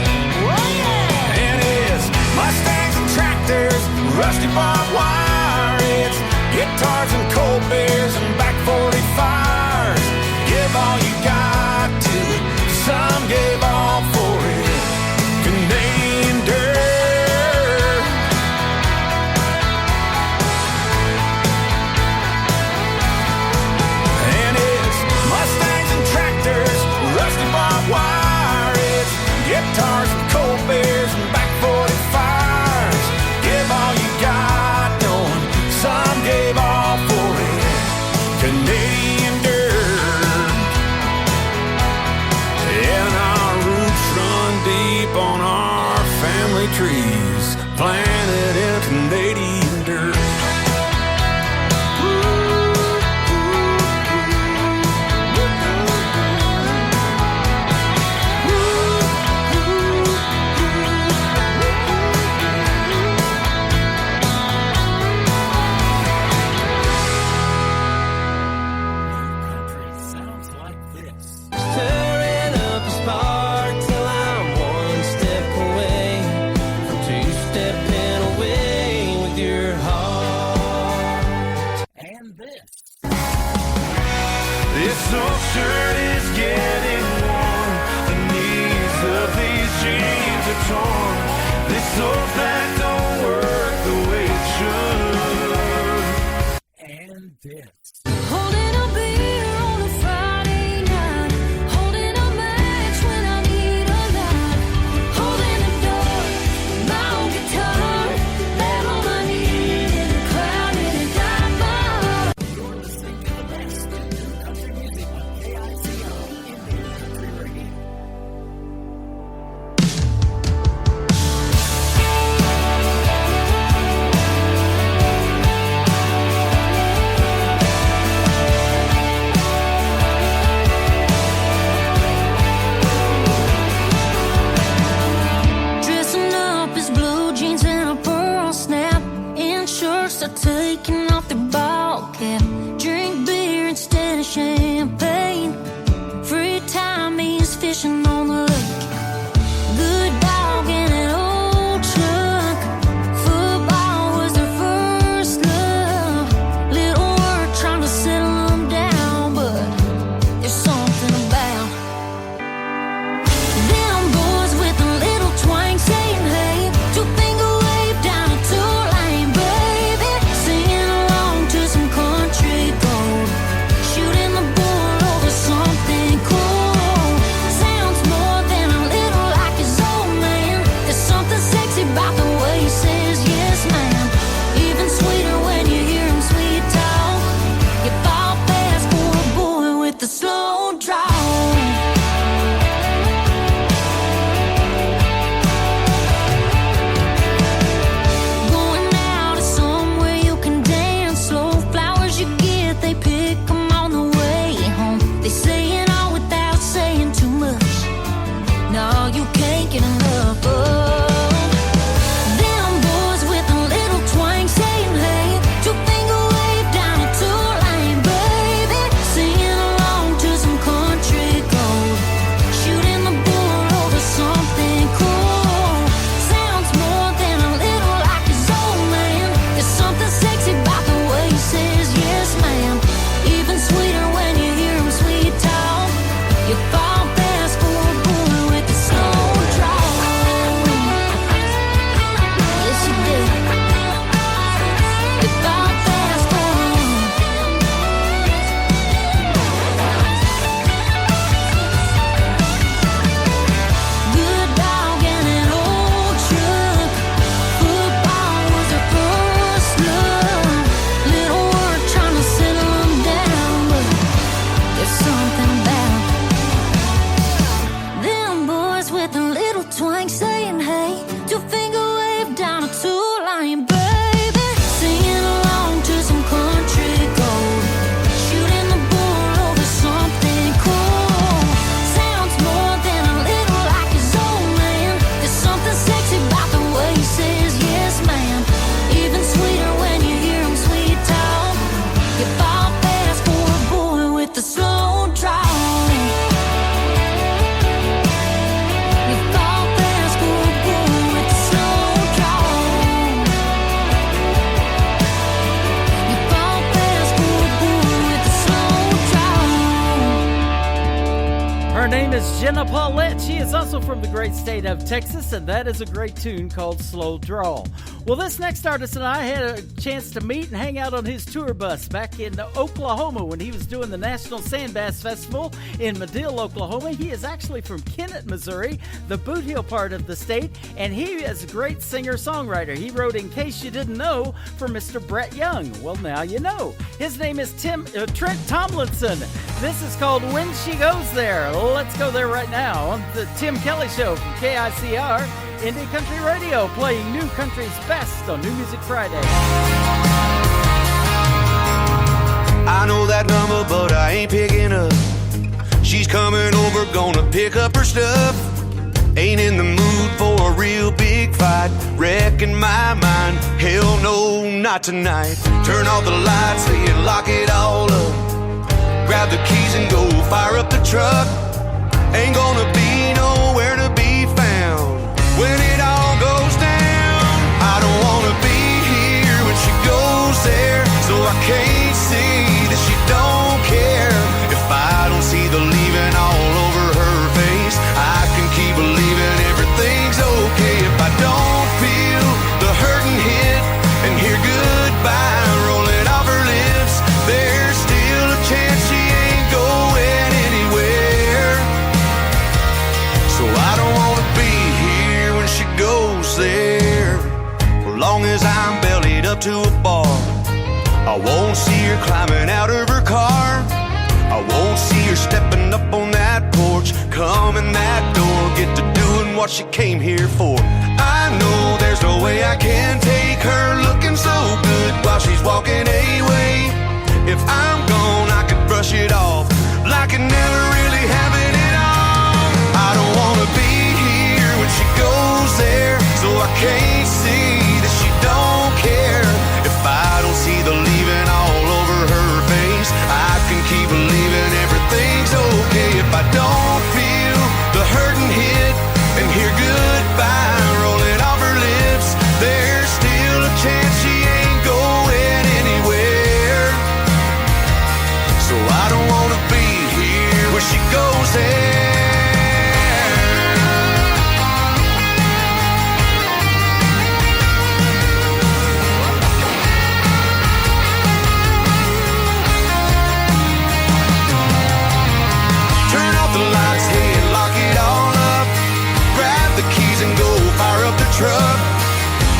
And it's Mustangs and tractors, rusty barbed wire. It's guitars and cold beers and back 45s. Give all you got to it, some gave all for it. Canadian dirt. And it's Mustangs and tractors, rusty barbed wire. It's guitars and cold beers and back 45s. Give all you got, knowing some gave all for it. Canadian dirt.
Canadian dirt.
Stirring up a spark till I'm one step away from two-stepping away with your heart.
And this.
This old shirt is getting worn. The knees of these jeans are torn. This old back don't work the way it should.
And this.
Holding a beer on a Friday night, holding a match when I need a light, holding a door, my own guitar, that all I need in a clouded and dark bar.
You're listening to the best in new country music on KICR, Indian Country Radio.
Dressing up as blue jeans and a pearl snap, in shirts are taking off their ball cap. Drink beer instead of champagne. Free time means fishing on the lake. Good dog and an old truck. Football was their first love. Little work trying to settle them down, but there's something about them boys with a little twang saying, hey, two-finger wave down a two-lane, baby. Singing along to some country gold. Shooting the bull over something cool. Sounds more than a little like his old man. There's something sexy about the way he says yes, man. Even sweeter when you hear him sweet talk. You fall fast for a boy with the slow draw. Going out is somewhere you can dance slow. Flowers you get, they pick 'em on the way home. They say it all without saying too much. No, you can't get enough of them boys with a little twang saying, hey, two-finger wave down a two-lane, baby. Singing along to some country gold. Shooting the bull over something cool. Sounds more than a little like his old man. There's something sexy about the way he says yes, ma'am. Even sweeter when you hear him sweet talk. You fall fast for a boy with the slow draw. Yes, you do. You fall fast for him. Good dog and an old truck. Football was her first love. Little work trying to settle them down, but there's something about them boys with a little twang saying, hey, two-finger wave down a two-line, baby. Singing along to some country gold. Shooting the bull over something cool. Sounds more than a little like his old man. There's something sexy about the way he says yes, ma'am. Even sweeter when you hear him sweet talk. You fall fast for a boy with the slow draw. You fall fast for a boy with the slow draw. You fall fast for a boy with the slow draw.
Her name is Jenna Paulette. She is also from the great state of Texas, and that is a great tune called Slow Draw. Well, this next artist and I had a chance to meet and hang out on his tour bus back in Oklahoma when he was doing the National Sand Bass Festival in Madill, Oklahoma. He is actually from Kennett, Missouri, the Boot Heel part of the state, and he is a great singer-songwriter. He wrote In Case You Didn't Know for Mr. Brett Young. Well, now you know. His name is Trent Tomlinson. This is called When She Goes There. Let's go there right now on the Tim Kelly Show from KICR Indie Country Radio, playing new country's best on New Music Friday.
I know that number, but I ain't picking up. She's coming over, gonna pick up her stuff. Ain't in the mood for a real big fight, wrecking my mind. Hell no, not tonight. Turn off the lights and lock it all up. Grab the keys and go fire up the truck. Ain't gonna be nowhere to be found when it all goes down. I don't wanna be here when she goes there, so I can't see that she don't care. If I don't see the leaving all over her face, I can keep believing everything's okay. If I don't feel the hurting hit and hear goodbye rolling off her lips, there's still a chance she ain't going anywhere. So I don't wanna be here when she goes there. As long as I'm bellied up to a bar, I won't see her climbing out of her car. I won't see her stepping up on that porch, coming that door, get to doing what she came here for. I know there's no way I can take her looking so good while she's walking away. If I'm gone, I could brush it off like it never really happened at all. I don't wanna be here when she goes there, so I can't see that she don't care. If I don't see the leaving all over her face, I can keep believing everything's okay. If I don't feel the hurting hit and hear goodbye rolling off her lips, there's still a chance she ain't going anywhere. So I don't wanna be here when she goes there. Turn off the lights, hey, and lock it all up. Grab the keys and go fire up the truck.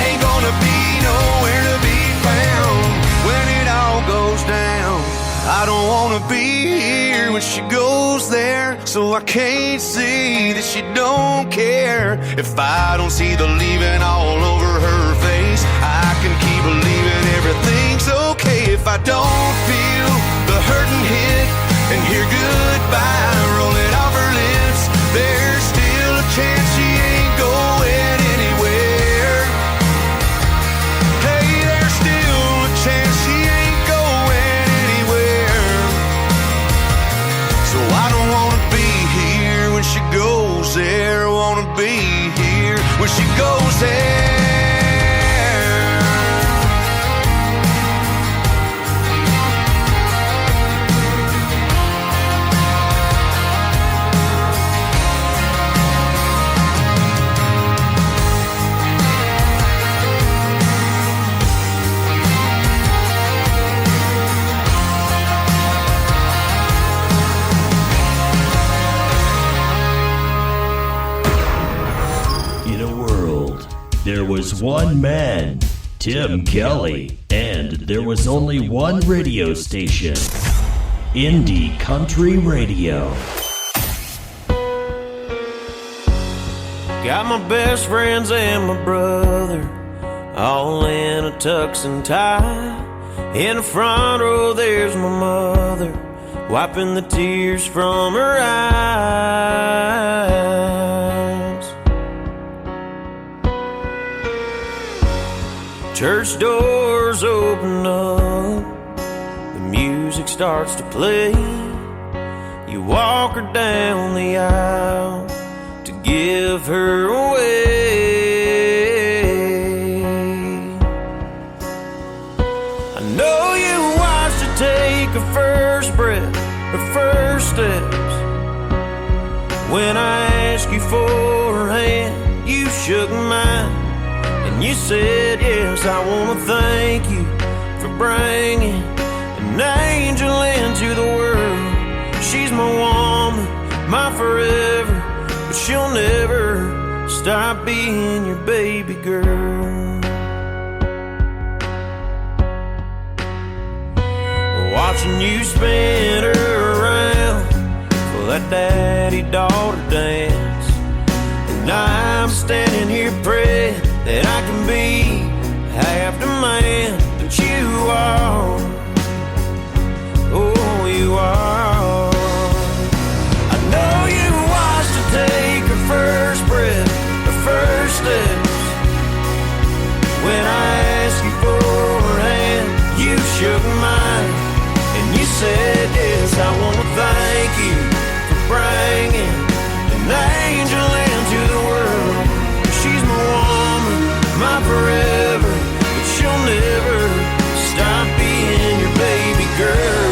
Ain't gonna be nowhere to be found when it all goes down. I don't wanna be here when she goes there, so I can't see that she don't care. If I don't see the leaving all over her face, I can keep believing everything's okay. If I don't feel the hurting hit and hear goodbye rolling off her lips, there's still a chance she ain't going anywhere. Hey, there's still a chance she ain't going anywhere. So I don't wanna be here when she goes there. Wanna be here when she goes there.
There was one man, Tim Kelly, and there was only one radio station, Indie Country Radio.
Got my best friends and my brother all in a tux and tie. In the front row there's my mother wiping the tears from her eyes. Church doors open up, the music starts to play. You walk her down the aisle to give her away. I know you watched her take her first breath, her first steps. When I asked you for her hand, you shook mine. You said, yes, I want to thank you for bringing an angel into the world. She's my woman, my forever, but she'll never stop being your baby girl. Watching you spin her around for that daddy-daughter dance, and I'm standing here praying that I can be half the man that you are. Oh, you are. I know you watched her take her first breath, her first steps. When I asked you for her hand, you shook mine, and you said yes. I want to thank you for bringing an angel into the world. She's my woman, my forever, but she'll never stop being your baby girl.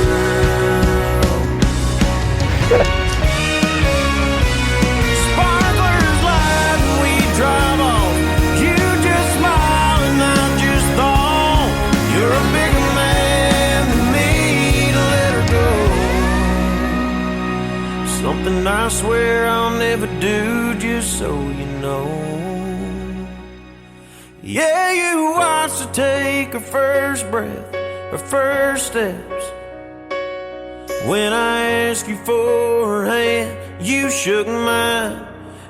Sparklers light and we drive off. You just smile and I just thought you're a bigger man than me to let her go. Something I swear I'll never do, just so you know. Yeah, you watched her take her first breath, her first steps. When I asked you for her hand, you shook mine,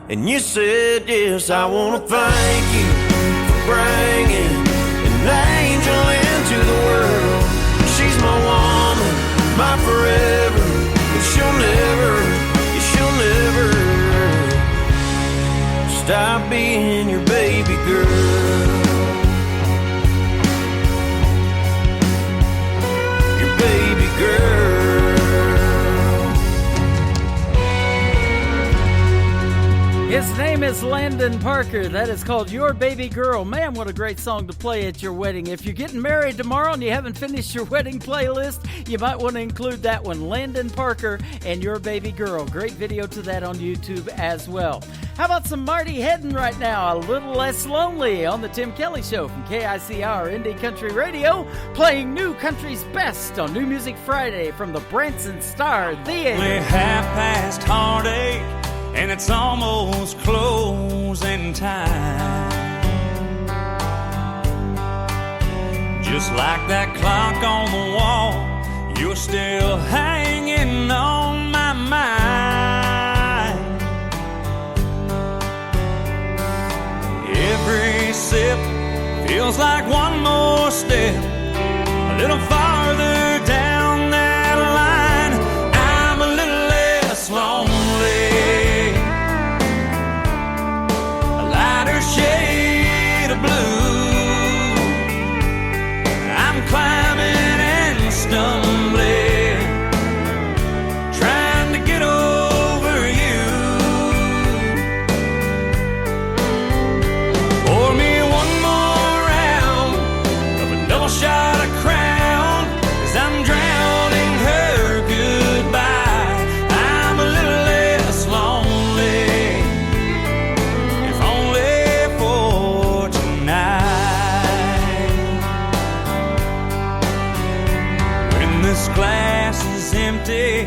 and you said yes. I want to thank you for bringing an angel into the world. She's my woman, my forever, but she'll never stop being your baby girl. Your baby girl.
His name is Landon Parker. That is called Your Baby Girl. Man, what a great song to play at your wedding. If you're getting married tomorrow and you haven't finished your wedding playlist, you might want to include that one, Landon Parker and Your Baby Girl. Great video to that on YouTube as well. How about some Marty Heddon right now? A Little Less Lonely on the Tim Kelly Show from KICR Indie Country Radio, playing New Country's Best on New Music Friday from the Branson Star Theater.
Only half past heartache, and it's almost closing time. Just like that clock on the wall, you're still hanging on my mind. Every sip feels like one more step, a little farther down that line. I'm a little less lonely, a lighter shade of blue. I'm climbing and stumbling, trying to get over you. Pour me one more round of a double shot of Crown, 'cause I'm drowning her goodbye. I'm a little less lonely, if only for tonight. When this glass is empty,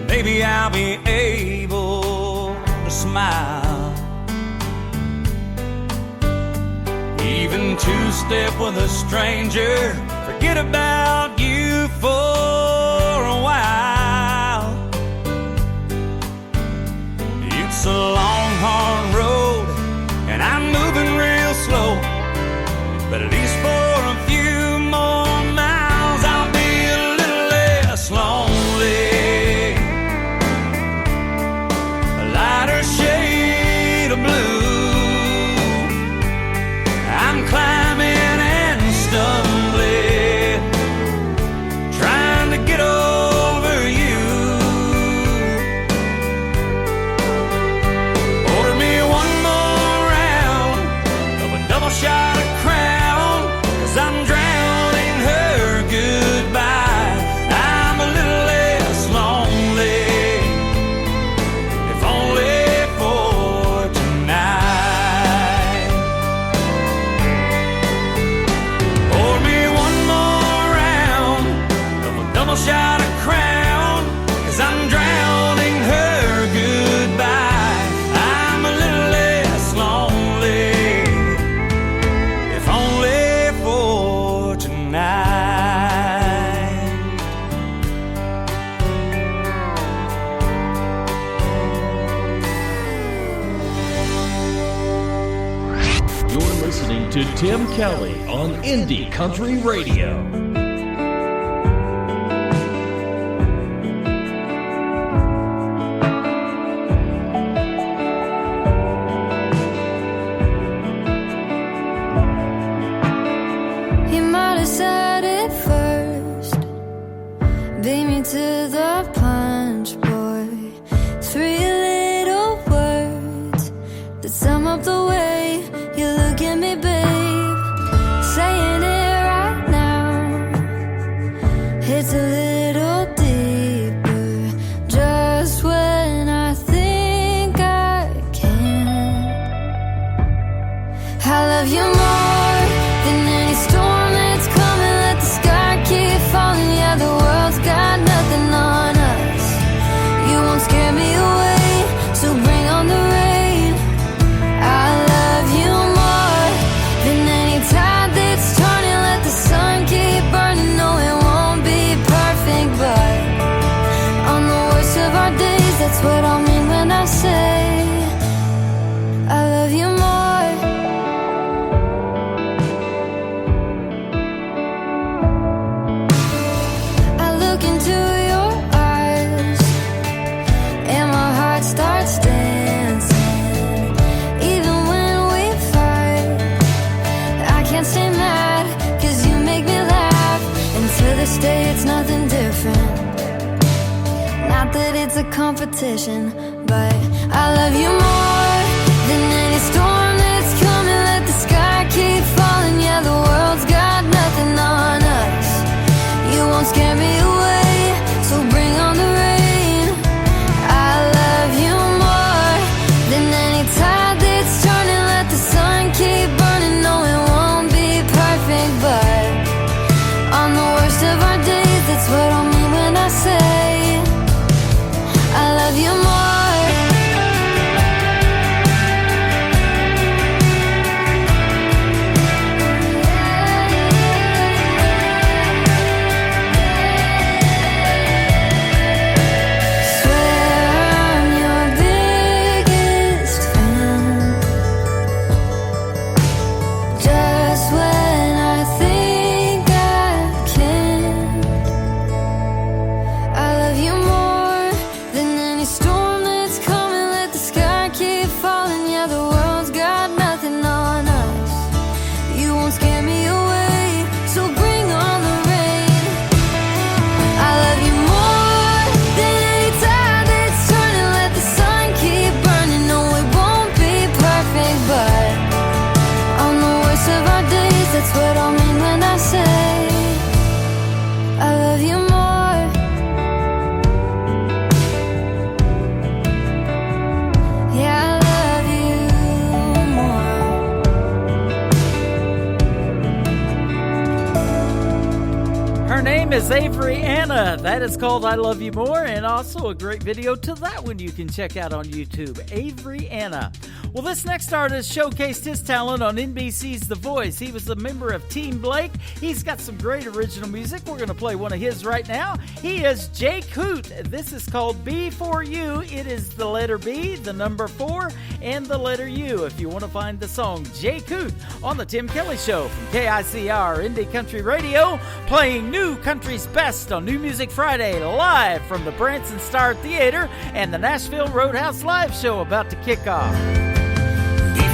maybe I'll be able to smile. Even two-step with a stranger, forget about you for a while. It's a long, hard road, and I'm moving real slow, but at least for a few more miles I'll be a little less lonely, a lighter shade of blue. I'm climbing and stumbling, trying
Tim Kelly on Indie Country Radio.
He might have said it first, beat me to the punch, boy. 3 little words that sum up the way you look at me, babe. Saying it right now hits a little deeper just when I think I can. I love you more than any storm that's coming. Let the sky keep falling. Yeah, the world's got nothing on us. You won't scare me away, so bring on the rain. I love you more than any tide that's turning. Let the sun keep burning. No, it won't be perfect, but on the worst of our days, that's what I mean when I say I love you more. Into your eyes and my heart starts dancing. Even when we fight, I can't stay mad, 'cause you make me laugh. And to this day it's nothing different. Not that it's a competition, but I love you more than any storm that's coming. Let the sky keep falling. Yeah, the world's got nothing on us. You won't scare me away, so bring on the rain. I love you more than any tide that's turning. Let the sun keep burning. No, it won't be perfect, but on the worst of our days, that's what I mean when I say I love you more. That's what I mean when I say I love you more. Yeah, I love you
more. Her name is Avery Anna. That is called I Love You More, and also a great video to that one you can check out on YouTube. Avery Anna. Well, this next artist showcased his talent on NBC's The Voice. He was a member of Team Blake. He's got some great original music. We're going to play one of his right now. He is Jake Hoot. This is called B for You. It is the letter B, the number 4, and the letter U. If you want to find the song, Jake Hoot on the Tim Kelly Show from KICR Indie Country Radio, playing New Country's Best on New Music Friday, live from the Branson Star Theater and the Nashville Roadhouse Live Show about to kick off.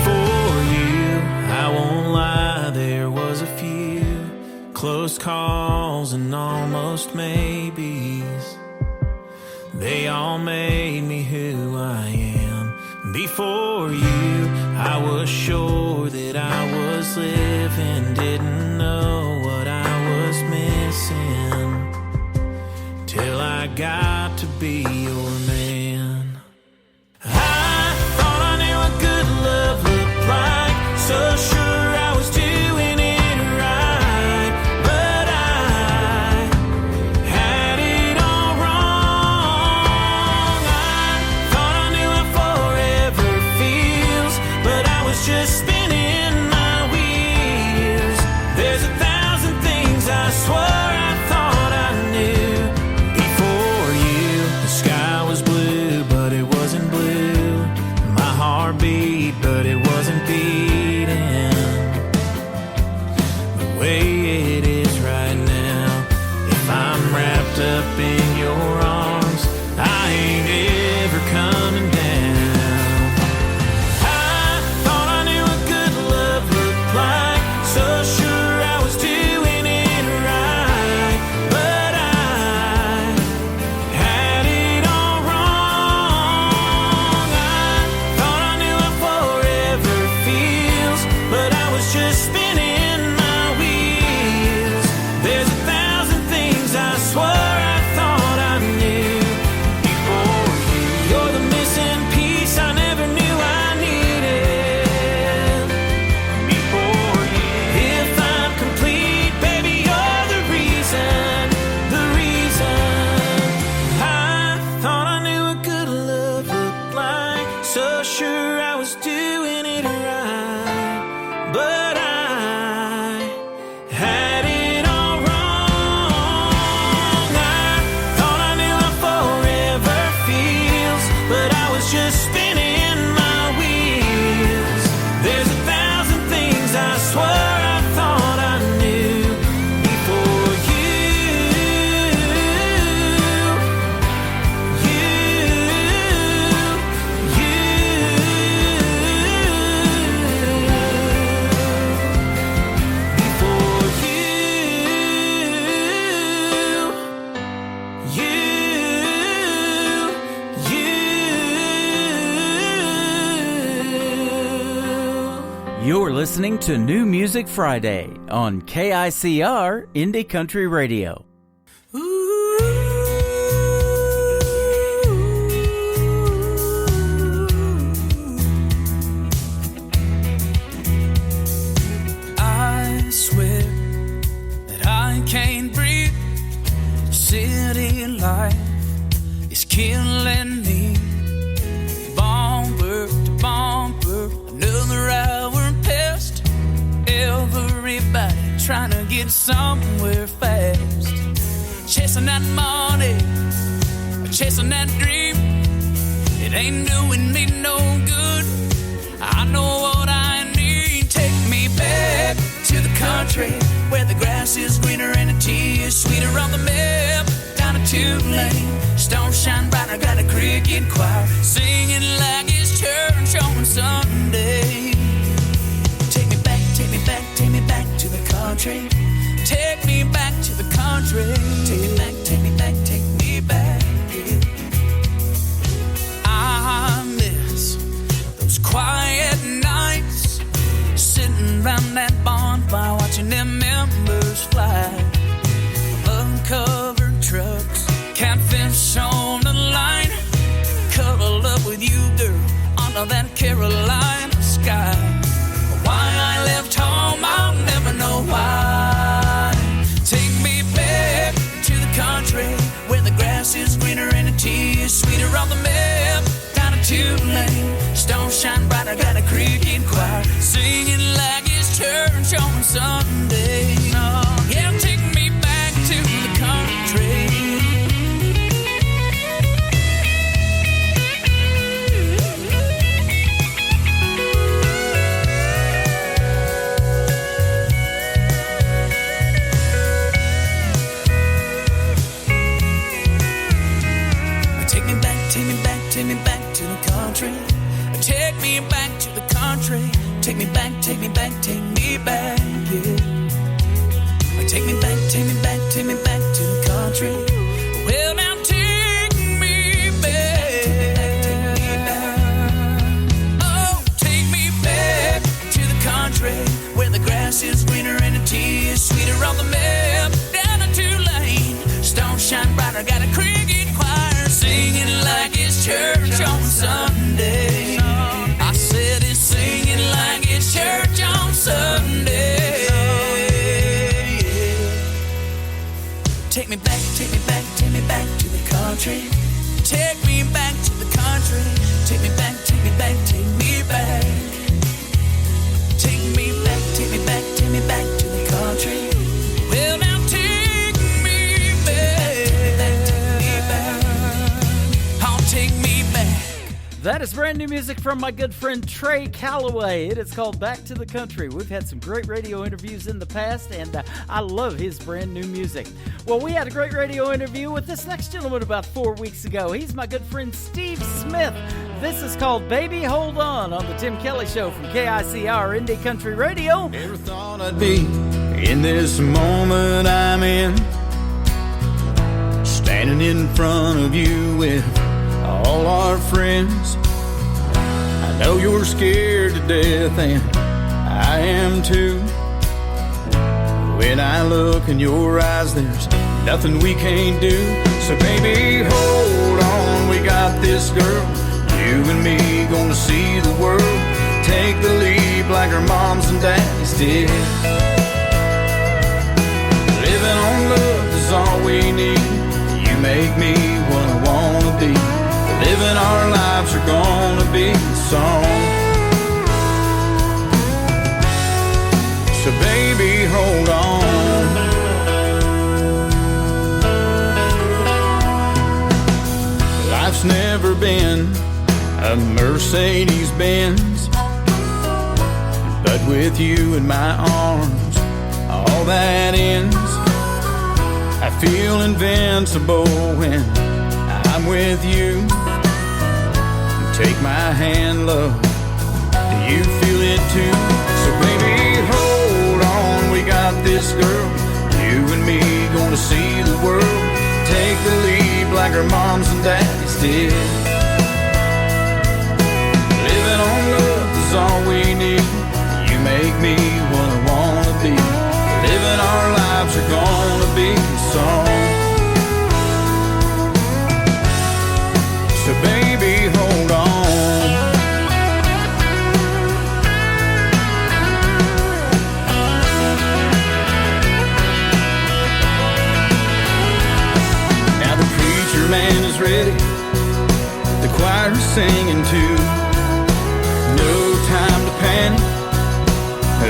Before you, I won't lie, there was a few close calls and almost maybes. They all made me who I am. Before you, I was sure that I was living, didn't know what I was missing, till I got to be your man. I thought I knew what good love looked like, so sure I was doing it right, but I had it all wrong. I thought I knew how forever feels, but I was just spinning my wheels. There's 1,000 things I swore I thought I knew before you.
You're listening to New Music Friday on KICR Indie Country Radio.
I swear that I can't breathe. City life is killing me. Bumper to bumper, another hour passed. Everybody trying to get somewhere fast. Chasing that money, chasing that dream. It ain't doing me no good. I know what I need. Take me back to the country where the grass is greener and the tea is sweeter on the map. Down a 2-lane, stone shine brighter, got a cricket choir singing like it's church on Sunday. Take me back, take me back, take me back to the country. Take me back to the country. Take me back, take me back, take me back. Yeah. I miss those quiet nights, sitting around that bonfire watching them embers fly. Uncovered trucks, catfish on the line. Cuddle up with you, girl, under that Carolina sky. Why I left home, I'll never know why. Take me back to the country where the grass is greener and the tea is sweeter on the map. Down a 2-lane, stone shine brighter, got a cricket choir singing like it's church on Sunday. Oh, yeah, take me back to the country. Take me back, take me back, take me back to the country. Take me back to the country. Take me back, take me back, take me back, yeah. Take me back, take me back, take me back to the country. Well, now take me back. Oh, take me back to the country where the grass is greener and the tea is sweeter on the map. Down a 2-lane, stone shine brighter, got a cricket choir singing like it's church on Sunday. I said it's singing like it's church on Sunday. Take me back, take me back, take me back to the country. Take me back to the country. Take me back, take me back, take me back. Take me back, take me back, take me back to the country. Well, now take me back, take me back. Oh, take me back.
That is brand new music from my good friend Trey Calloway. It is called Back to the Country. We've had some great radio interviews in the past, and I love his brand new music. Well, we had a great radio interview with this next gentleman about 4 weeks ago. He's my good friend Steve Smith. This is called Baby Hold On the Tim Kelly Show from KICR Indie Country Radio.
Never thought I'd be in this moment I'm in, standing in front of you with all our friends. I know you're scared to death, and I am too. When I look in your eyes, there's nothing we can't do. So baby, hold on, we got this, girl. You and me gonna see the world. Take the leap like our moms and daddies did. Living on love is all we need. You make me what I wanna be. Living our lives are gonna be a song. So baby, hold on. Life's never been a Mercedes-Benz, but with you in my arms, all that ends. I feel invincible when I'm with you. Take my hand, love, do you feel it too? So baby, hold on, we got this, girl. You and me gonna see the world. Take the leap like our moms and daddies did. Living on love is all we need. You
me what I wanna be. Living our lives are gonna be a song. So baby, hold on. Now the preacher man is ready, the choir is singing too. No time to panic,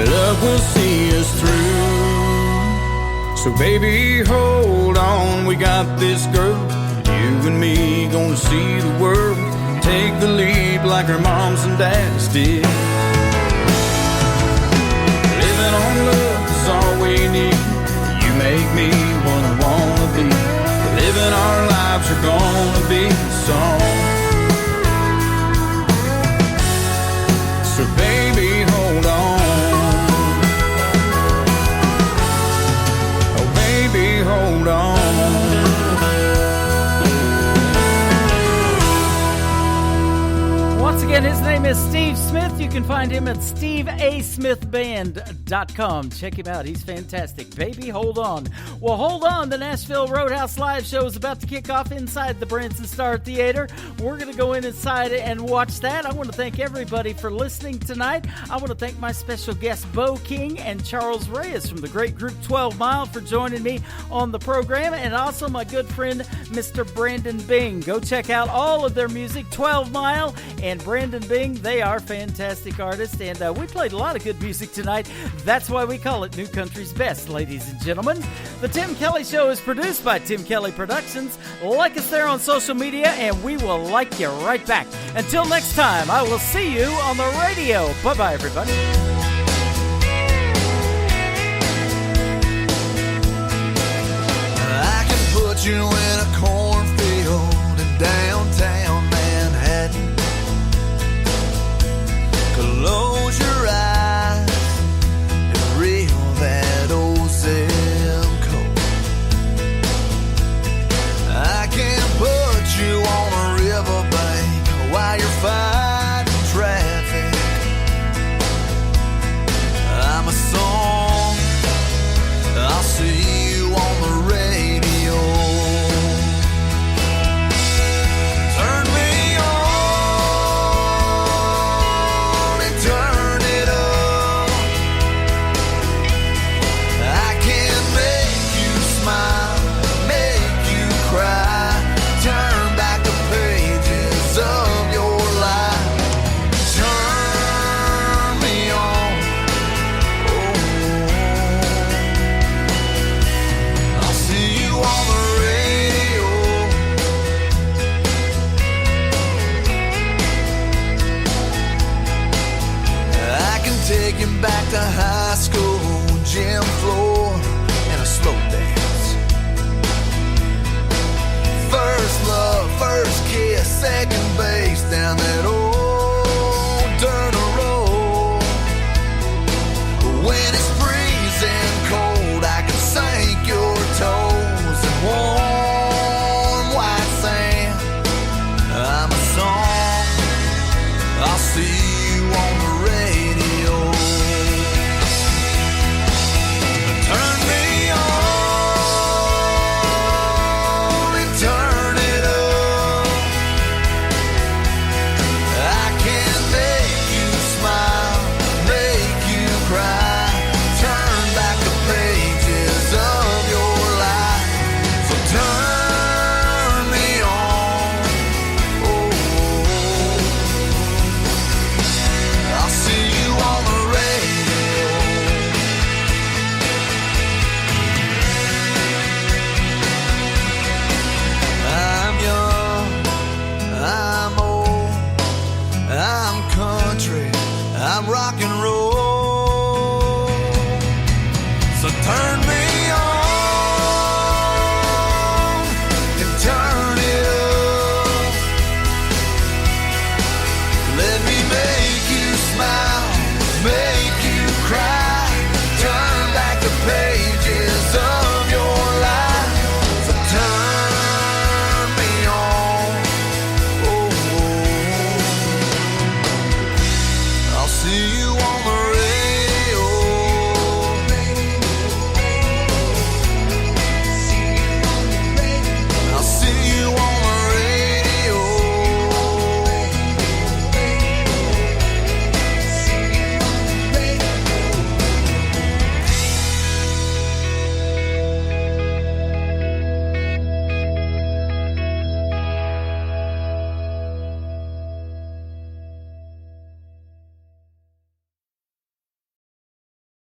love will see us through. So baby, hold on, we got this girl. You and me gonna see the world. Take the lead like our moms and dads did. Living on love is all we need. You make me what I wanna be. Living our lives are gonna be a song. So baby, hold on. Oh baby, hold on.
Once again, his name is Steve Smith. You can find him at steveasmithband.com. Check him out. He's fantastic. Baby, hold on. Well, hold on. The Nashville Roadhouse Live show is about to kick off inside the Branson Star Theater. We're going to go inside and watch that. I want to thank everybody for listening tonight. I want to thank my special guests, Bo King and Charles Reyes from the great group 12 Mile for joining me on the program, and also my good friend, Mr. Brandon Bing. Go check out all of their music, 12 Mile and Brandon Bing. They are fantastic artists, and we played a lot of good music tonight. That's why we call it New Country's Best, ladies and gentlemen. The Tim Kelly Show is produced by Tim Kelly Productions. Like us there on social media, and we will like you right back. Until next time, I will see you on the radio. Bye-bye, everybody.
I can put you in a cornfield in downtown Manhattan. Close your eyes and reel that old zip code. I can put you on a riverbank while you're fighting traffic. I'm a song, I'll see you on the radio. Turn me on and turn it up. I can make you smile, make you cry, turn back the pages of your life. Turn me on, oh, I'll see you on the radio. I can take you back to high school, gym floor, and a slow dance. First love, first kiss, second base down that old dirt road. When it's freezing cold, I can sink your toes in warm white sand. I'm a song, I'll see you on the radio. Turn me on and turn it up. I can make you smile, make you cry, turn back the pages of your life. So turn me on, oh, I'll see you on the radio. I'm young, I'm old, I'm country, I'm rock and roll. So turn me on and turn it up. Let me make you smile, make you cry, turn back the pages of your life. So turn me on, oh, I'll see you